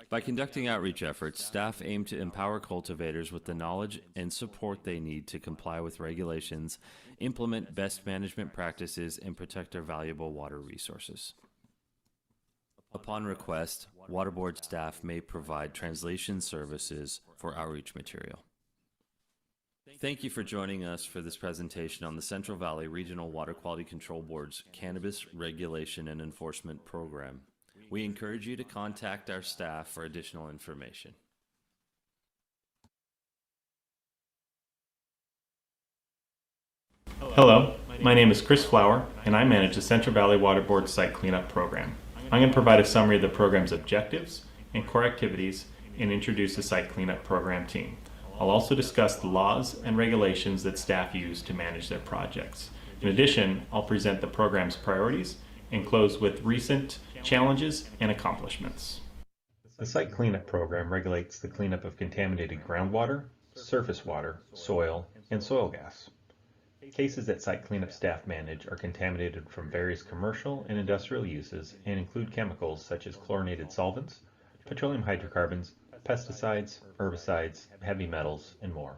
By conducting outreach efforts, staff aim to empower cultivators with the knowledge and support they need to comply with regulations, implement best management practices, and protect our valuable water resources. Upon request, Water Board staff may provide translation services for outreach material. Thank you for joining us for this presentation on the Central Valley Regional Water Quality Control Board's Cannabis Regulation and Enforcement Program. We encourage you to contact our staff for additional information. Hello, my name is Chris Flower, and I manage the Central Valley Water Board Site Cleanup Program. I'm going to provide a summary of the program's objectives and core activities and introduce the Site Cleanup Program team. I'll also discuss the laws and regulations that staff use to manage their projects. In addition, I'll present the program's priorities and close with recent challenges and accomplishments. The Site Cleanup Program regulates the cleanup of contaminated groundwater, surface water, soil, and soil gas. Cases that site cleanup staff manage are contaminated from various commercial and industrial uses and include chemicals such as chlorinated solvents, petroleum hydrocarbons, pesticides, herbicides, heavy metals, and more.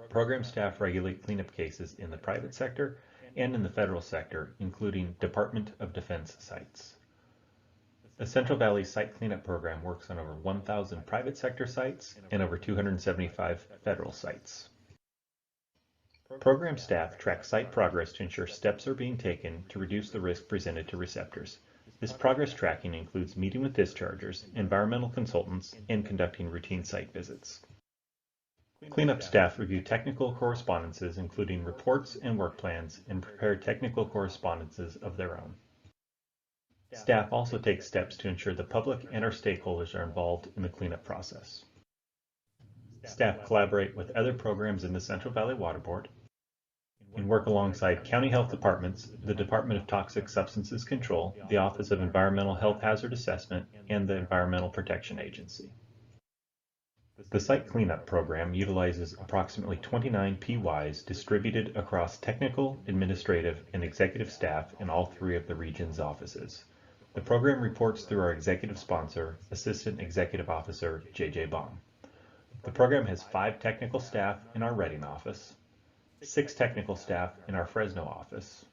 Program staff regulate cleanup cases in the private sector and in the federal sector, including Department of Defense sites. The Central Valley Site Cleanup Program works on over 1,000 private sector sites and over 275 federal sites. Program staff track site progress to ensure steps are being taken to reduce the risk presented to receptors. This progress tracking includes meeting with dischargers, environmental consultants, and conducting routine site visits. Cleanup staff review technical correspondences, including reports and work plans, and prepare technical correspondences of their own. Staff also takes steps to ensure the public and our stakeholders are involved in the cleanup process. Staff collaborate with other programs in the Central Valley Water Board and work alongside county health departments, the Department of Toxic Substances Control, the Office of Environmental Health Hazard Assessment, and the Environmental Protection Agency. The site cleanup program utilizes approximately 29 PYs distributed across technical, administrative, and executive staff in all 3 of the region's offices. The program reports through our executive sponsor, Assistant Executive Officer JJ Baum. The program has 5 technical staff in our Reading office, 6 technical staff in our Fresno office,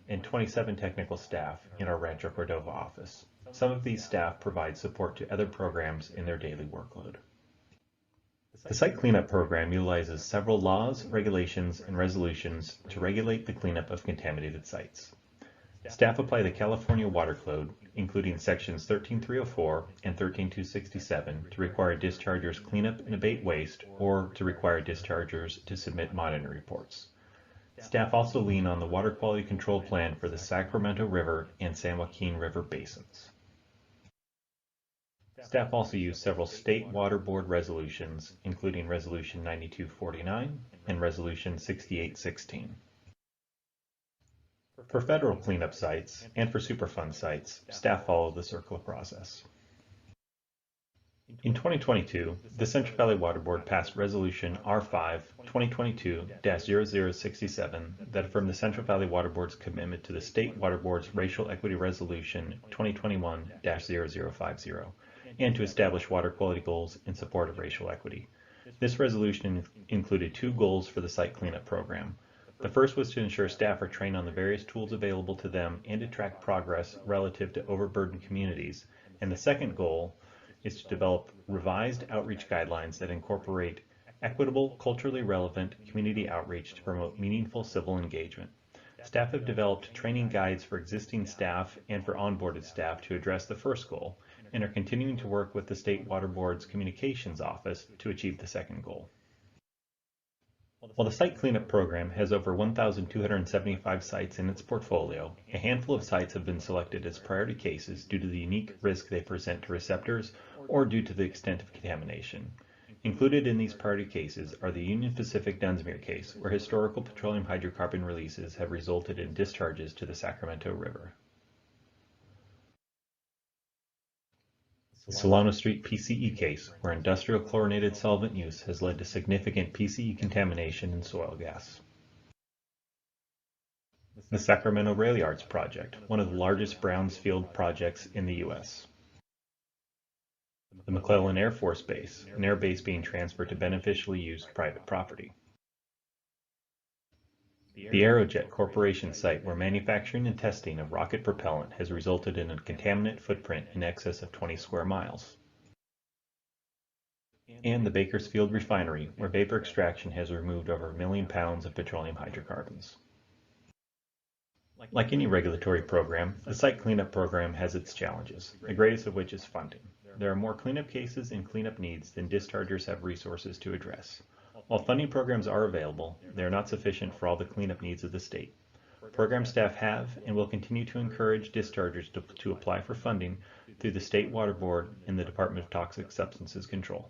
and 27 technical staff in our Rancho Cordova office. Some of these staff provide support to other programs in their daily workload. The site cleanup program utilizes several laws, regulations, and resolutions to regulate the cleanup of contaminated sites. Staff apply the California Water Code, including sections 13304 and 13267, to require dischargers clean up and abate waste, or to require dischargers to submit monitoring reports. Staff also lean on the Water Quality Control Plan for the Sacramento River and San Joaquin River basins. Staff also use several state water board resolutions, including Resolution 9249 and Resolution 6816. For federal cleanup sites and for Superfund sites, staff follow the CERCLA process. In 2022, the Central Valley Water Board passed Resolution R5 2022-0067 that affirmed the Central Valley Water Board's commitment to the State Water Board's Racial Equity Resolution 2021-0050 and to establish water quality goals in support of racial equity. This resolution included 2 goals for the site cleanup program. The first was to ensure staff are trained on the various tools available to them and to track progress relative to overburdened communities. And the second goal is to develop revised outreach guidelines that incorporate equitable, culturally relevant community outreach to promote meaningful civil engagement. Staff have developed training guides for existing staff and for onboarded staff to address the first goal, and are continuing to work with the State Water Board's Communications Office to achieve the second goal. While the site cleanup program has over 1,275 sites in its portfolio, a handful of sites have been selected as priority cases due to the unique risk they present to receptors or due to the extent of contamination. Included in these priority cases are the Union Pacific Dunsmuir case, where historical petroleum hydrocarbon releases have resulted in discharges to the Sacramento River. The Solano Street PCE case, where industrial chlorinated solvent use has led to significant PCE contamination in soil gas. The Sacramento Rail Yards project, one of the largest brownfield projects in the U.S. The McClellan Air Force Base, an air base being transferred to beneficially used private property. The Aerojet Corporation site, where manufacturing and testing of rocket propellant has resulted in a contaminant footprint in excess of 20 square miles. And the Bakersfield Refinery, where vapor extraction has removed over 1 million pounds of petroleum hydrocarbons. Like any regulatory program, the site cleanup program has its challenges, the greatest of which is funding. There are more cleanup cases and cleanup needs than dischargers have resources to address. While funding programs are available, they are not sufficient for all the cleanup needs of the state. Program staff have and will continue to encourage dischargers to apply for funding through the State Water Board and the Department of Toxic Substances Control.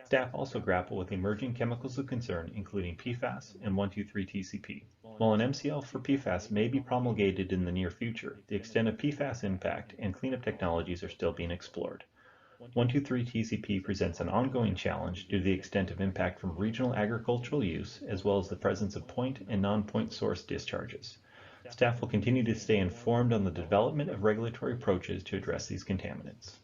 Staff also grapple with emerging chemicals of concern, including PFAS and 1,2,3-TCP. While an MCL for PFAS may be promulgated in the near future, the extent of PFAS impact and cleanup technologies are still being explored. 1,2,3-TCP presents an ongoing challenge due to the extent of impact from regional agricultural use, as well as the presence of point and non-point source discharges. Staff will continue to stay informed on the development of regulatory approaches to address these contaminants.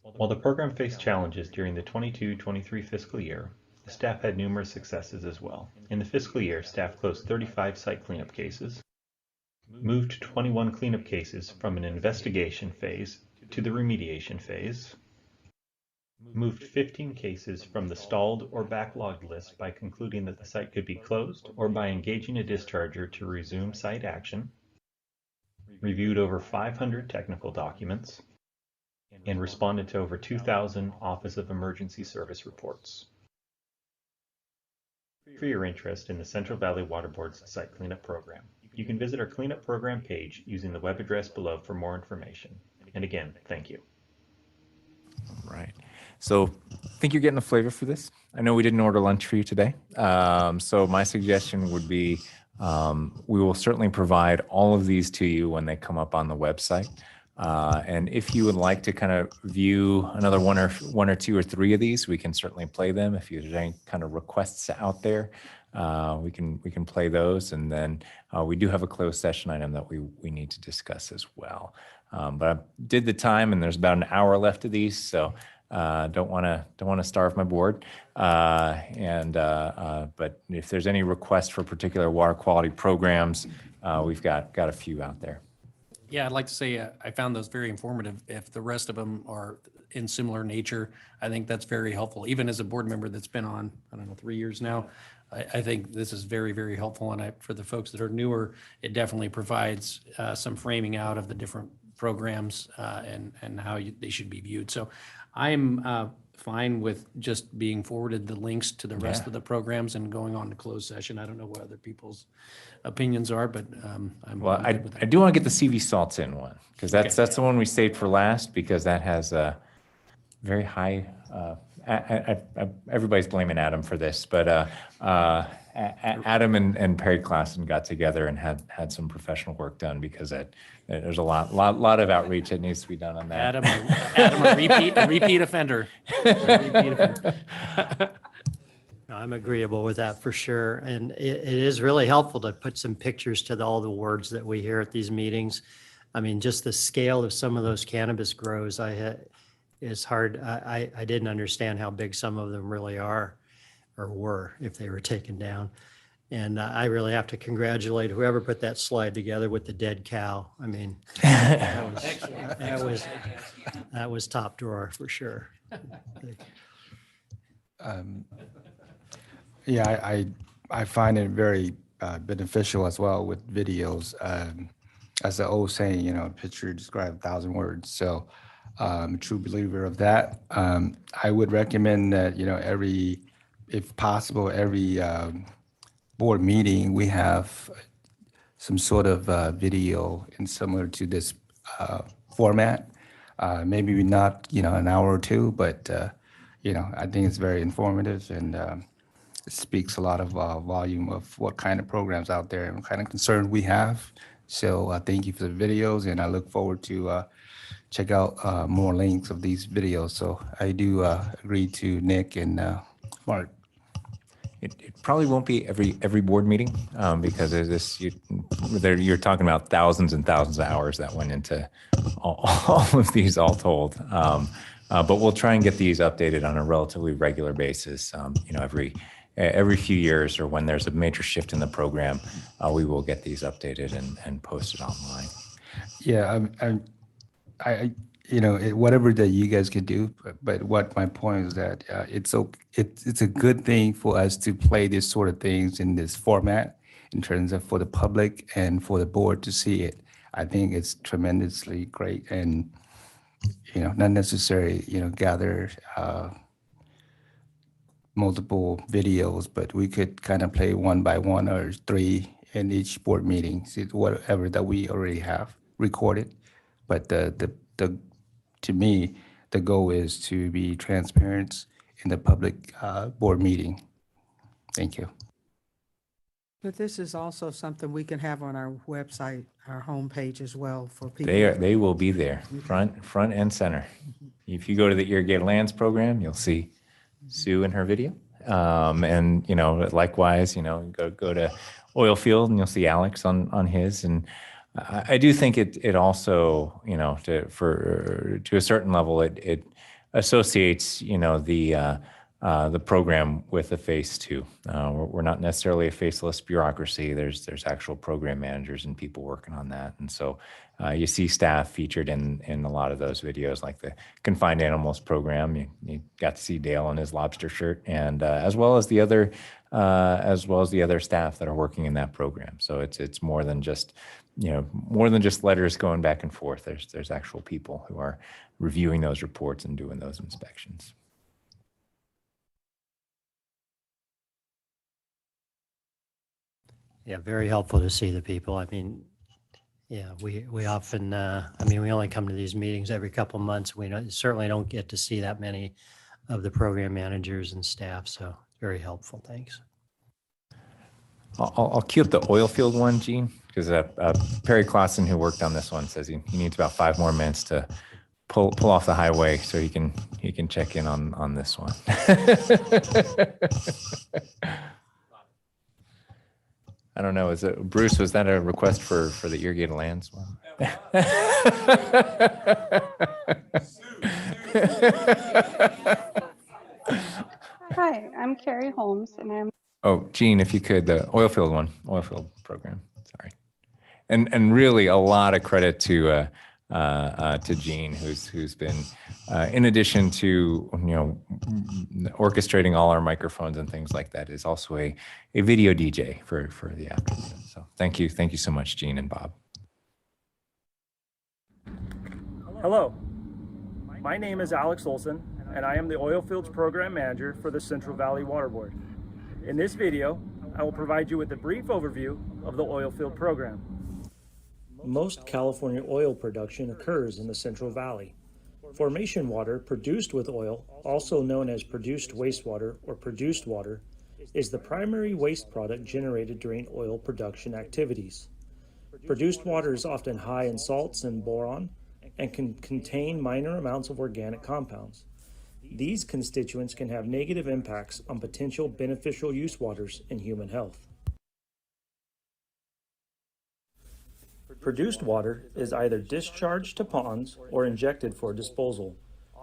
While the program faced challenges during the 22-23 fiscal year, the staff had numerous successes as well. In the fiscal year, staff closed 35 site cleanup cases, moved 21 cleanup cases from an investigation phase to the remediation phase, moved 15 cases from the stalled or backlogged list by concluding that the site could be closed or by engaging a discharger to resume site action, reviewed over 500 technical documents, and responded to over 2,000 Office of Emergency Service reports. For your interest in the Central Valley Water Board's site cleanup program, you can visit our cleanup program page using the web address below for more information. And again, thank you. All right. So think you're getting a flavor for this. I know we didn't order lunch for you today. So my suggestion would be we will certainly provide all of these to you when they come up on the website. And if you would like to kind of view another one or two or three of these, we can certainly play them. If there's any kind of requests out there, we can play those. And then we do have a closed session item that we need to discuss as well. But I did the time, and there's about an hour left of these, so don't want to starve my board. But if there's any requests for particular water quality programs, we've got a few out there. Yeah, I'd like to say I found those very informative. If the rest of them are in similar nature, I think that's very helpful. Even as a board member that's been on, I don't know, 3 years now, I think this is very, very helpful. And for the folks that are newer, it definitely provides some framing out of the different programs and how they should be viewed. So I'm fine with just being forwarded the links to the rest of the programs and going on to closed session. I don't know what other people's opinions are, but Well, I do want to get the CV Salts in one, because that's the one we saved for last, because that has a very high, everybody's blaming Adam for this, but Adam and Perry Klassen got together and had some professional work done, because there's a lot of outreach that needs to be done on that. Adam, a repeat offender. I'm agreeable with that for sure. And it is really helpful to put some pictures to all the words that we hear at these meetings. I mean, just the scale of some of those cannabis grows, is hard. I didn't understand how big some of them really are, or were, if they were taken down. And I really have to congratulate whoever put that slide together with the dead cow. I mean, that was top drawer for sure. Yeah, I find it very beneficial as well with videos. As the old saying, a picture describes 1,000 words. So I'm a true believer of that. I would recommend that, if possible, every board meeting, we have some sort of video and similar to this format. Maybe not, an hour or two, but, I think it's very informative, and it speaks a lot of volume of what kind of programs out there and what kind of concern we have. So thank you for the videos, and I look forward to check out more links of these videos. So I do agree to Nick and Mark. It probably won't be every board meeting, because you're talking about thousands and thousands of hours that went into all of these, all told. But we'll try and get these updated on a relatively regular basis. Every few years, or when there's a major shift in the program, we will get these updated and posted online. Yeah, whatever that you guys can do, but what my point is that it's a good thing for us to play this sort of things in this format, in terms of for the public and for the board to see it. I think it's tremendously great, and not necessarily gather multiple videos, but we could kind of play one by one or three in each board meeting, see whatever that we already have recorded. But to me, the goal is to be transparent in the public board meeting. Thank you. But this is also something we can have on our website, our homepage as well, for people. They will be there, front and center. If you go to the Irrigated Lands program, you'll see Sue in her video. And likewise, go to Oil Field and you'll see Alex on his. And I do think it also, to a certain level, it associates, the program with a face too. We're not necessarily a faceless bureaucracy. There's actual program managers and people working on that. And so you see staff featured in a lot of those videos, like the Confined Animals program. You got to see Dale in his lobster shirt, and as well as the other staff that are working in that program. So it's more than just letters going back and forth. There's actual people who are reviewing those reports and doing those inspections. Yeah, very helpful to see the people. I mean, yeah, we often, we only come to these meetings every couple months. We certainly don't get to see that many of the program managers and staff. So very helpful. Thanks. I'll queue up the oil field one, Gene, because Perry Clausen, who worked on this one, says he needs about 5 more minutes to pull off the highway so he can check in on this one. I don't know. Bruce? Was that a request for the irrigated lands one? Hi, I'm Carrie Holmes, and I'm. Oh, Gene, if you could, the oil field program. Sorry, and really a lot of credit to Gene, who's been, in addition to orchestrating all our microphones and things like that, is also a video DJ for the afternoon. So thank you so much, Gene and Bob. Hello, my name is Alex Olson, and I am the Oil Fields Program Manager for the Central Valley Water Board. In this video, I will provide you with a brief overview of the oil field program. Most California oil production occurs in the Central Valley. Formation water produced with oil, also known as produced wastewater or produced water, is the primary waste product generated during oil production activities. Produced water is often high in salts and boron and can contain minor amounts of organic compounds. These constituents can have negative impacts on potential beneficial use waters in human health. Produced water is either discharged to ponds or injected for disposal.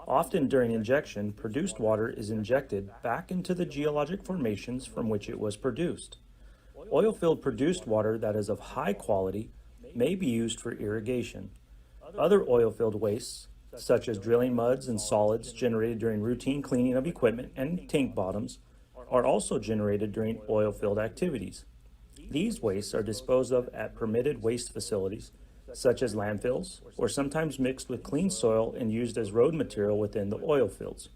Often during injection, produced water is injected back into the geologic formations from which it was produced. Oilfield produced water that is of high quality may be used for irrigation. Other oilfield wastes, such as drilling muds and solids generated during routine cleaning of equipment and tank bottoms, are also generated during oilfield activities. These wastes are disposed of at permitted waste facilities, such as landfills, or sometimes mixed with clean soil and used as road material within the oil fields.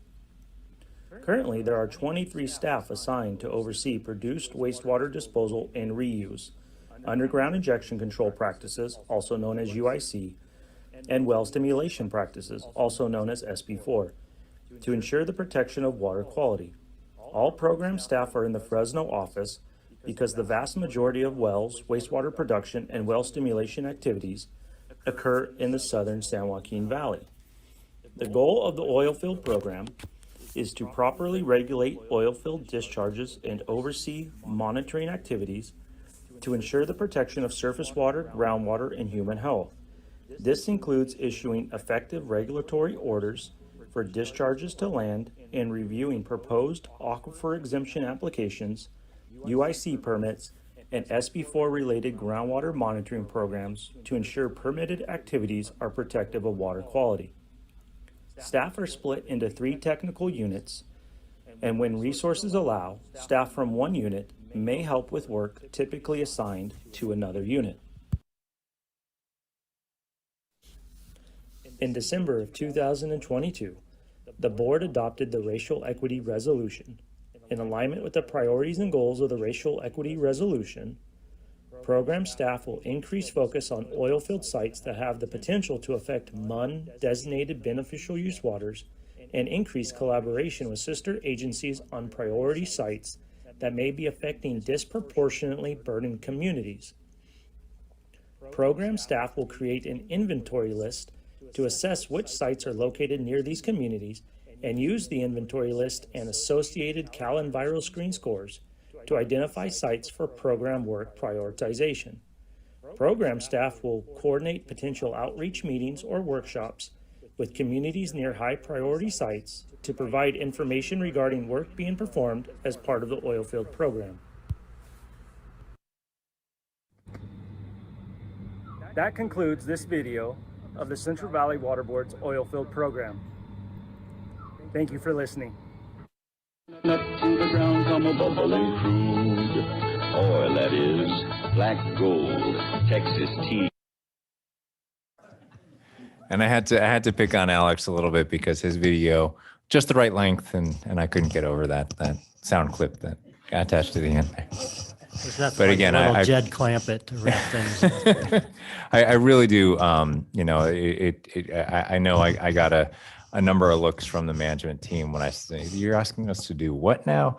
Currently, there are 23 staff assigned to oversee produced wastewater disposal and reuse, underground injection control practices, also known as UIC, and well stimulation practices, also known as SB4, to ensure the protection of water quality. All program staff are in the Fresno office because the vast majority of wells, wastewater production, and well stimulation activities occur in the southern San Joaquin Valley. The goal of the oil field program is to properly regulate oil field discharges and oversee monitoring activities to ensure the protection of surface water, groundwater, and human health. This includes issuing effective regulatory orders for discharges to land and reviewing proposed aquifer exemption applications, UIC permits, and SB4 related groundwater monitoring programs to ensure permitted activities are protective of water quality. Staff are split into 3 technical units, and when resources allow, staff from one unit may help with work typically assigned to another unit. In December of 2022, the board adopted the Racial Equity Resolution. In alignment with the priorities and goals of the Racial Equity Resolution, program staff will increase focus on oilfield sites that have the potential to affect MUN-designated beneficial use waters and increase collaboration with sister agencies on priority sites that may be affecting disproportionately burdened communities. Program staff will create an inventory list to assess which sites are located near these communities and use the inventory list and associated CalEnviroscreen scores to identify sites for program work prioritization. Program staff will coordinate potential outreach meetings or workshops with communities near high priority sites to provide information regarding work being performed as part of the oilfield program. That concludes this video of the Central Valley Water Board's oilfield program. Thank you for listening. Up to the ground come a bubbling crude oil, that is black gold, Texas tea. And I had to pick on Alex a little bit because his video just the right length, and I couldn't get over that sound clip that got attached to the end there. There's nothing But like again, a little I Jed Clampett to wrap things up. I really do. You know, I know I got a number of looks from the management team when I say, "You're asking us to do what now?"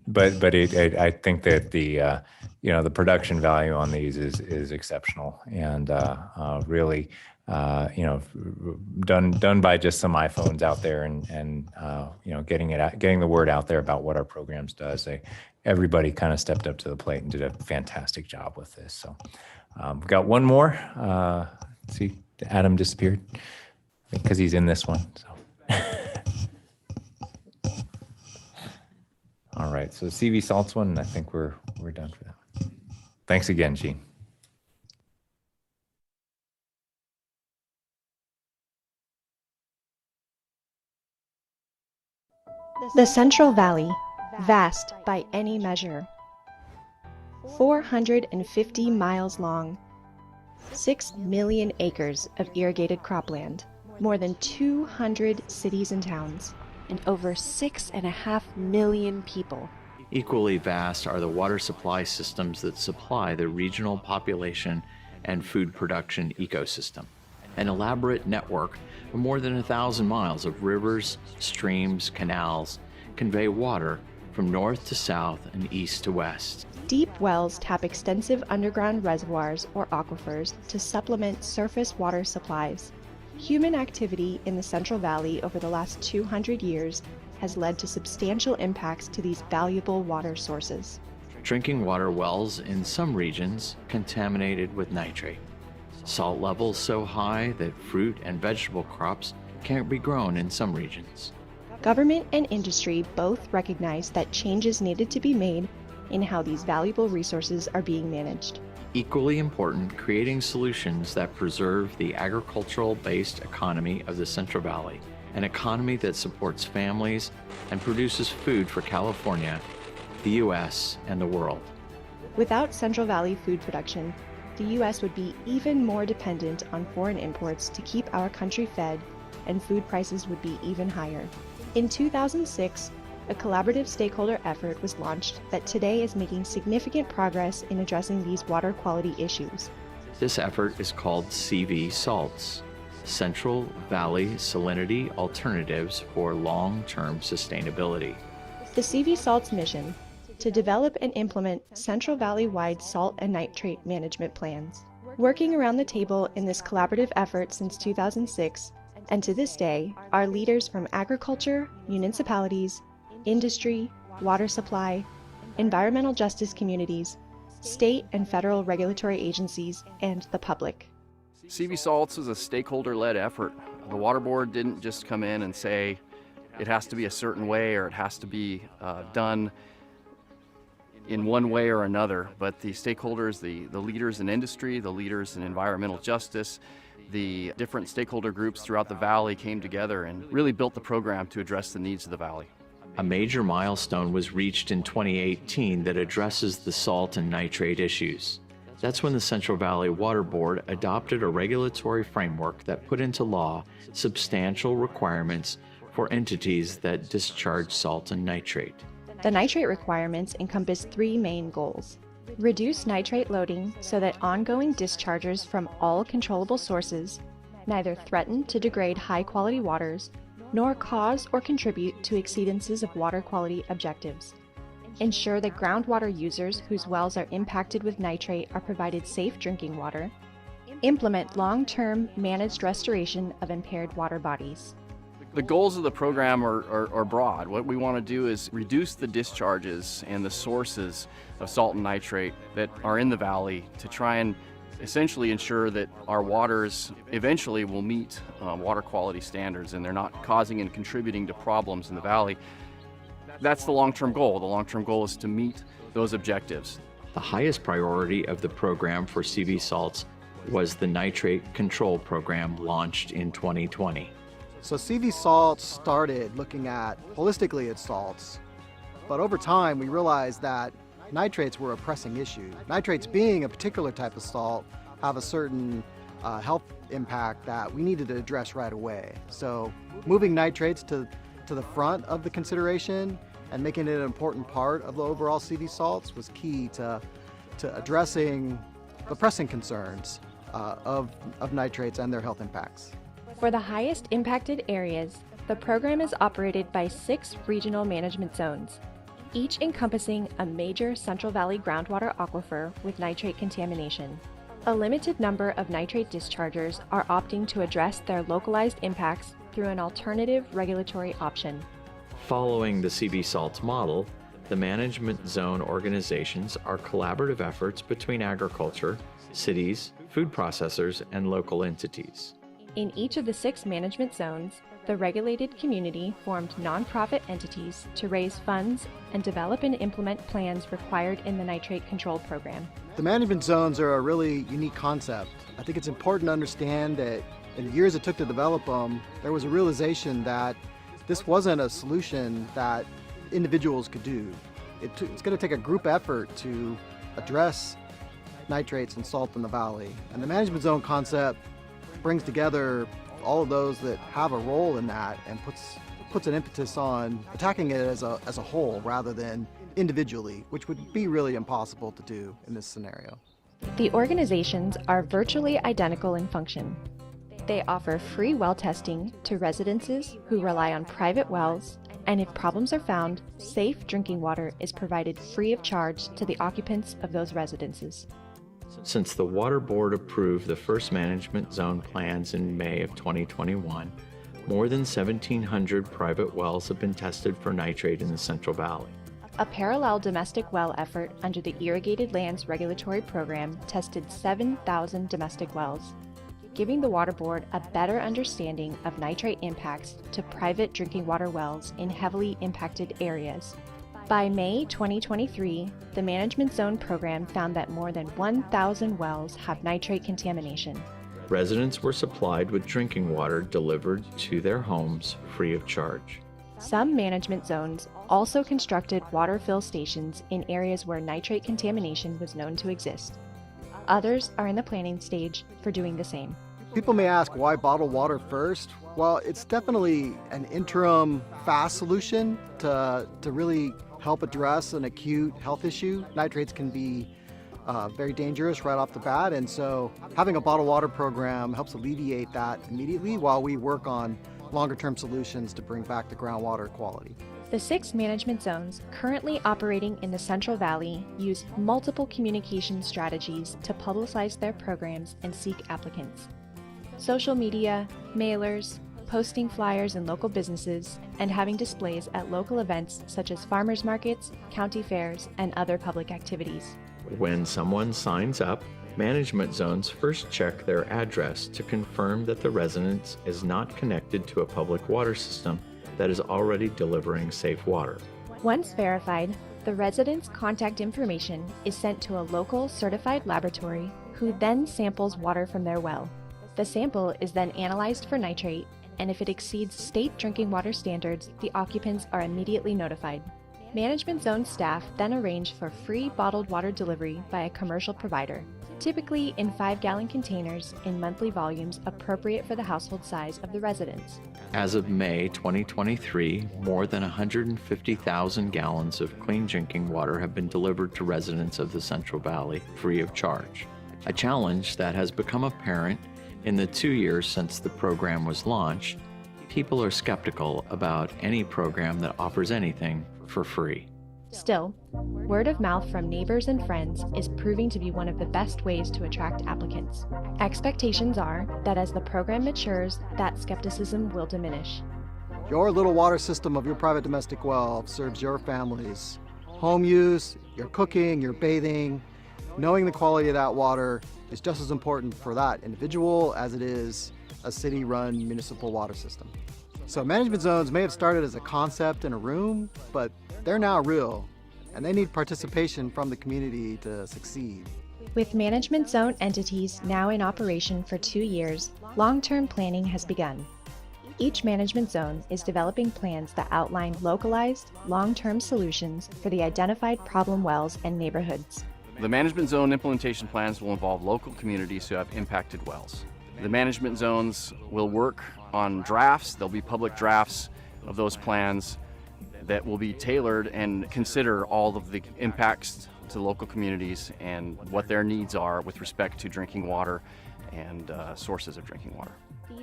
But I think that the you know, the production value on these is exceptional, and really, you know, done by just some iPhones out there, and you know, getting the word out there about what our programs does. Everybody kind of stepped up to the plate and did a fantastic job with this. So we've got one more. See, Adam disappeared because he's in this one. So. All right, so CV Salt's one, I think we're done for that. Thanks again, Gene. The Central Valley, vast by any measure, 450 miles long, 6 million acres of irrigated cropland, more than 200 cities and towns, and over 6.5 million people. Equally vast are the water supply systems that supply the regional population and food production ecosystem. An elaborate network of more than 1,000 miles of rivers, streams, canals convey water from north to south and east to west. Deep wells tap extensive underground reservoirs or aquifers to supplement surface water supplies. Human activity in the Central Valley over the last 200 years has led to substantial impacts to these valuable water sources. Drinking water wells in some regions contaminated with nitrate. Salt levels so high that fruit and vegetable crops can't be grown in some regions. Government and industry both recognize that changes needed to be made in how these valuable resources are being managed. Equally important, creating solutions that preserve the agricultural-based economy of the Central Valley, an economy that supports families and produces food for California, the U.S., and the world. Without Central Valley food production, the U.S. would be even more dependent on foreign imports to keep our country fed, and food prices would be even higher. In 2006, a collaborative stakeholder effort was launched that today is making significant progress in addressing these water quality issues. This effort is called CV Salts, Central Valley Salinity Alternatives for Long-Term Sustainability. The CV Salts mission, to develop and implement Central Valley-wide salt and nitrate management plans. Working around the table in this collaborative effort since 2006, and to this day, are leaders from agriculture, municipalities, industry, water supply, environmental justice communities, state and federal regulatory agencies, and the public. CV Salts is a stakeholder-led effort. The Water Board didn't just come in and say it has to be a certain way or it has to be done in one way or another, but the stakeholders, the leaders in industry, the leaders in environmental justice, the different stakeholder groups throughout the valley came together and really built the program to address the needs of the valley. A major milestone was reached in 2018 that addresses the salt and nitrate issues. That's when the Central Valley Water Board adopted a regulatory framework that put into law substantial requirements for entities that discharge salt and nitrate. The nitrate requirements encompass 3 main goals. Reduce nitrate loading so that ongoing discharges from all controllable sources neither threaten to degrade high-quality waters nor cause or contribute to exceedances of water quality objectives. Ensure that groundwater users whose wells are impacted with nitrate are provided safe drinking water. Implement long-term managed restoration of impaired water bodies. The goals of the program are broad. What we want to do is reduce the discharges and the sources of salt and nitrate that are in the valley to try and essentially ensure that our waters eventually will meet water quality standards and they're not causing and contributing to problems in the valley. That's the long-term goal. The long-term goal is to meet those objectives. The highest priority of the program for CV Salts was the nitrate control program launched in 2020. So CV Salts started looking at holistically at salts, but over time we realized that nitrates were a pressing issue. Nitrates, being a particular type of salt, have a certain health impact that we needed to address right away. So moving nitrates to the front of the consideration and making it an important part of the overall CV salts was key to addressing the pressing concerns of nitrates and their health impacts. For the highest impacted areas, the program is operated by 6 regional management zones, each encompassing a major Central Valley groundwater aquifer with nitrate contamination. A limited number of nitrate dischargers are opting to address their localized impacts through an alternative regulatory option. Following the CV salts model, the management zone organizations are collaborative efforts between agriculture, cities, food processors, and local entities. In each of the 6 management zones, the regulated community formed nonprofit entities to raise funds and develop and implement plans required in the nitrate control program. The management zones are a really unique concept. I think it's important to understand that in the years it took to develop them, there was a realization that this wasn't a solution that individuals could do. It's going to take a group effort to address nitrates and salt in the valley. And the management zone concept brings together all of those that have a role in that and puts an impetus on attacking it as a whole rather than individually, which would be really impossible to do in this scenario. The organizations are virtually identical in function. They offer free well testing to residences who rely on private wells, and if problems are found, safe drinking water is provided free of charge to the occupants of those residences. Since the Water Board approved the first management zone plans in May of 2021, more than 1,700 private wells have been tested for nitrate in the Central Valley. A parallel domestic well effort under the Irrigated Lands Regulatory Program tested 7,000 domestic wells, giving the Water Board a better understanding of nitrate impacts to private drinking water wells in heavily impacted areas. By May 2023, the Management Zone program found that more than 1,000 wells have nitrate contamination. Residents were supplied with drinking water delivered to their homes free of charge. Some management zones also constructed water fill stations in areas where nitrate contamination was known to exist. Others are in the planning stage for doing the same. People may ask why bottled water first. Well, it's definitely an interim fast solution to really help address an acute health issue. Nitrates can be very dangerous right off the bat, and so having a bottled water program helps alleviate that immediately while we work on longer-term solutions to bring back the groundwater quality. The 6 management zones currently operating in the Central Valley use multiple communication strategies to publicize their programs and seek applicants. Social media, mailers, posting flyers in local businesses, and having displays at local events such as farmers markets, county fairs, and other public activities. When someone signs up, management zones first check their address to confirm that the residence is not connected to a public water system that is already delivering safe water. Once verified, the resident's contact information is sent to a local certified laboratory who then samples water from their well. The sample is then analyzed for nitrate, and if it exceeds state drinking water standards, the occupants are immediately notified. Management zone staff then arrange for free bottled water delivery by a commercial provider, typically in 5-gallon containers in monthly volumes appropriate for the household size of the residents. As of May 2023, more than 150,000 gallons of clean drinking water have been delivered to residents of the Central Valley free of charge, a challenge that has become apparent in the 2 years since the program was launched. People are skeptical about any program that offers anything for free. Still, word of mouth from neighbors and friends is proving to be one of the best ways to attract applicants. Expectations are that as the program matures, that skepticism will diminish. Your little water system of your private domestic well serves your family's home use, your cooking, your bathing. Knowing the quality of that water is just as important for that individual as it is a city-run municipal water system. So management zones may have started as a concept in a room, but they're now real, and they need participation from the community to succeed. With management zone entities now in operation for 2 years, long-term planning has begun. Each management zone is developing plans that outline localized, long-term solutions for the identified problem wells and neighborhoods. The management zone implementation plans will involve local communities who have impacted wells. The management zones will work on drafts. There'll be public drafts of those plans. that will be tailored and consider all of the impacts to local communities and what their needs are with respect to drinking water and sources of drinking water.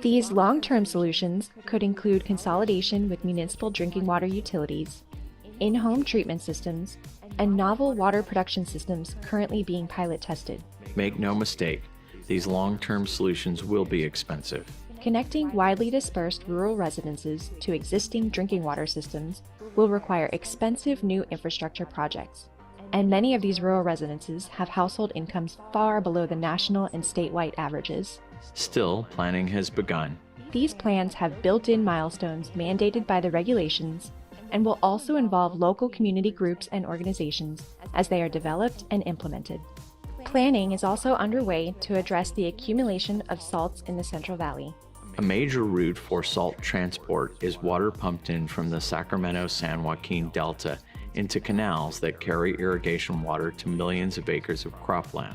These long-term solutions could include consolidation with municipal drinking water utilities, in-home treatment systems, and novel water production systems currently being pilot tested. Make no mistake, these long-term solutions will be expensive. Connecting widely dispersed rural residences to existing drinking water systems will require expensive new infrastructure projects. And many of these rural residences have household incomes far below the national and statewide averages. Still, planning has begun. These plans have built-in milestones mandated by the regulations and will also involve local community groups and organizations as they are developed and implemented. Planning is also underway to address the accumulation of salts in the Central Valley. A major route for salt transport is water pumped in from the Sacramento-San Joaquin Delta into canals that carry irrigation water to millions of acres of cropland.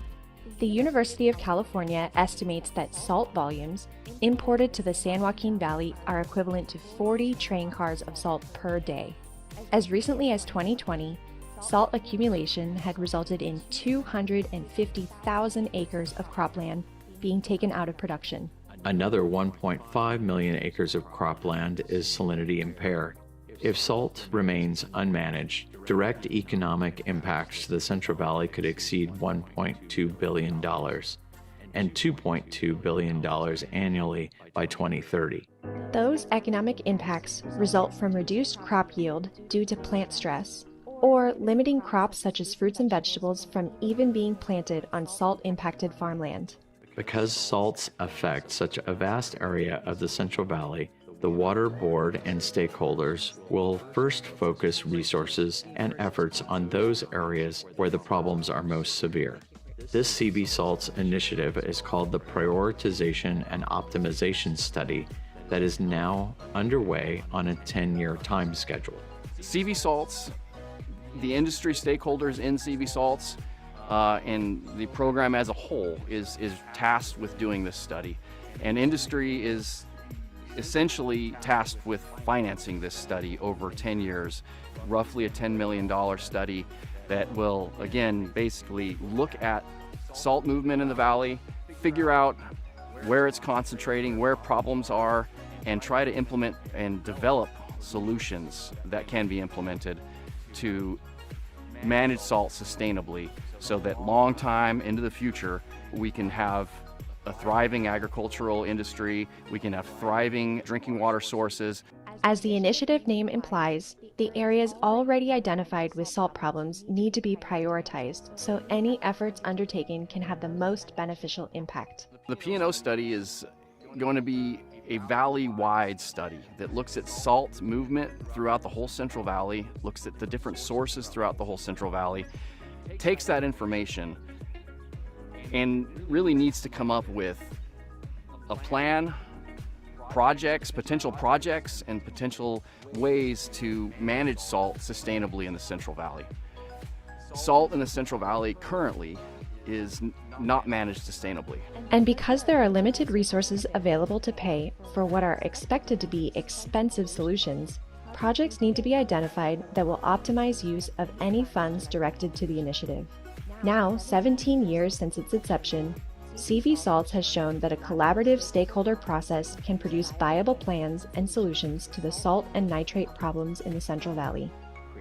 The University of California estimates that salt volumes imported to the San Joaquin Valley are equivalent to 40 train cars of salt per day. As recently as 2020, salt accumulation had resulted in 250,000 acres of cropland being taken out of production. Another 1.5 million acres of cropland is salinity impaired. If salt remains unmanaged, direct economic impacts to the Central Valley could exceed $1.2 billion and $2.2 billion annually by 2030. Those economic impacts result from reduced crop yield due to plant stress, or limiting crops such as fruits and vegetables from even being planted on salt-impacted farmland. Because salts affect such a vast area of the Central Valley, the Water Board and stakeholders will first focus resources and efforts on those areas where the problems are most severe. This CV Salts initiative is called the Prioritization and Optimization Study that is now underway on a 10-year time schedule. CV Salts, the industry stakeholders in CV Salts, and the program as a whole is tasked with doing this study. And industry is essentially tasked with financing this study over 10 years, roughly a $10 million study that will, again, basically look at salt movement in the valley, figure out where it's concentrating, where problems are, and try to implement and develop solutions that can be implemented to manage salt sustainably so that long time into the future we can have a thriving agricultural industry, we can have thriving drinking water sources. As the initiative name implies, the areas already identified with salt problems need to be prioritized so any efforts undertaken can have the most beneficial impact. The P&O study is going to be a valley-wide study that looks at salt movement throughout the whole Central Valley, looks at the different sources throughout the whole Central Valley, takes that information and really needs to come up with a plan, potential projects, and potential ways to manage salt sustainably in the Central Valley. Salt in the Central Valley currently is not managed sustainably. And because there are limited resources available to pay for what are expected to be expensive solutions, projects need to be identified that will optimize use of any funds directed to the initiative. Now, 17 years since its inception, CV Salts has shown that a collaborative stakeholder process can produce viable plans and solutions to the salt and nitrate problems in the Central Valley.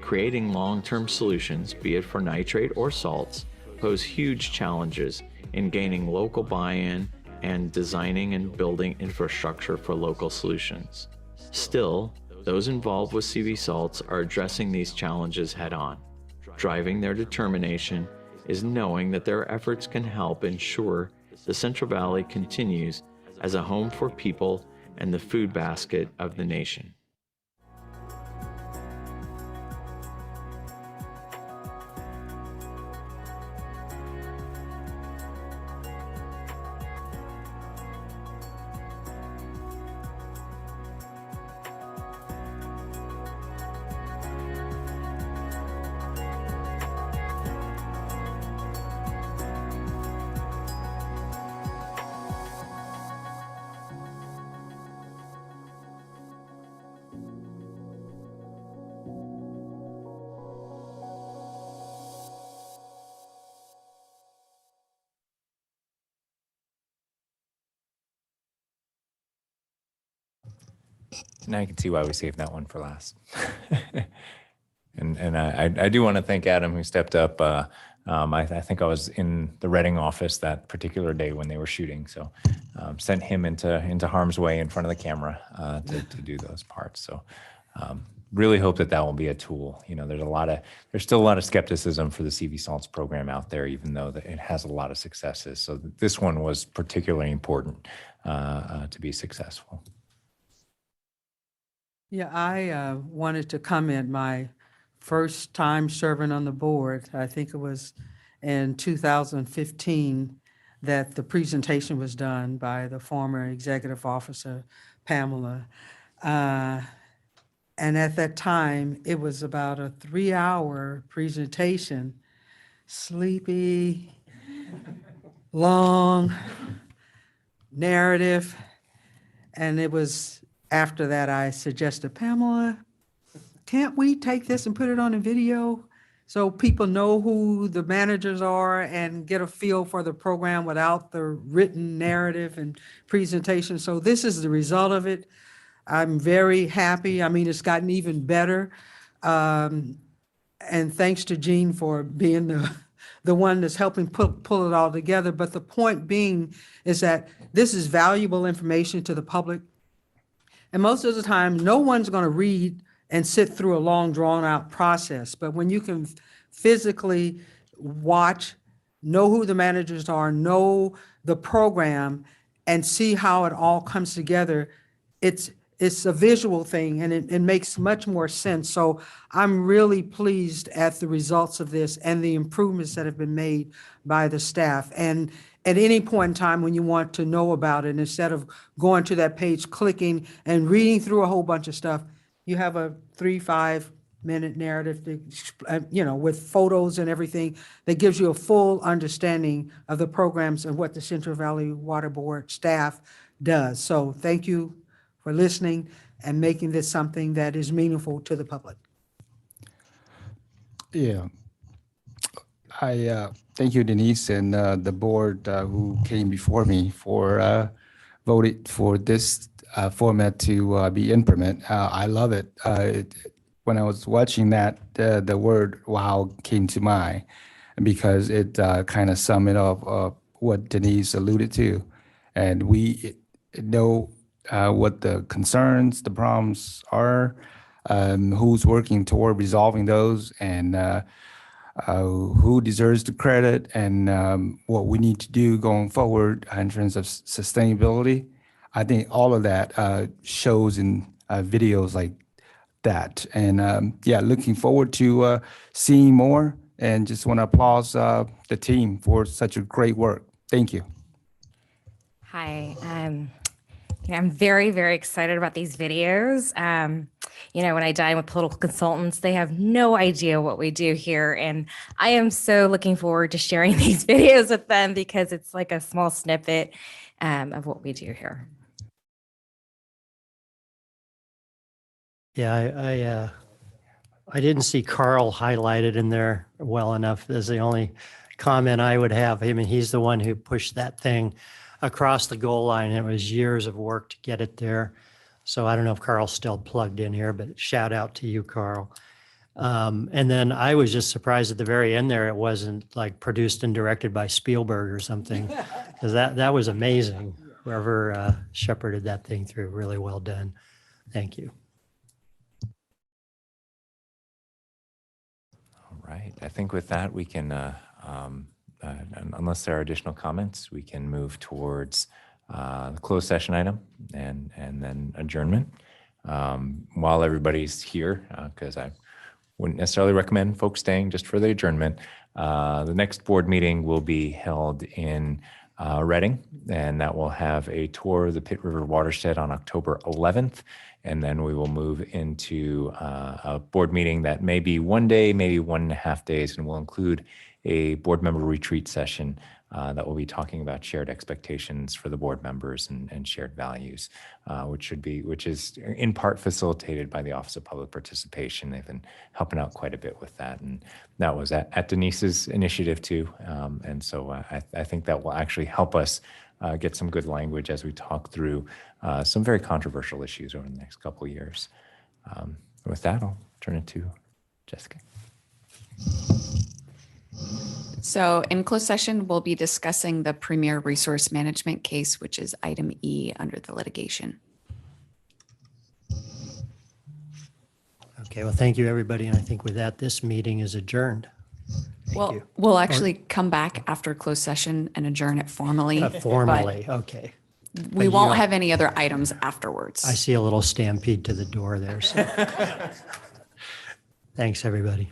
Creating long-term solutions, be it for nitrate or salts, pose huge challenges in gaining local buy-in and designing and building infrastructure for local solutions. Still, those involved with CV Salts are addressing these challenges head-on. Driving their determination is knowing that their efforts can help ensure the Central Valley continues as a home for people and the food basket of the nation. So now you can see why we saved that one for last. And I do want to thank Adam, who stepped up. I think I was in the Reading office that particular day when they were shooting, so sent him into harm's way in front of the camera to do those parts. So really hope that will be a tool. You know, there's still a lot of skepticism for the CV Salts program out there, even though it has a lot of successes. So this one was particularly important to be successful. Yeah, I wanted to comment my first time serving on the board. I think it was in 2015 that the presentation was done by the former executive officer, Pamela. And at that time, it was about a 3-hour presentation, sleepy, long narrative. And it was after that I suggested, Pamela, can't we take this and put it on a video so people know who the managers are and get a feel for the program without the written narrative and presentation? So this is the result of it. I'm very happy. I mean, it's gotten even better. And thanks to Jean for being the one that's helping pull it all together. But the point being is that this is valuable information to the public. And most of the time, no one's going to read and sit through a long, drawn-out process. But when you can physically watch, know who the managers are, know the program, and see how it all comes together, it's a visual thing, and it makes much more sense. So I'm really pleased at the results of this and the improvements that have been made by the staff. And at any point in time when you want to know about it, instead of going to that page, clicking and reading through a whole bunch of stuff, you have a 3-5 minute narrative, with photos and everything that gives you a full understanding of the programs and what the Central Valley Water Board staff does. So thank you for listening and making this something that is meaningful to the public. Yeah. I thank you, Denise, and the board who came before me for voted for this format to be implemented. I love it. When I was watching that, the word "wow" came to mind because it kind of summed up what Denise alluded to, and we know what the concerns, the problems are, who's working toward resolving those, and who deserves the credit, and what we need to do going forward in terms of sustainability. I think all of that shows in videos like that. And looking forward to seeing more, and just want to applaud the team for such a great work. Thank you. Hi. I'm very, very excited about these videos. When I dine with political consultants, they have no idea what we do here. And I am so looking forward to sharing these videos with them because it's like a small snippet of what we do here. Yeah, I didn't see Carl highlighted in there well enough. That's the only comment I would have. I mean, he's the one who pushed that thing across the goal line. It was years of work to get it there. So I don't know if Carl's still plugged in here, but shout out to you, Carl. And then I was just surprised at the very end there, it wasn't like produced and directed by Spielberg or something, because that was amazing. Whoever shepherded that thing through, really well done. Thank you. All right. I think with that, we can, unless there are additional comments, we can move towards the closed session item and then adjournment. While everybody's here, because I wouldn't necessarily recommend folks staying just for the adjournment, the next board meeting will be held in Reading, and that will have a tour of the Pitt River watershed on October 11th. And then we will move into a board meeting that may be 1 day, maybe 1.5 days, and will include a board member retreat session that will be talking about shared expectations for the board members and shared values, which is in part facilitated by the Office of Public Participation. They've been helping out quite a bit with that, and that was at Denise's initiative too. And so I think that will actually help us get some good language as we talk through some very controversial issues over the next couple of years. With that, I'll turn it to Jessica. So in closed session, we'll be discussing the Premier Resource Management case, which is item E under the litigation. Okay, well, thank you, everybody. And I think with that, this meeting is adjourned. Well, we'll actually come back after closed session and adjourn it formally. Formally, okay. but We But won't you- have any other items afterwards. I see a little stampede to the door there. So. Thanks, everybody.